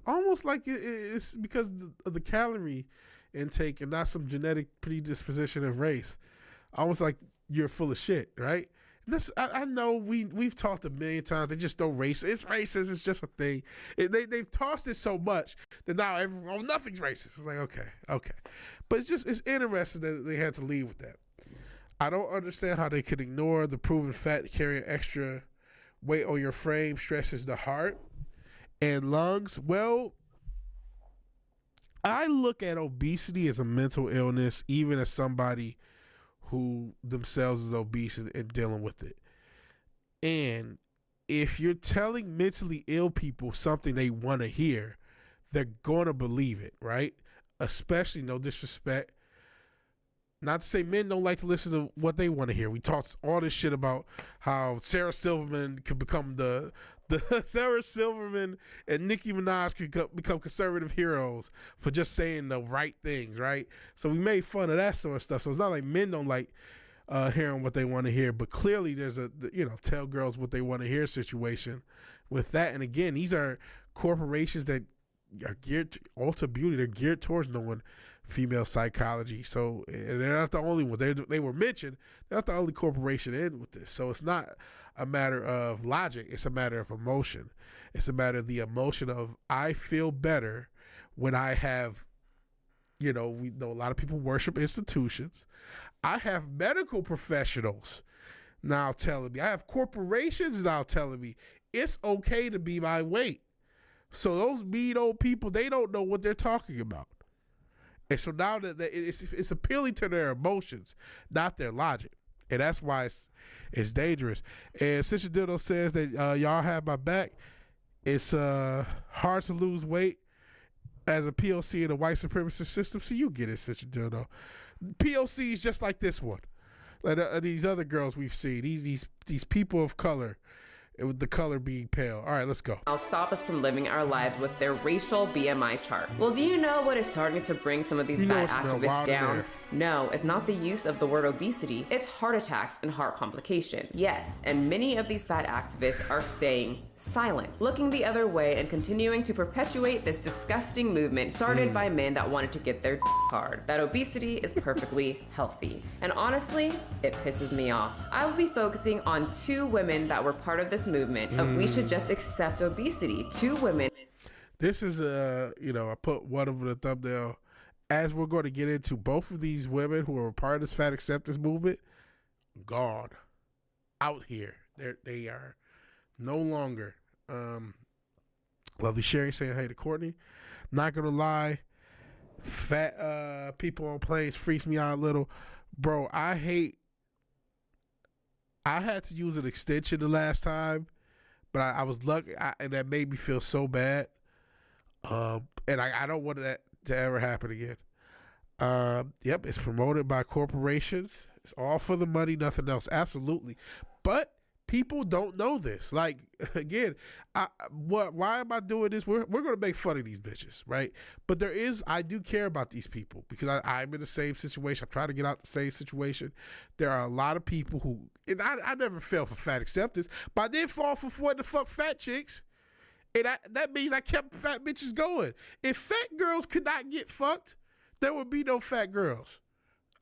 [SPEAKER 1] Almost like it's because of the calorie intake and not some genetic predisposition of race. Almost like you're full of shit, right? And that's, I know we've talked a million times. They just don't race. It's racist. It's just a thing. They've tossed it so much that now nothing's racist. It's like, okay. But it's interesting that they had to leave with that. I don't understand how they could ignore the proven fat carrying extra weight on your frame stresses the heart and lungs. Well, I look at obesity as a mental illness, even as somebody who themselves is obese and dealing with it. And if you're telling mentally ill people something they want to hear, they're going to believe it, right? Especially, no disrespect, not to say men don't like to listen to what they want to hear. We talked all this shit about how Sarah Silverman could become the Sarah Silverman and Nicki Minaj could become conservative heroes for just saying the right things, right? So we made fun of that sort of stuff. So it's not like men don't like hearing what they want to hear. But clearly there's a, tell girls what they want to hear situation with that. And again, these are corporations that are geared to Ulta Beauty. They're geared towards knowing female psychology. So, and they're not the only one. They were mentioned. They're not the only corporation in with this. So it's not a matter of logic. It's a matter of emotion. It's a matter of the emotion of, I feel better when I have, we know a lot of people worship institutions. I have medical professionals now telling me, I have corporations now telling me it's okay to be my weight. So those mean old people, they don't know what they're talking about. And so now that it's appealing to their emotions, not their logic. And that's why it's dangerous. And Sister Dildo says that y'all have my back. It's hard to lose weight as a POC in a white supremacist system. So you get it, Sister Dildo. POCs just like this one. Like these other girls we've seen. These people of color. With the color being pale. All right, let's go.
[SPEAKER 4] I'll stop us from living our lives with their racial BMI chart. Well, do you know what is starting to bring some of these fat activists down? No, it's not the use of the word obesity. It's heart attacks and heart complications. Yes, and many of these fat activists are staying silent, looking the other way and continuing to perpetuate this disgusting movement started by men that wanted to get their hard. That obesity is perfectly healthy. And honestly, it pisses me off. I will be focusing on 2 women that were part of this movement of we should just accept obesity. 2 women.
[SPEAKER 1] This is I put one of the thumbnail. As we're going to get into, both of these women who are a part of this fat acceptance movement, gone, out here. They are no longer. Lovely Sherry saying hey to Courtney. Not gonna lie, fat people on planes freaks me out a little, bro. I had to use an extension the last time, but I was lucky, and that made me feel so bad. And I don't want that to ever happen again. Yep, it's promoted by corporations. It's all for the money, nothing else. Absolutely. But people don't know this. Like, again, why am I doing this? We're going to make fun of these bitches, right? But I do care about these people because I'm in the same situation. I'm trying to get out the same situation. There are a lot of people who, and I never fell for fat acceptance, but I did fall for what the fuck fat chicks. And that means I kept fat bitches going. If fat girls could not get fucked, there would be no fat girls.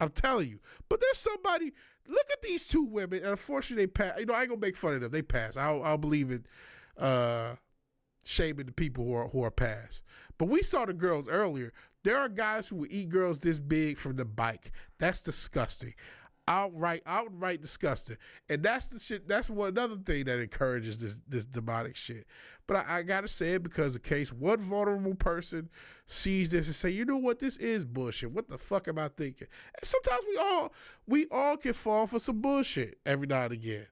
[SPEAKER 1] I'm telling you. But there's somebody, look at these 2 women, and unfortunately they pass. I ain't gonna make fun of them. They pass. I'll believe in shaming the people who are passed. But we saw the girls earlier. There are guys who will eat girls this big from the bike. That's disgusting. Outright disgusting. And that's the shit. That's another thing that encourages this demonic shit. But I gotta say it because in case one vulnerable person sees this and say, you know what, this is bullshit. What the fuck am I thinking? And sometimes we all can fall for some bullshit every now and again.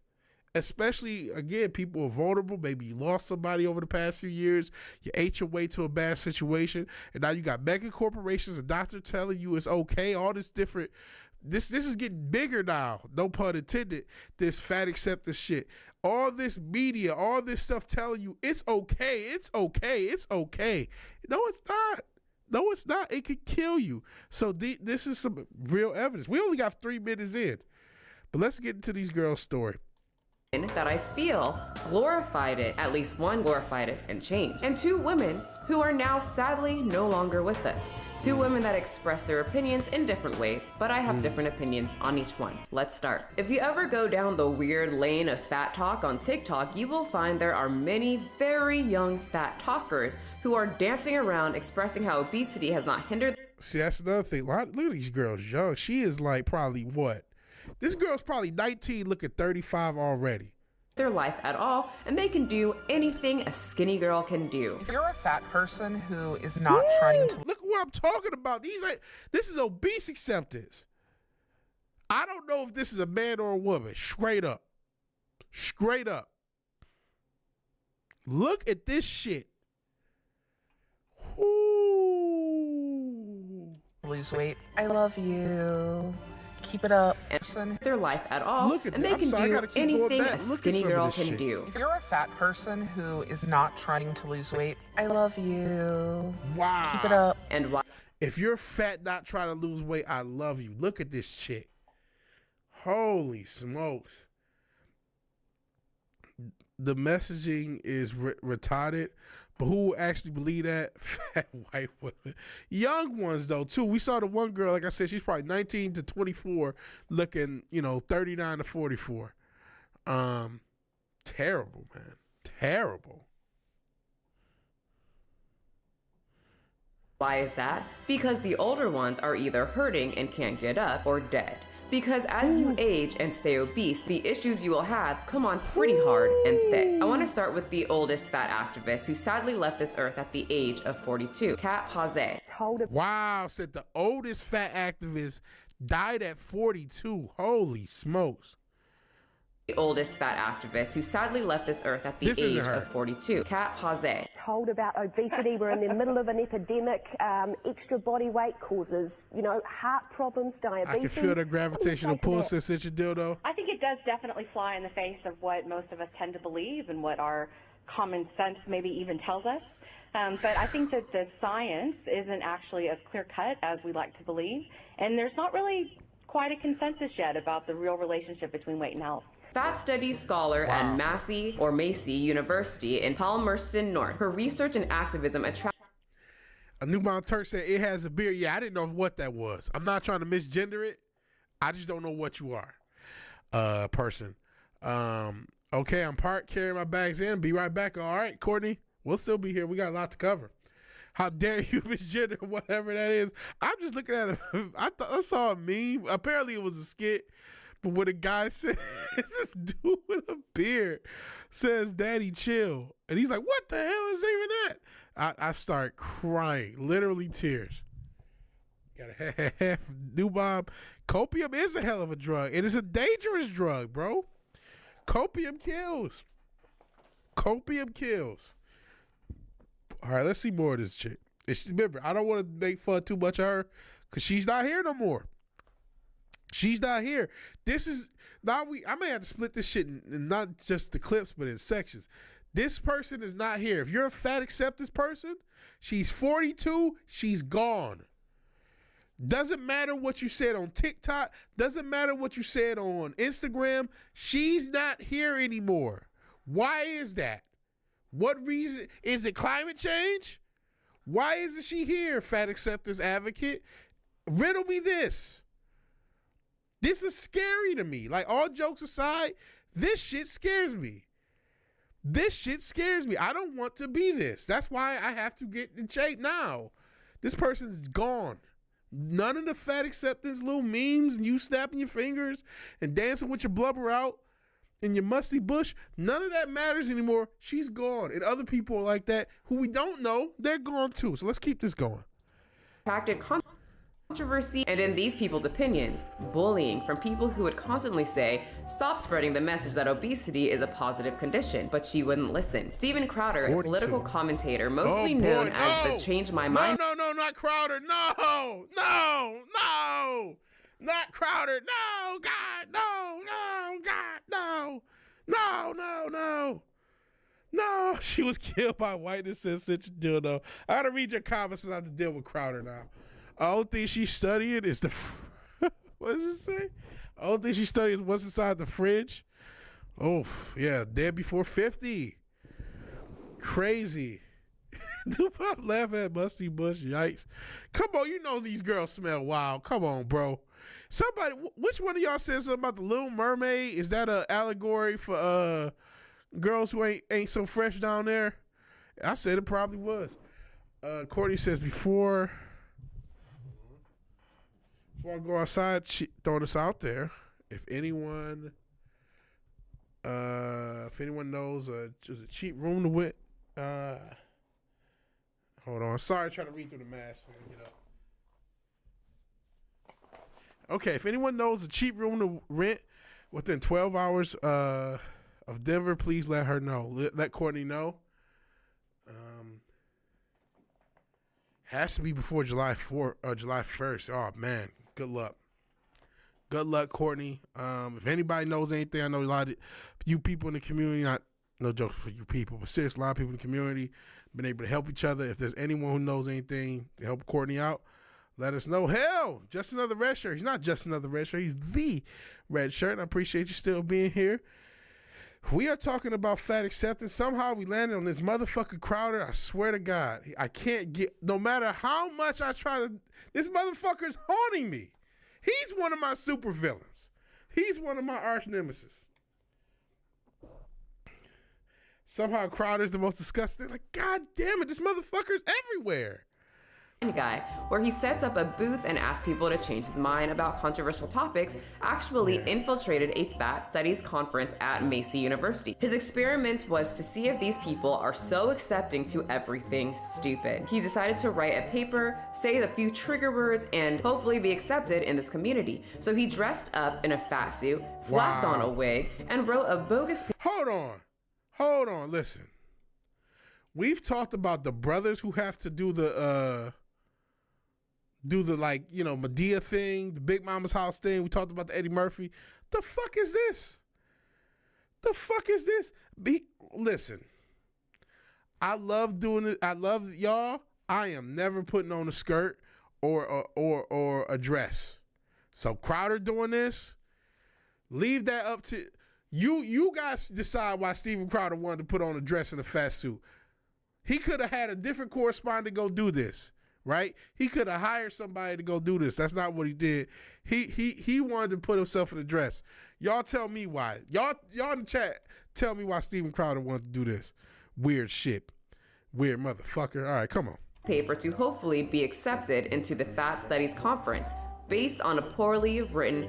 [SPEAKER 1] Especially, again, people are vulnerable. Maybe you lost somebody over the past few years. You ate your way to a bad situation. And now you got mega corporations and doctors telling you it's okay. All this different. This is getting bigger now. No pun intended. This fat acceptance shit. All this media, all this stuff telling you it's okay. It's okay. It's okay. No, it's not. No, it's not. It could kill you. So this is some real evidence. We only got 3 minutes in. But let's get into these girls' story.
[SPEAKER 4] That I feel glorified it, at least one glorified it and changed. And 2 women who are now sadly no longer with us. 2 women that express their opinions in different ways, but I have different opinions on each one. Let's start. If you ever go down the weird lane of fat talk on TikTok, you will find there are many very young fat talkers who are dancing around expressing how obesity has not hindered.
[SPEAKER 1] See, that's another thing. Look at these girls young. She is like probably what? This girl's probably 19, looking 35 already.
[SPEAKER 4] Their life at all, and they can do anything a skinny girl can do.
[SPEAKER 6] If you're a fat person who is not trying to...
[SPEAKER 1] Look what I'm talking about. This is obese acceptance. I don't know if this is a man or a woman. Straight up. Straight up. Look at this shit. Ooh.
[SPEAKER 6] Lose weight. I love you. Keep it up.
[SPEAKER 4] And their life at all, and they can do anything a skinny girl can do.
[SPEAKER 6] If you're a fat person who is not trying to lose weight, I love you.
[SPEAKER 1] Wow.
[SPEAKER 6] Keep it up.
[SPEAKER 4] And why?
[SPEAKER 1] If you're fat, not trying to lose weight, I love you. Look at this chick. Holy smokes. The messaging is retarded, but who will actually believe that? Fat white women. Young ones, though, too. We saw the one girl, like I said, she's probably 19 to 24, looking, 39 to 44. Terrible, man. Terrible.
[SPEAKER 4] Why is that? Because the older ones are either hurting and can't get up or dead. Because as you age and stay obese, the issues you will have come on pretty hard and thick. I want to start with the oldest fat activist who sadly left this earth at the age of 42, Kat Pazet.
[SPEAKER 1] Wow, said the oldest fat activist died at 42. Holy smokes.
[SPEAKER 4] The oldest fat activist who sadly left this earth at the age of 42, Kat Pazet.
[SPEAKER 7] Told about obesity. We're in the middle of an epidemic. Extra body weight causes, heart problems, diabetes.
[SPEAKER 1] I can feel the gravitational pull, since it's your dildo.
[SPEAKER 8] I think it does definitely fly in the face of what most of us tend to believe and what our common sense maybe even tells us. But I think that the science isn't actually as clear-cut as we like to believe. And there's not really quite a consensus yet about the real relationship between weight and health.
[SPEAKER 4] Fat studies scholar at Massey University in Palmerston North. Her research and activism attract.
[SPEAKER 1] A newborn Turk said it has a beard. Yeah, I didn't know what that was. I'm not trying to misgender it. I just don't know what you are, person. Okay, I'm parked, carrying my bags in. Be right back. All right, Courtney, we'll still be here. We got a lot to cover. How dare you misgender whatever that is? I'm just looking at it. I saw a meme. Apparently, it was a skit. But what a guy said, is this dude with a beard says, "Daddy, chill." And he's like, what the hell is even that? I start crying, literally tears. Got a half new Bob. Copium is a hell of a drug. It is a dangerous drug, bro. Copium kills. Copium kills. All right, let's see more of this chick. Remember, I don't want to make fun too much of her because she's not here no more. She's not here. This is now I may have to split this shit in not just the clips, but in sections. This person is not here. If you're a fat acceptance person, she's 42, she's gone. Doesn't matter what you said on TikTok, doesn't matter what you said on Instagram, she's not here anymore. Why is that? What reason? Is it climate change? Why isn't she here, fat acceptance advocate? Riddle me this. This is scary to me. Like, all jokes aside, this shit scares me. This shit scares me. I don't want to be this. That's why I have to get in shape now. This person's gone. None of the fat acceptance little memes and you snapping your fingers and dancing with your blubber out in your musty bush, none of that matters anymore. She's gone. And other people like that who we don't know, they're gone too. So let's keep this going.
[SPEAKER 4] Attracted controversy and, in these people's opinions, bullying from people who would constantly say, stop spreading the message that obesity is a positive condition, but she wouldn't listen. Steven Crowder, 42. A political commentator mostly known as the Change My Mind.
[SPEAKER 1] No, not Crowder. No, not Crowder. No, God, no, God, no. She was killed by whiteness and such a dildo. I gotta read your comments since I have to deal with Crowder now. I don't think she's studying is the what does it say? I don't think she's studying what's inside the fridge. Oh, yeah, dead before 50. Crazy. Do pop laughing at Musty Bush? Yikes. Come on, you know these girls smell wild. Come on, bro. Somebody, which one of y'all said something about the Little Mermaid? Is that an allegory for girls who ain't so fresh down there? I said it probably was. Courtney says before I go outside, throw this out there. If anyone knows a cheap room to rent, hold on. Sorry, trying to read through the mask. Okay, if anyone knows a cheap room to rent within 12 hours of Denver, please let her know. Let Courtney know. Has to be before July 4th or July 1st. Oh man, good luck. Good luck, Courtney. If anybody knows anything, I know a lot of you people in the community, not no jokes for you people, but seriously, a lot of people in the community been able to help each other. If there's anyone who knows anything to help Courtney out, Let us know. Hell, just another red shirt. He's not just another red shirt. He's the red shirt. And I appreciate you still being here. We are talking about fat acceptance. Somehow we landed on this motherfucker Crowder. I swear to God, I can't get, no matter how much I try to, this motherfucker's haunting me. He's one of my supervillains. He's one of my arch nemesis. Somehow Crowder's the most disgusting. Like, God damn it, this motherfucker's everywhere.
[SPEAKER 4] Guy, where he sets up a booth and asks people to change his mind about controversial topics, actually infiltrated a fat studies conference at Macy University. His experiment was to see if these people are so accepting to everything stupid. He decided to write a paper, say a few trigger words, and hopefully be accepted in this community. So he dressed up in a fat suit, slapped on a wig, and wrote a bogus
[SPEAKER 1] Hold on, listen. We've talked about the brothers who have to do the like, you know, Madea thing, the Big Mama's house thing. We talked about the Eddie Murphy. The fuck is this? Listen, I love doing it. I love y'all. I am never putting on a skirt or a dress. So Crowder doing this, leave that up to you guys decide why Steven Crowder wanted to put on a dress and a fat suit. He could have had a different correspondent go do this. Right? He could have hired somebody to go do this. That's not what he did. He wanted to put himself in a dress. Y'all tell me why. Y'all in the chat, tell me why Steven Crowder wanted to do this. Weird shit. Weird motherfucker. All right, come on.
[SPEAKER 4] Paper to hopefully be accepted into the Fat Studies Conference, based on a poorly written,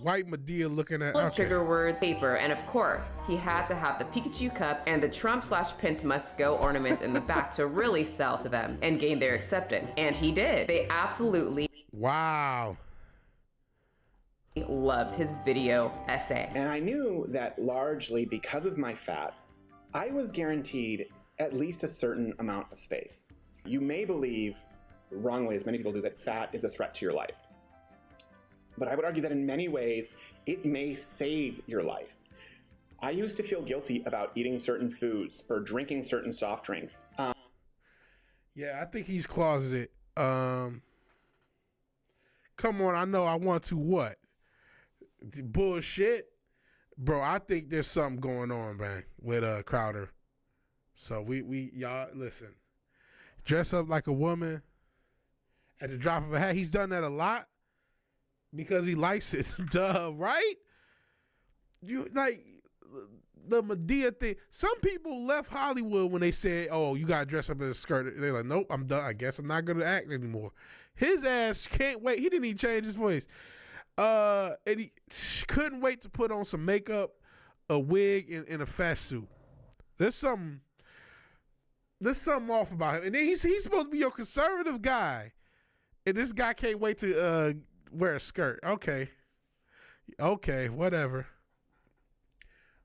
[SPEAKER 1] white Madea looking at
[SPEAKER 4] trigger words paper. And of course, he had to have the Pikachu cup and the Trump/Pence must go ornaments in the back to really sell to them and gain their acceptance. And he did. They absolutely loved his video essay.
[SPEAKER 9] And I knew that largely because of my fat, I was guaranteed at least a certain amount of space. You may believe, wrongly as many people do, that fat is a threat to your life. But I would argue that in many ways, it may save your life. I used to feel guilty about eating certain foods or drinking certain soft drinks.
[SPEAKER 1] Yeah, I think he's closeted. Come on, I know I want to what? Bullshit? Bro, I think there's something going on, man, with Crowder. So we y'all, listen. Dress up like a woman at the drop of a hat. He's done that a lot. Because he likes it, duh, right? You like the Madea thing. Some people left Hollywood when they said, "Oh, you gotta dress up in a skirt." They're like, "Nope, I'm done. I guess I'm not gonna act anymore." His ass can't wait. He didn't even change his voice, and he couldn't wait to put on some makeup, a wig, and a fat suit. There's something off about him. And then he's supposed to be your conservative guy, and this guy can't wait to wear a skirt. Okay, whatever.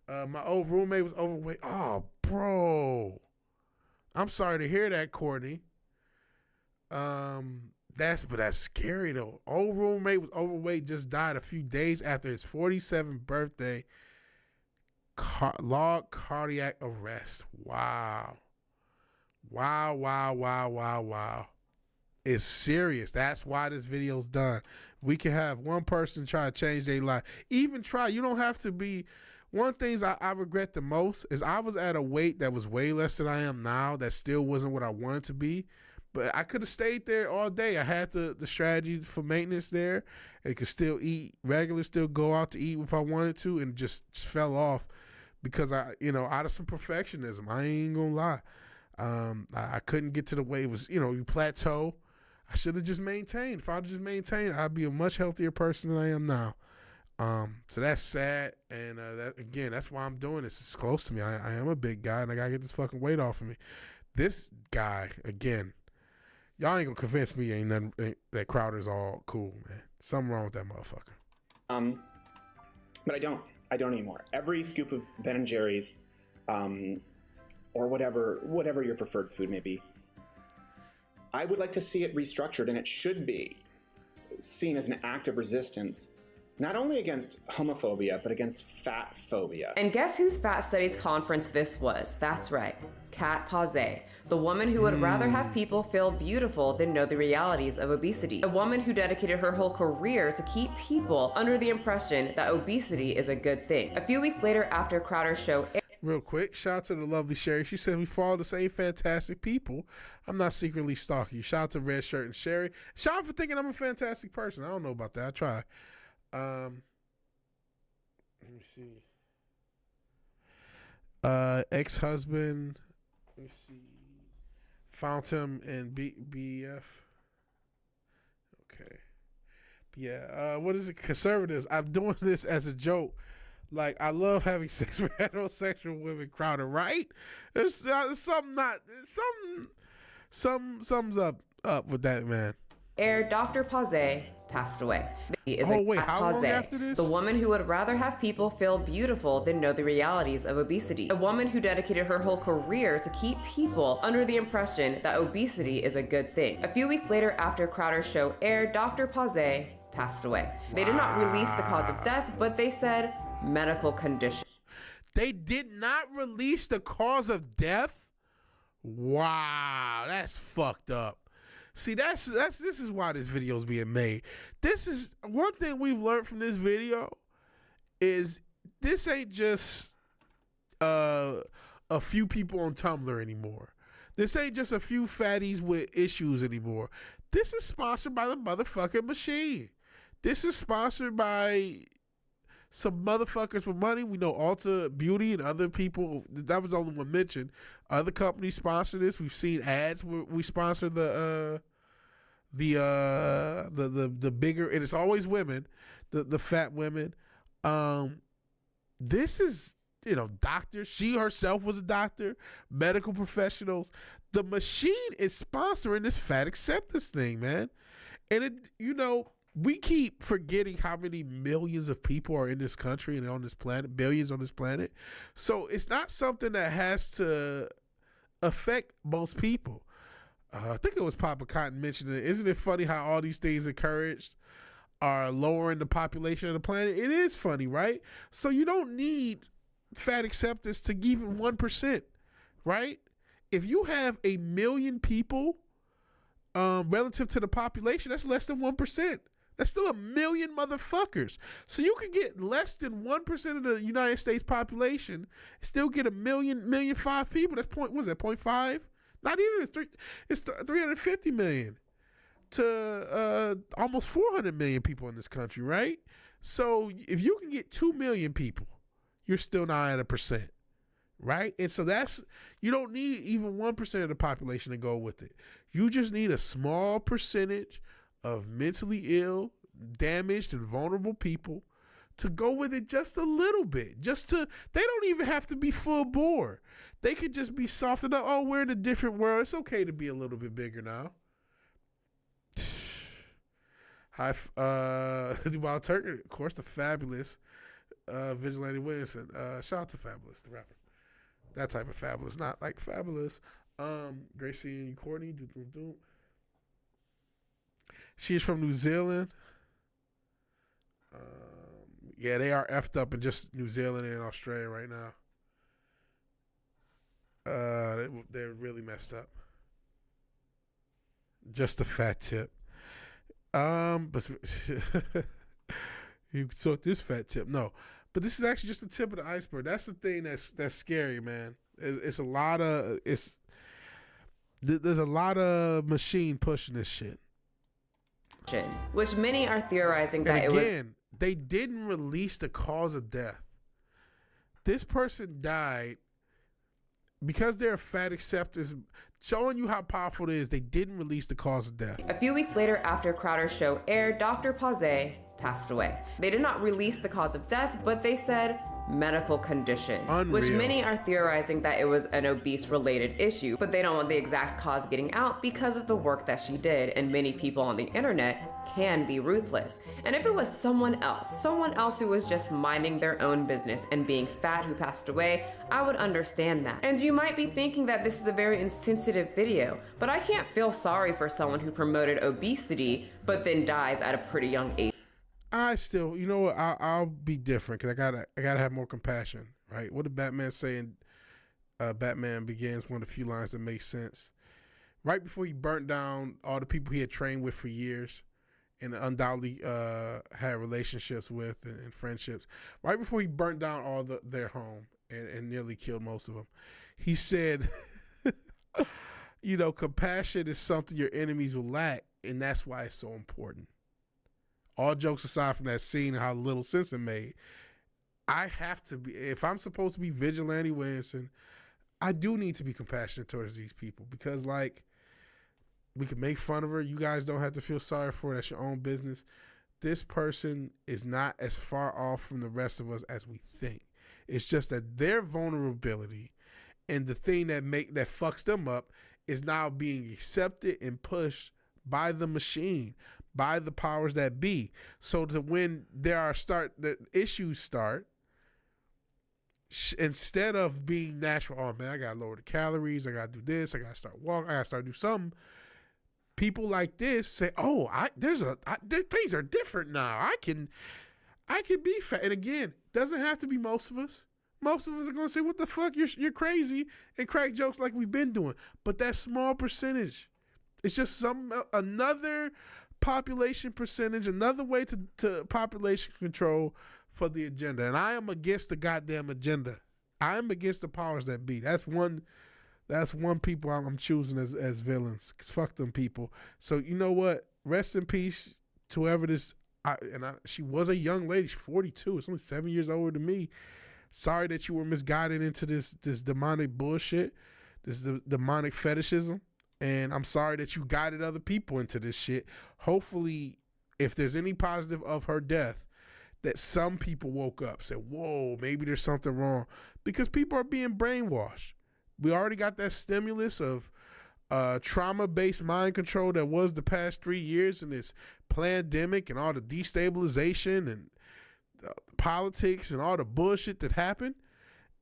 [SPEAKER 1] My old roommate was overweight. Oh, bro. I'm sorry to hear that, Courtney. That's scary though. Old roommate was overweight, just died a few days after his 47th birthday. Log cardiac arrest. Wow. It's serious. That's why this video's done. We can have one person try to change their life. Even try. You don't have to be. One of the things I regret the most is I was at a weight that was way less than I am now. That still wasn't what I wanted to be. But I could have stayed there all day. I had the strategy for maintenance there. I could still eat regular, still go out to eat if I wanted to, and just fell off because out of some perfectionism. I ain't gonna lie. I couldn't get to the way it was, you plateau. I should have just maintained. If I'd just maintained, I'd be a much healthier person than I am now. So that's sad. And that's why I'm doing this. It's close to me. I am a big guy, and I gotta get this fucking weight off of me. This guy, again, y'all ain't gonna convince me ain't nothing, that Crowder's all cool, man. Something wrong with that motherfucker.
[SPEAKER 9] But I don't anymore. Every scoop of Ben & Jerry's, or whatever your preferred food may be, I would like to see it restructured, and it should be seen as an act of resistance not only against homophobia, but against fat phobia.
[SPEAKER 4] And guess whose fat studies conference this was? That's right, Kat Pazé, the woman who would rather have people feel beautiful than know the realities of obesity. A woman who dedicated her whole career to keep people under the impression that obesity is a good thing. A few weeks later, after Crowder's show...
[SPEAKER 1] Real quick, shout out to the lovely Sherry. She said we follow the same fantastic people. I'm not secretly stalking you. Shout out to Red Shirt and Sherry. Shout out for thinking I'm a fantastic person. I don't know about that. I try. Let me see. Ex-husband. Let me see. Found him in BF. Okay. Yeah. What is it? Conservatives. I'm doing this as a joke. Like, I love having sex with heterosexual women, Crowder, right? There's something something's up with that, man.
[SPEAKER 4] Dr. Pazé passed away.
[SPEAKER 1] How long after this?
[SPEAKER 4] The woman who would rather have people feel beautiful than know the realities of obesity. A woman who dedicated her whole career to keep people under the impression that obesity is a good thing. A few weeks later, after Crowder's show aired, Dr. Pazé passed away. They did not release the cause of death, but they said medical condition.
[SPEAKER 1] They did not release the cause of death? Wow, that's fucked up. See, this is why this video is being made. This is one thing we've learned from this video is this ain't just a few people on Tumblr anymore. This ain't just a few fatties with issues anymore. This is sponsored by the motherfucking machine. This is sponsored by some motherfuckers with money. We know Ulta Beauty and other people. That was the only one mentioned. Other companies sponsor this. We've seen ads where we sponsor the bigger, and it's always women, the fat women. This is, doctors. She herself was a doctor, medical professionals. The machine is sponsoring this fat acceptance thing, man. And it, we keep forgetting how many millions of people are in this country and on this planet, billions on this planet. So it's not something that has to affect most people. I think it was Papa Cotton mentioned it. Isn't it funny how all these things encouraged are lowering the population of the planet? It is funny, right? So you don't need fat acceptance to even 1%, right? If you have 1 million people relative to the population, that's less than 1%. That's still 1 million motherfuckers. So you can get less than 1% of the United States population, still get 1,000,005 people. That's 0.5? Not even. It's 350 million to almost 400 million people in this country, right? So if you can get 2 million people, you're still not at 1%, right? And so you don't need even 1% of the population to go with it. You just need a small percentage of mentally ill, damaged, and vulnerable people to go with it just a little bit. They don't even have to be full bore. They could just be softened up. Oh, we're in a different world. It's okay to be a little bit bigger now. Hi, Wild Turkey, of course, the fabulous Vigilante Williamson. Shout out to Fabulous, the rapper. That type of fabulous, not like fabulous. Gracie and Courtney, She's from New Zealand. Yeah, they are effed up in just New Zealand and Australia right now. They're really messed up. Just a fat tip. But you took this fat tip. No, but this is actually just the tip of the iceberg. That's the thing that's scary, man. There's a lot of machine pushing this shit.
[SPEAKER 4] Which many are theorizing that
[SPEAKER 1] they didn't release the cause of death. This person died because they're fat acceptance, showing you how powerful it is. They didn't release the cause of death.
[SPEAKER 4] A few weeks later, after Crowder's show aired, Dr. Pazé passed away. They did not release the cause of death, but they said medical condition.
[SPEAKER 1] Unreal.
[SPEAKER 4] Which many are theorizing that it was an obese-related issue, but they don't want the exact cause getting out because of the work that she did, and many people on the internet can be ruthless. And if it was someone else who was just minding their own business and being fat who passed away, I would understand that. And you might be thinking that this is a very insensitive video, but I can't feel sorry for someone who promoted obesity but then dies at a pretty young age.
[SPEAKER 1] I still, you know what? I'll be different because I gotta have more compassion, right? What did Batman say in Batman Begins? One of the few lines that makes sense. Right before he burnt down all the people he had trained with for years, and undoubtedly had relationships with and friendships. Right before he burnt down all their home and nearly killed most of them, he said, you know, compassion is something your enemies will lack, and that's why it's so important. All jokes aside from that scene and how little sense it made, I have to be, if I'm supposed to be Vigilante Williamson, I do need to be compassionate towards these people because, like, we can make fun of her. You guys don't have to feel sorry for her. That's your own business. This person is not as far off from the rest of us as we think. It's just that their vulnerability and the thing that fucks them up is now being accepted and pushed by the machine, by the powers that be. So that when the issues start, instead of being natural, oh man, I gotta lower the calories, I gotta do this, I gotta start walking, I gotta start do something. People like this say, "Oh, things are different now. I can be fat." And again, doesn't have to be most of us. Most of us are gonna say, "What the fuck? You're crazy," and crack jokes like we've been doing. But that small percentage, it's just another population percentage, another way to population control for the agenda. And I am against the goddamn agenda. I am against the powers that be. That's one people I'm choosing as villains. 'Cause fuck them people. So you know what? Rest in peace to whoever this. She was a young lady. She's 42. It's only 7 years older than me. Sorry that you were misguided into this demonic bullshit, this demonic fetishism. And I'm sorry that you guided other people into this shit. Hopefully, if there's any positive of her death, that some people woke up, said, whoa, maybe there's something wrong. Because people are being brainwashed. We already got that stimulus of trauma-based mind control that was the past 3 years in this pandemic and all the destabilization and politics and all the bullshit that happened.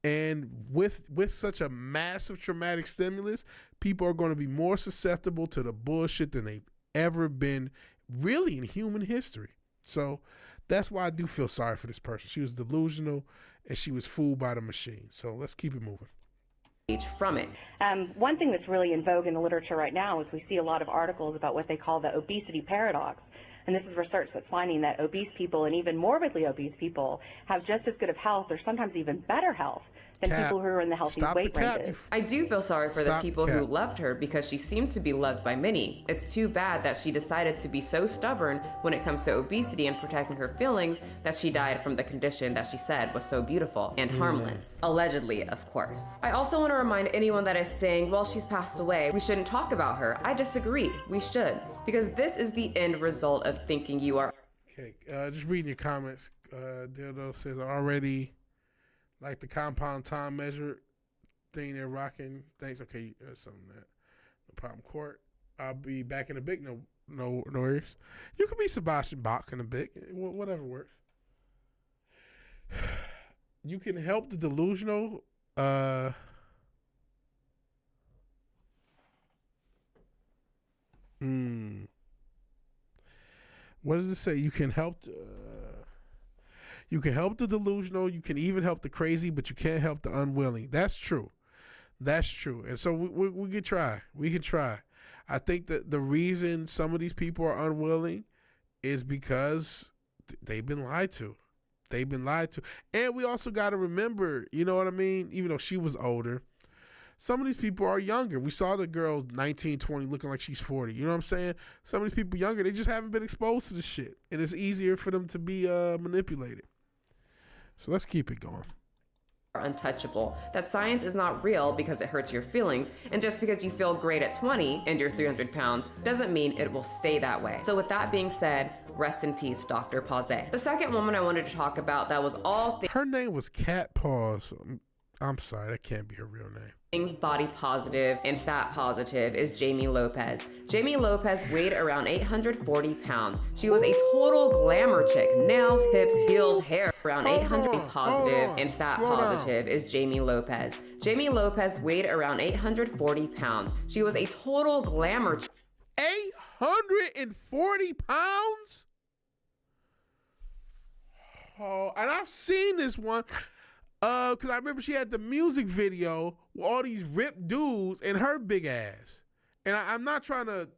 [SPEAKER 1] And with such a massive traumatic stimulus, people are going to be more susceptible to the bullshit than they've ever been really in human history. So that's why I do feel sorry for this person. She was delusional and she was fooled by the machine. So let's keep it moving.
[SPEAKER 8] From it. One thing that's really in vogue in the literature right now is we see a lot of articles about what they call the obesity paradox. And this is research that's finding that obese people and even morbidly obese people have just as good of health or sometimes even better health than people who are in the healthy weight ranges.
[SPEAKER 4] I do feel sorry for the people who loved her because she seemed to be loved by many. It's too bad that she decided to be so stubborn when it comes to obesity and protecting her feelings that she died from the condition that she said was so beautiful and harmless. Allegedly, of course. I also want to remind anyone that is saying, well, she's passed away, we shouldn't talk about her. I disagree. We should. Because this is the end result of thinking you are.
[SPEAKER 1] Okay, just reading your comments. Dildo says already like the compound time measure thing they're rocking. Thanks. Okay, something that no problem. Court. I'll be back in a bit. No worries. You could be Sebastian Bach in a bit. Whatever works. You can help the delusional. What does it say? You can help. You can help the delusional. You can even help the crazy, but you can't help the unwilling. That's true. That's true. And so we can try. We can try. I think that the reason some of these people are unwilling is because they've been lied to. They've been lied to. And we also got to remember, you know what I mean? Even though she was older, some of these people are younger. We saw the girl 19, 20 looking like she's 40. You know what I'm saying? Some of these people younger, they just haven't been exposed to this shit. And it's easier for them to be manipulated. So let's keep it going.
[SPEAKER 4] Untouchable. That science is not real because it hurts your feelings, and just because you feel great at 20 and you're 300 pounds doesn't mean it will stay that way. So with that being said, rest in peace, Dr. Pause. The second woman I wanted to talk about that was all
[SPEAKER 1] her name was Cat Pause. I'm sorry, that can't be her real name.
[SPEAKER 4] Things body positive and fat positive is Jamie Lopez. Jamie Lopez weighed around 840 pounds. She was a total glamour chick. Nails, hips, heels, hair. Around 800 positive and fat positive is Jamie Lopez. Jamie Lopez weighed around 840 pounds. She was a total glamour chick.
[SPEAKER 1] 840 pounds? Oh, and I've seen this one. Because I remember she had the music video with all these ripped dudes and her big ass. And I'm not trying to,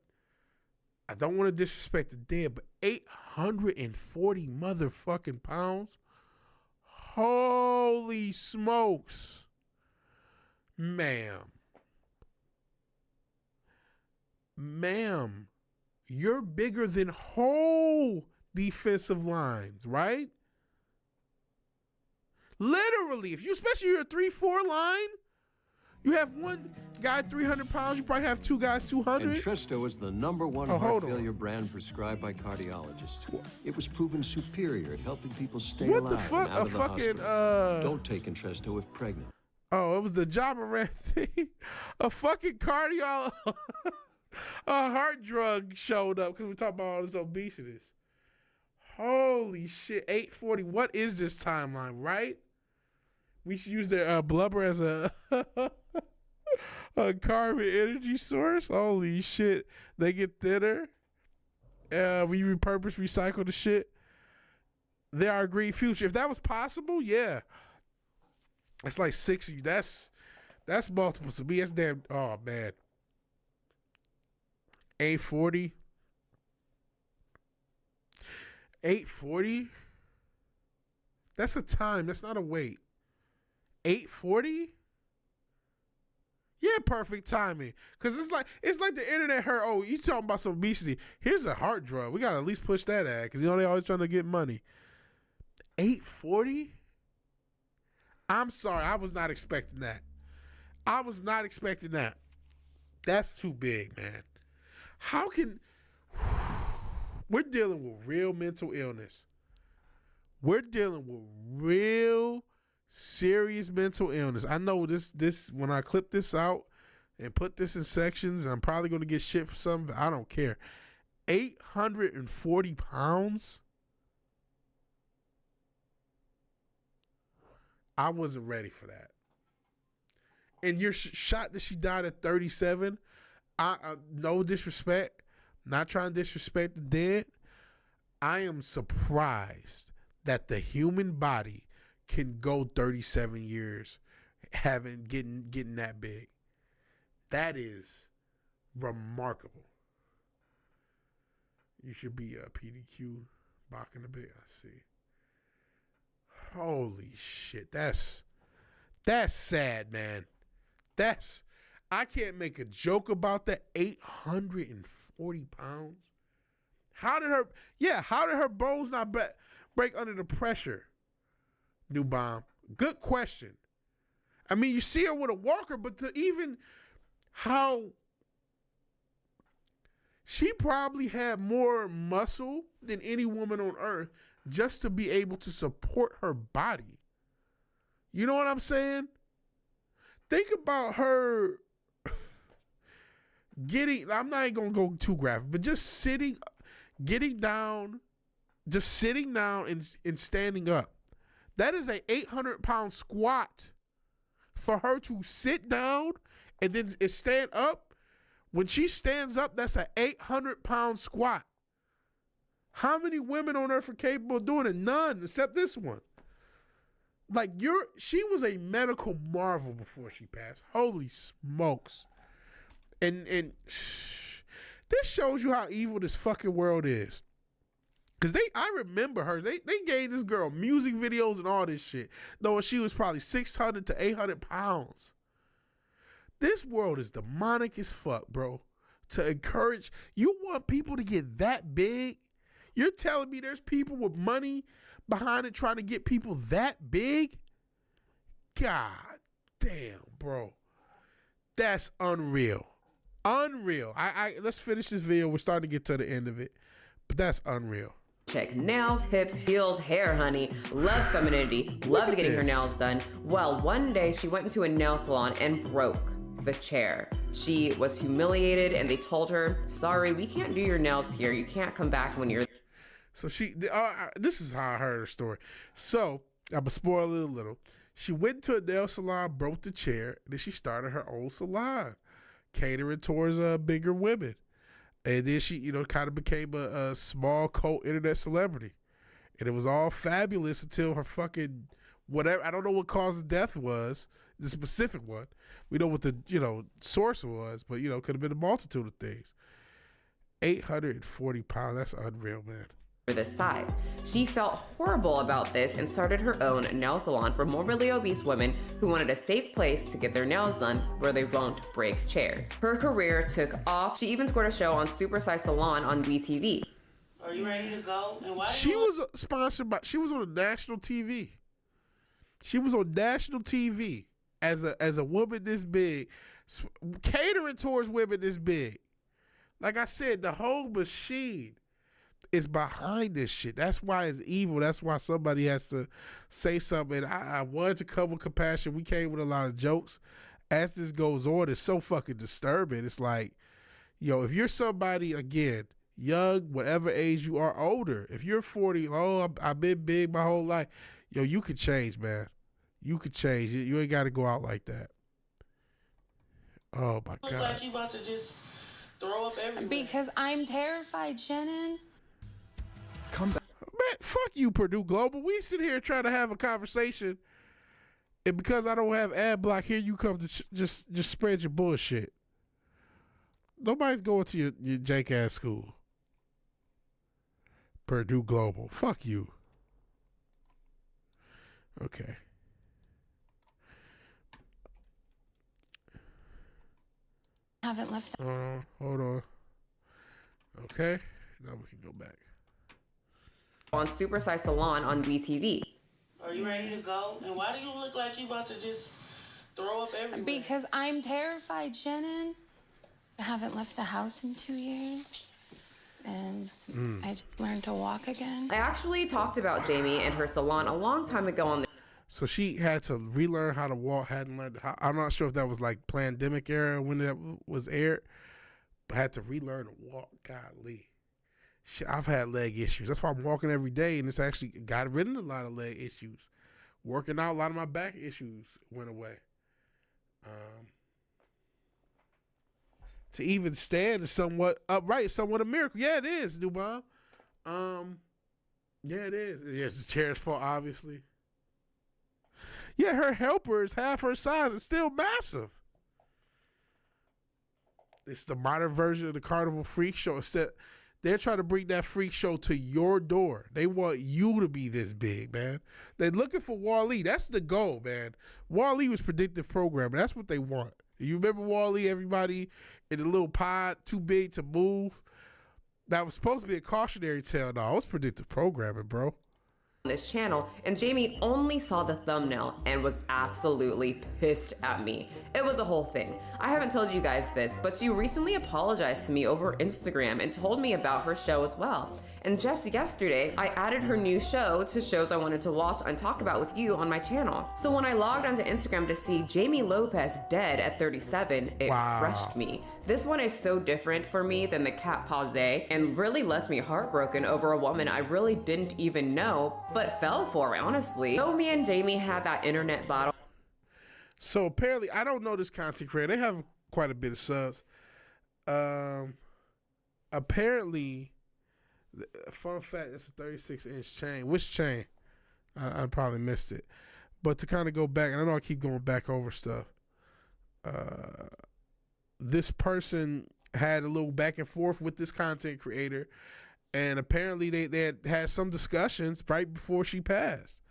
[SPEAKER 1] I don't want to disrespect the dead, but 840 motherfucking pounds? Holy smokes. Ma'am, you're bigger than whole defensive lines, right? Literally, especially you're a 3-4 line, you have one guy 300 pounds, you probably have two guys 200.
[SPEAKER 10] Entresto is the #1 heart failure brand prescribed by cardiologists. It was proven superior at helping people stay alive
[SPEAKER 1] what the fuck?
[SPEAKER 10] and out of the hospital. Don't take Entresto if pregnant.
[SPEAKER 1] Oh, it was the Jabba Rat thing. A fucking cardio, a heart drug showed up because we talking about all this obesity. Holy shit, 840. What is this timeline, right? We should use their blubber as a carbon energy source. Holy shit. They get thinner. We repurpose, recycle the shit. They are a green future. If that was possible, yeah. It's like 60. That's multiple. So that's damn. Oh, man. 840. 840? That's a time. That's not a weight. 840? Yeah, perfect timing. Because it's like the internet heard, oh, he's talking about some obesity. Here's a heart drug. We got to at least push that ad because, they always trying to get money. 840? I'm sorry. I was not expecting that. That's too big, man. How can... We're dealing with real mental illness. We're dealing with real serious mental illness. I know this when I clip this out and put this in sections, I'm probably going to get shit for something. I don't care. 840 pounds? I wasn't ready for that. And you're shocked that she died at 37? No disrespect. Not trying to disrespect the dead. I am surprised that the human body can go 37 years getting that big. That is remarkable. You should be a PDQ barking a bit. I see. Holy shit. That's sad, man. I can't make a joke about that. 840 pounds. How did her bones not break under the pressure? New Bomb. Good question. I mean, you see her with a walker, but how she probably had more muscle than any woman on earth just to be able to support her body. You know what I'm saying? Think about her I'm not even going to go too graphic, but just getting down and standing up. That is a 800-pound squat. For her to sit down and then stand up, when she stands up, that's an 800-pound squat. How many women on earth are capable of doing it? None, except this one. Like, she was a medical marvel before she passed. Holy smokes. And this shows you how evil this fucking world is. Because I remember her. They gave this girl music videos and all this shit, though she was probably 600 to 800 pounds. This world is demonic as fuck, bro. To encourage, you want people to get that big? You're telling me there's people with money behind it trying to get people that big? God damn, bro. That's unreal. Unreal. Let's finish this video. We're starting to get to the end of it. But that's unreal.
[SPEAKER 4] Check nails, hips, heels, hair, honey. Love femininity. Loved getting her nails done. Well, one day she went into a nail salon and broke the chair. She was humiliated and they told her, sorry, we can't do your nails here. You can't come back when you're...
[SPEAKER 1] So this is how I heard her story. So, I'm going to spoil it a little. She went to a nail salon, broke the chair, and then she started her own salon, catering towards bigger women. And then she, kind of became a small cult internet celebrity. And it was all fabulous until her fucking whatever. I don't know what caused the death was, the specific one. We know what the, source was, but, could have been a multitude of things. 840 pounds. That's unreal, man.
[SPEAKER 4] This side. She felt horrible about this and started her own nail salon for morbidly obese women who wanted a safe place to get their nails done where they won't break chairs. Her career took off. She even scored a show on Super Size Salon on WeTV.
[SPEAKER 11] Are you ready to go? And why
[SPEAKER 1] she was sponsored by, she was on national TV. She was on national TV as a woman this big, catering towards women this big. Like I said, the whole machine is behind this shit. That's why it's evil. That's why somebody has to say something. I wanted to cover compassion. We came with a lot of jokes. As this goes on, it's so fucking disturbing. It's like, if you're somebody, again, young, whatever age you are, older, if you're 40, I've been big my whole life, you could change, man. You could change. You ain't got to go out like that. Oh, my God.
[SPEAKER 11] Look like you about to just throw up everywhere.
[SPEAKER 12] Because I'm terrified, Shannon.
[SPEAKER 1] Come back. Man, fuck you, Purdue Global. We sit here trying to have a conversation, and because I don't have ad block, here you come to just spread your bullshit. Nobody's going to your jank ass school. Purdue Global. Fuck you. Okay.
[SPEAKER 12] Haven't left.
[SPEAKER 1] Hold on. Okay. Now we can go back.
[SPEAKER 4] On Super Size Salon on WeTV.
[SPEAKER 11] Are you ready to go? And why do you look like you about to just throw up everywhere?
[SPEAKER 12] Because I'm terrified, Shannon. I haven't left the house in 2 years. And I just learned to walk again.
[SPEAKER 4] I actually talked about Jamie and her salon a long time ago on the
[SPEAKER 1] So she had to relearn how to walk, hadn't learned how, I'm not sure if that was like pandemic era when that was aired, but had to relearn to walk. Golly. Shit, I've had leg issues. That's why I'm walking every day, and it's actually got rid of a lot of leg issues. Working out, a lot of my back issues went away. To even stand is somewhat upright, somewhat a miracle. Yeah, it is, new mom. Yeah, it is. It's the chair's fault, obviously. Yeah, her helper is half her size. It's still massive. It's the modern version of the Carnival Freak Show. Except they're trying to bring that freak show to your door. They want you to be this big, man. They're looking for Wall-E. That's the goal, man. Wall-E was predictive programming. That's what they want. You remember Wall-E, everybody in the little pod, too big to move? That was supposed to be a cautionary tale. No, it was predictive programming, bro.
[SPEAKER 4] This channel, and Jamie only saw the thumbnail and was absolutely pissed at me. It was a whole thing. I haven't told you guys this, but she recently apologized to me over Instagram and told me about her show as well. And just yesterday, I added her new show to shows I wanted to watch and talk about with you on my channel. So when I logged onto Instagram to see Jamie Lopez dead at 37, it crushed me. This one is so different for me than the cat pause and really left me heartbroken over a woman I really didn't even know, but fell for, honestly. So me and Jamie had that internet battle.
[SPEAKER 1] So apparently, I don't know this content creator. They have quite a bit of subs. Apparently, fun fact, it's a 36-inch chain. Which chain? I probably missed it. But to kind of go back, and I know I keep going back over stuff. This person had a little back and forth with this content creator, and apparently they had some discussions right before she passed.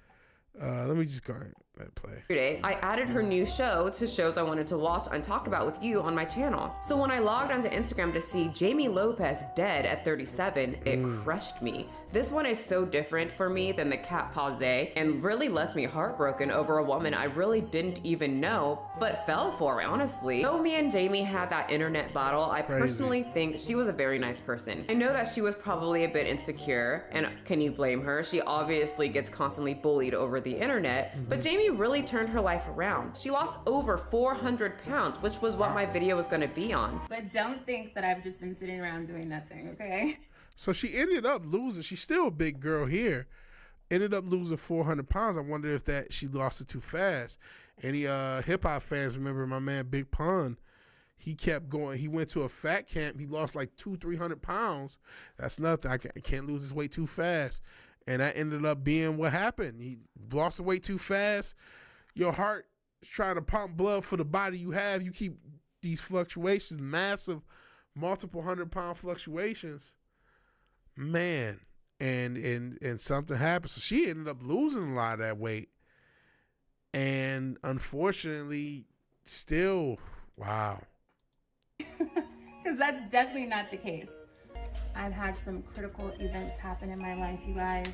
[SPEAKER 1] Let me just go ahead and play.
[SPEAKER 4] Today, I added her new show to shows I wanted to watch and talk about with you on my channel. So when I logged onto Instagram to see Jamie Lopez dead at 37, it crushed me. This one is so different for me than the cat pause and really left me heartbroken over a woman I really didn't even know, but fell for, honestly. Though me and Jamie had that internet battle, I personally think she was a very nice person. I know that she was probably a bit insecure, and can you blame her? She obviously gets constantly bullied over the internet, but Jamie really turned her life around. She lost over 400 pounds, which was what my video was gonna be on.
[SPEAKER 13] But don't think that I've just been sitting around doing nothing, okay?
[SPEAKER 1] So she ended up losing. She's still a big girl here. Ended up losing 400 pounds. I wonder if that she lost it too fast. Any hip hop fans remember my man Big Pun? He kept going. He went to a fat camp. He lost like 200-300 pounds. That's nothing. I can't lose this weight too fast. And that ended up being what happened. He lost the weight too fast. Your heart is trying to pump blood for the body you have. You keep these fluctuations, massive, multiple 100-pound fluctuations. Man, and something happened. So she ended up losing a lot of that weight. And unfortunately, still, wow.
[SPEAKER 13] Because that's definitely not the case. I've had some critical events happen in my life, you guys,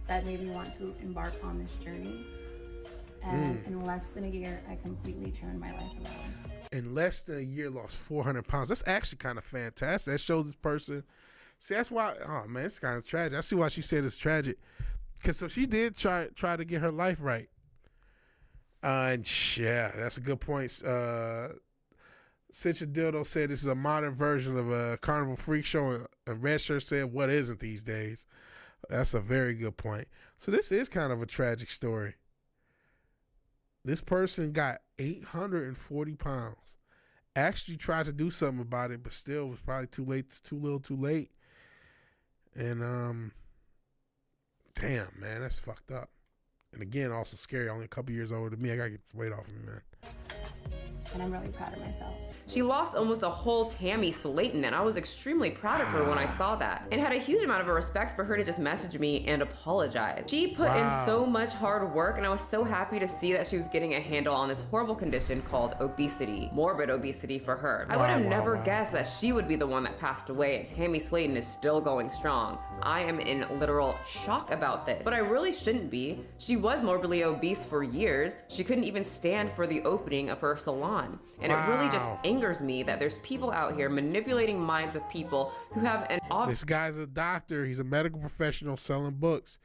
[SPEAKER 13] that made me want to embark on this journey. And in less than a year, I completely turned my life around. In
[SPEAKER 1] less than a year, lost 400 pounds. That's actually kind of fantastic. That shows this person. See, that's why, oh man, it's kind of tragic. I see why she said it's tragic. Because so she did try to get her life right. And yeah, that's a good point. Cinch a Dildo said this is a modern version of a Carnival Freak Show, and Red Shirt said, what isn't these days? That's a very good point. So this is kind of a tragic story. This person got 840 pounds. Actually tried to do something about it, but still was probably too late, too little too late. And damn, man, that's fucked up. And again, also scary. Only a couple years older than me. I gotta get this weight off of me, man.
[SPEAKER 13] And I'm really proud of myself.
[SPEAKER 4] She lost almost a whole Tammy Slayton, and I was extremely proud of her when I saw that, and had a huge amount of respect for her to just message me and apologize. She put in so much hard work, and I was so happy to see that she was getting a handle on this horrible condition called obesity, morbid obesity for her. I would have never guessed that she would be the one that passed away, and Tammy Slayton is still going strong. I am in literal shock about this, but I really shouldn't be. She was morbidly obese for years. She couldn't even stand for the opening of her salon, and it really just angers me that there's people out here manipulating minds of people who have an
[SPEAKER 1] This guy's a doctor. He's a medical professional selling books.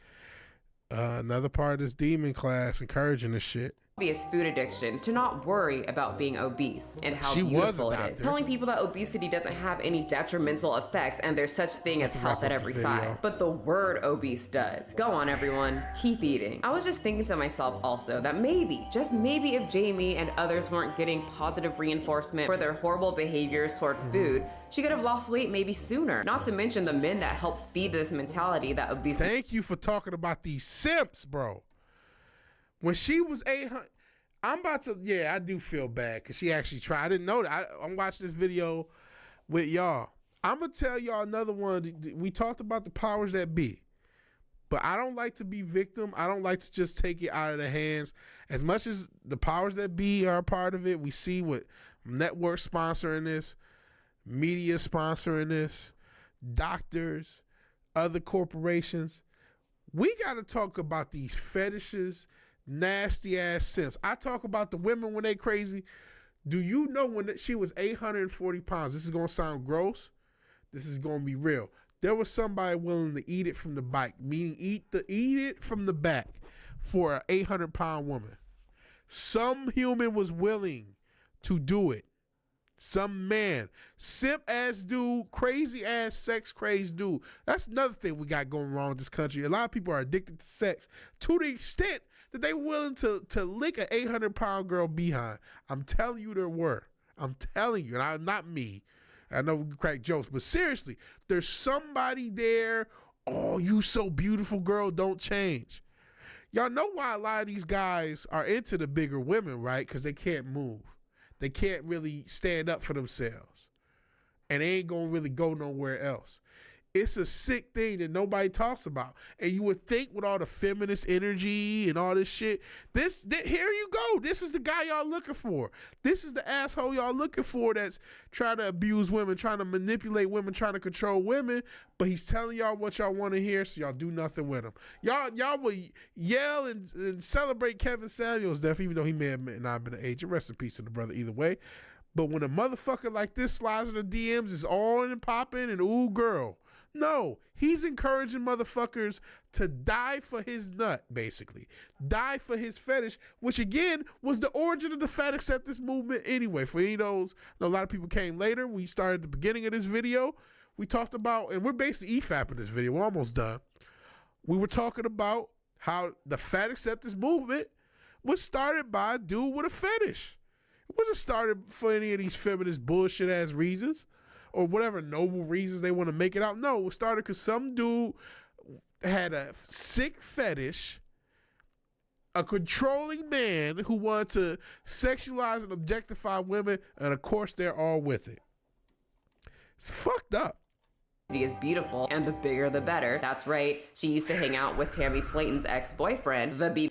[SPEAKER 1] Another part of this demon class encouraging this shit.
[SPEAKER 4] Obvious food addiction, to not worry about being obese and how beautiful it is. Telling people that obesity doesn't have any detrimental effects and there's such thing as health at every side. But the word obese does. Go on, everyone. Keep eating. I was just thinking to myself also that maybe, just maybe, if Jamie and others weren't getting positive reinforcement for their horrible behaviors toward food, she could have lost weight maybe sooner. Not to mention the men that help feed this mentality that obesity.
[SPEAKER 1] Thank you for talking about these simps, bro. When she was 800, I'm about to, I do feel bad because she actually tried. I didn't know that. I'm watching this video with y'all. I'm going to tell y'all another one. We talked about the powers that be, but I don't like to be victim. I don't like to just take it out of the hands. As much as the powers that be are a part of it, we see what networks sponsoring this, media sponsoring this, doctors, other corporations. We got to talk about these fetishes, nasty ass simps. I talk about the women when they crazy. Do you know when she was 840 pounds? This is going to sound gross. This is going to be real. There was somebody willing to eat it from the back, meaning eat it from the back for an 800-pound woman. Some human was willing to do it. Some man, simp ass dude, crazy ass sex crazed dude. That's another thing we got going wrong in this country. A lot of people are addicted to sex to the extent that they willing to lick an 800-pound girl behind. I'm telling you there were. I'm telling you, and not me. I know we can crack jokes, but seriously, there's somebody there. Oh, you so beautiful, girl, don't change. Y'all know why a lot of these guys are into the bigger women, right? Because they can't move. They can't really stand up for themselves. And they ain't going to really go nowhere else. It's a sick thing that nobody talks about. And you would think with all the feminist energy and all this shit, here you go. This is the guy y'all looking for. This is the asshole y'all looking for that's trying to abuse women, trying to manipulate women, trying to control women, but he's telling y'all what y'all want to hear, so y'all do nothing with him. Y'all will yell and celebrate Kevin Samuels' death, even though he may have not been an agent. Rest in peace to the brother either way. But when a motherfucker like this slides in the DMs, it's all in and popping and ooh, girl. No, he's encouraging motherfuckers to die for his nut, basically. Die for his fetish, which again was the origin of the fat acceptance movement anyway. For any of those, a lot of people came later. We started at the beginning of this video. We talked about, and we're basically EFAP in this video. We're almost done. We were talking about how the fat acceptance movement was started by a dude with a fetish. It wasn't started for any of these feminist bullshit ass reasons, or whatever noble reasons they want to make it out. No, it started because some dude had a sick fetish, a controlling man who wanted to sexualize and objectify women, and of course they're all with it. It's fucked up.
[SPEAKER 4] Is beautiful, and the bigger the better. That's right, she used to hang out with Tammy Slayton's ex-boyfriend, the B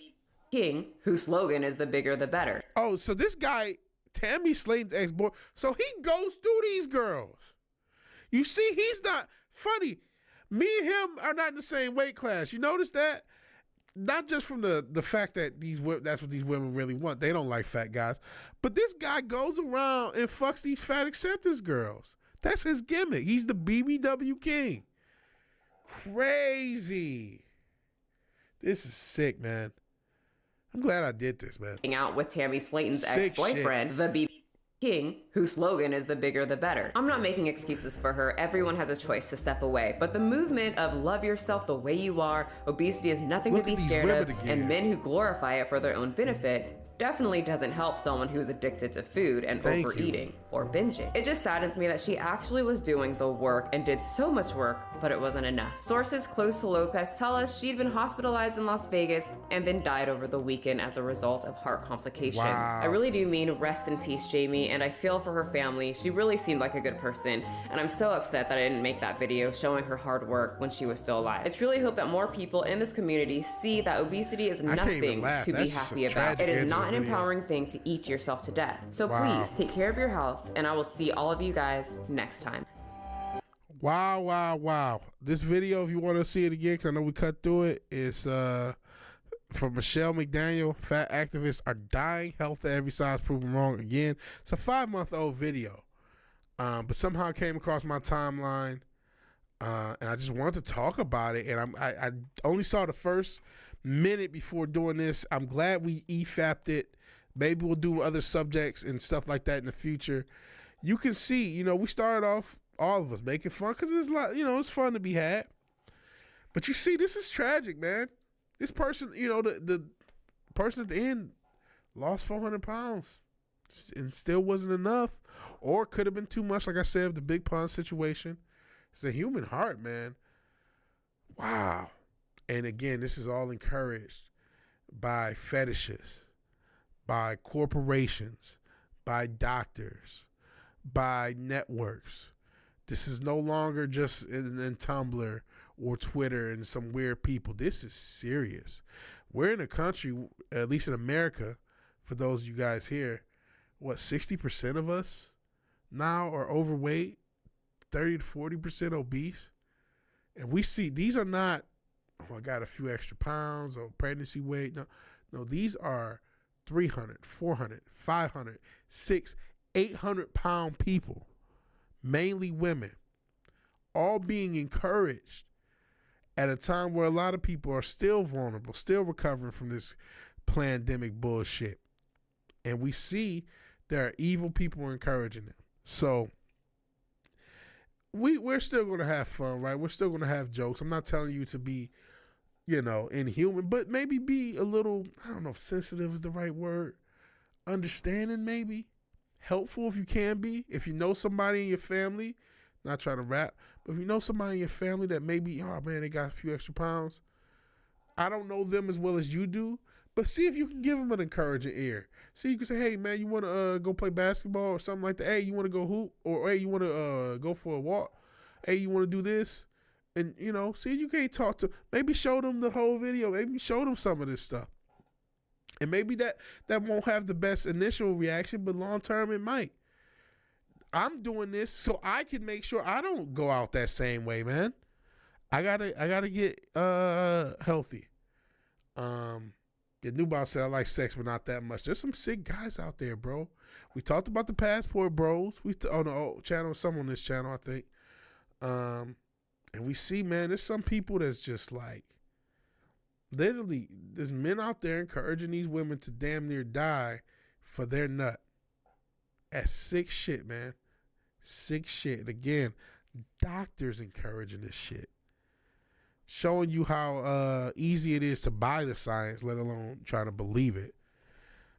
[SPEAKER 4] King, whose slogan is the bigger the better.
[SPEAKER 1] Oh, so this guy, Tammy Slayton's ex-boy, so he goes through these girls. You see, he's not funny. Me and him are not in the same weight class. You notice that? Not just from the fact that that's what these women really want. They don't like fat guys. But this guy goes around and fucks these fat acceptance girls. That's his gimmick. He's the BBW king. Crazy. This is sick, man. I'm glad I did this, man.
[SPEAKER 4] Hang out with Tammy Slayton's ex-boyfriend, the B King, whose slogan is the bigger the better. I'm not making excuses for her. Everyone has a choice to step away. But the movement of love yourself the way you are, obesity is nothing to be scared of, and men who glorify it for their own benefit definitely doesn't help someone who's addicted to food and overeating or binging. It just saddens me that she actually was doing the work and did so much work, but it wasn't enough. Sources close to Lopez tell us she'd been hospitalized in Las Vegas and then died over the weekend as a result of heart complications. Wow. I really do mean rest in peace, Jamie, and I feel for her family. She really seemed like a good person, and I'm so upset that I didn't make that video showing her hard work when she was still alive. I truly hope that more people in this community see that obesity is nothing to be happy about. It is not an empowering thing to eat yourself to death. So please take care of your health, and I will see all of you guys next time.
[SPEAKER 1] Wow. This video, if you want to see it again, because I know we cut through it, is from Michelle McDaniel. Fat activists are dying. Health at every size proven wrong again. It's a 5-month-old video, but somehow it came across my timeline, and I just wanted to talk about it. And I only saw the first minute before doing this. I'm glad we EFAP'd it. Maybe we'll do other subjects and stuff like that in the future. You can see, we started off, all of us, making fun because it's like, it's fun to be had. But you see, this is tragic, man. This person, the person at the end lost 400 pounds and still wasn't enough, or could have been too much, like I said, with the Big Pun situation. It's a human heart, man. Wow. And again, this is all encouraged by fetishes, by corporations, by doctors, by networks. This is no longer just in Tumblr or Twitter and some weird people. This is serious. We're in a country, at least in America, for those of you guys here, 60% of us now are overweight, 30 to 40% obese. And we see these are not, I got a few extra pounds or pregnancy weight. No, these are 300, 400, 500, 600, 800 pound people, mainly women, all being encouraged at a time where a lot of people are still vulnerable, still recovering from this pandemic bullshit. And we see there are evil people encouraging them. So we're still going to have fun, right? We're still going to have jokes. I'm not telling you to be, inhuman, but maybe be a little, I don't know if sensitive is the right word, understanding maybe, helpful if you can be. If you know somebody in your family, not trying to rap, but if you know somebody in your family that maybe, oh man, they got a few extra pounds. I don't know them as well as you do, but see if you can give them an encouraging ear. See, you can say, hey man, you want to go play basketball or something like that? Hey, you want to go hoop? Or hey, you want to go for a walk? Hey, you want to do this? And, see, you can't talk to, maybe show them the whole video. Maybe show them some of this stuff. And maybe that won't have the best initial reaction, but long term it might. I'm doing this so I can make sure I don't go out that same way, man. I gotta get healthy. The new boss said I like sex, but not that much. There's some sick guys out there, bro. We talked about the passport bros. On the channel, some on this channel, I think. And we see, man, there's some people that's just like, literally, there's men out there encouraging these women to damn near die for their nut. That's sick shit, man. Sick shit. And again, doctors encouraging this shit. Showing you how easy it is to buy the science, let alone try to believe it.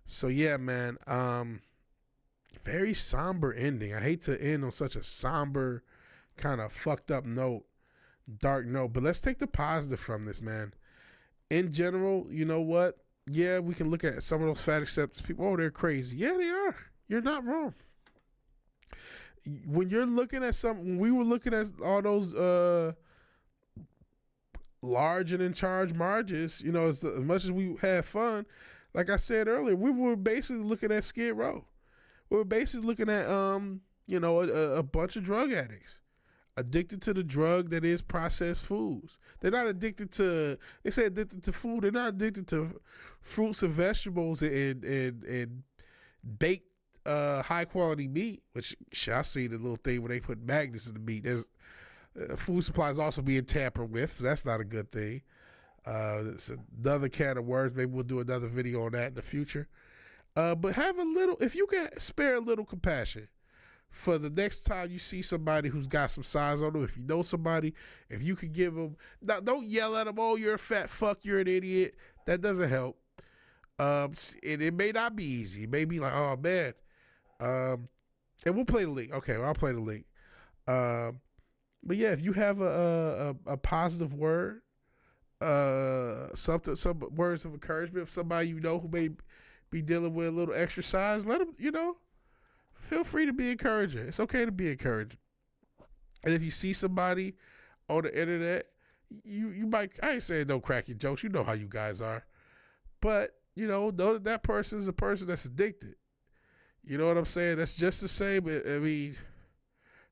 [SPEAKER 1] So yeah, man, very somber ending. I hate to end on such a somber, kind of fucked up note. dark note. But let's take the positive from this, man. In general, you know what? Yeah, we can look at some of those fat acceptance people. Oh, they're crazy. Yeah, they are. You're not wrong. When you're looking at when we were looking at all those large and in charge margins, you know, as much as we had fun, like I said earlier, we were basically looking at Skid Row. We were basically looking at, you know, a bunch of drug addicts addicted to the drug that is processed foods. They're not addicted to, they say addicted to food. They're not addicted to fruits and vegetables and baked high quality meat, which I see the little thing where they put magnets in the meat. There's food supplies also being tampered with, so that's not a good thing. It's another can of worms. Maybe we'll do another video on that in the future. But have a little, if you can spare a little compassion for the next time you see somebody who's got some size on them, if you know somebody, if you could give them, don't yell at them, oh, you're a fat fuck, you're an idiot. That doesn't help. And it may not be easy. It may be like, oh, man. And we'll play the link. Okay, well, I'll play the link. But yeah, if you have a positive word, some words of encouragement, if somebody you know who may be dealing with a little exercise, let them, you know, feel free to be encouraging. It's okay to be encouraging. And if you see somebody on the internet, you might, I ain't saying no cracky jokes. You know how you guys are. But, you know that person is a person that's addicted. You know what I'm saying? That's just the same. I mean,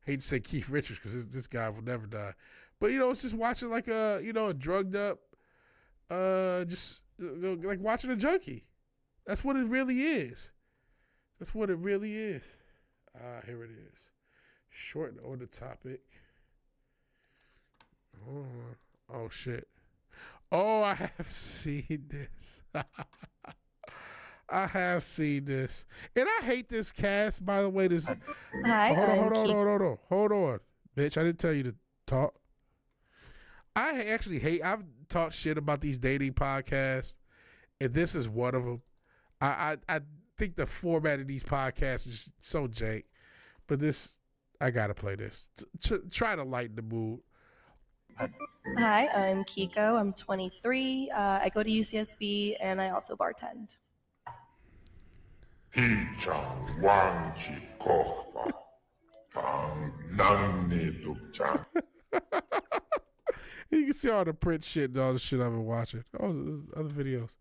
[SPEAKER 1] I hate to say Keith Richards because this guy will never die. But, you know, it's just watching like a drugged up, just like watching a junkie. That's what it really is. That's what it really is. Here it is. Short on the topic. Oh, shit. Oh, I have seen this. I have seen this. And I hate this cast, by the way. This.
[SPEAKER 14] Hi.
[SPEAKER 1] Hold on. Bitch, I didn't tell you to talk. I actually hate, I've talked shit about these dating podcasts, and this is one of them. I think the format of these podcasts is so jank. But this, I gotta play this. Try to lighten the mood.
[SPEAKER 14] Hi, I'm Kiko. I'm 23. I go to UCSB, and I also bartend.
[SPEAKER 1] You can see all the print shit and all the shit I've been watching. All the other videos.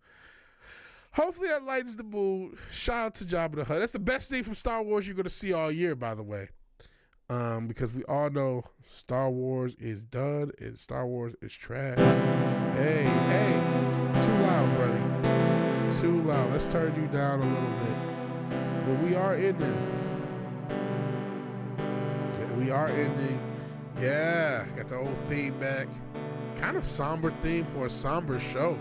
[SPEAKER 1] Hopefully that lightens the mood. Shout out to Jabba the Hutt. That's the best thing from Star Wars you're going to see all year, by the way. Because we all know Star Wars is done and Star Wars is trash. Hey, it's too loud, brother. Too loud. Let's turn you down a little bit. But we are ending. Okay, we are ending. Yeah, got the old theme back. Kind of somber theme for a somber show.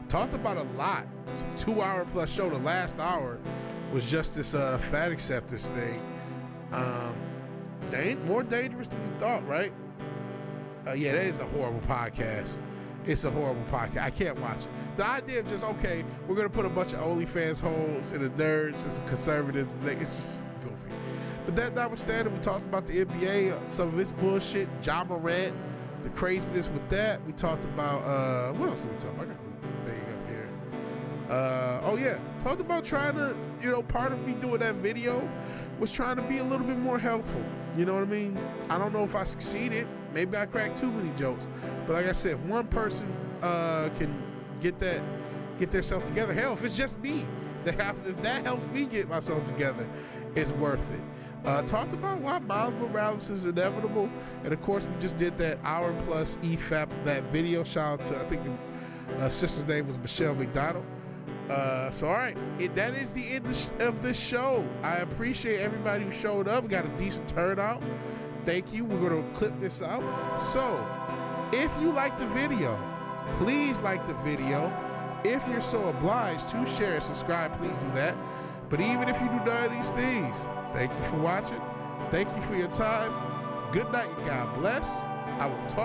[SPEAKER 1] Talked about a lot. It's a 2-hour plus show. The last hour was just this fat acceptance thing. They ain't more dangerous than you thought, right? Yeah, that is a horrible podcast. It's a horrible podcast. I can't watch it. The idea of just, okay, we're going to put a bunch of OnlyFans hoes and the nerds and some conservatives, it's just goofy. But that notwithstanding, we talked about the NBA, some of its bullshit, Ja Morant, the craziness with that. We talked about, what else did we talk about? I got the thing up here. Oh yeah, talked about trying to, part of me doing that video was trying to be a little bit more helpful. You know what I mean? I don't know if I succeeded. Maybe I cracked too many jokes. But like I said, if one person can get themselves together, hell, if it's just me, if that helps me get myself together, it's worth it. Talked about why Miles Morales is inevitable. And of course, we just did that hour plus EFAP, that video. Shout out to, I think the sister's name was Michelle McDonald. So all right, that is the end of this show. I appreciate everybody who showed up. We got a decent turnout. Thank you. We're going to clip this out. So if you like the video, please like the video. If you're so obliged to share and subscribe, please do that. But even if you do none of these things, thank you for watching. Thank you for your time. Good night and God bless. I will talk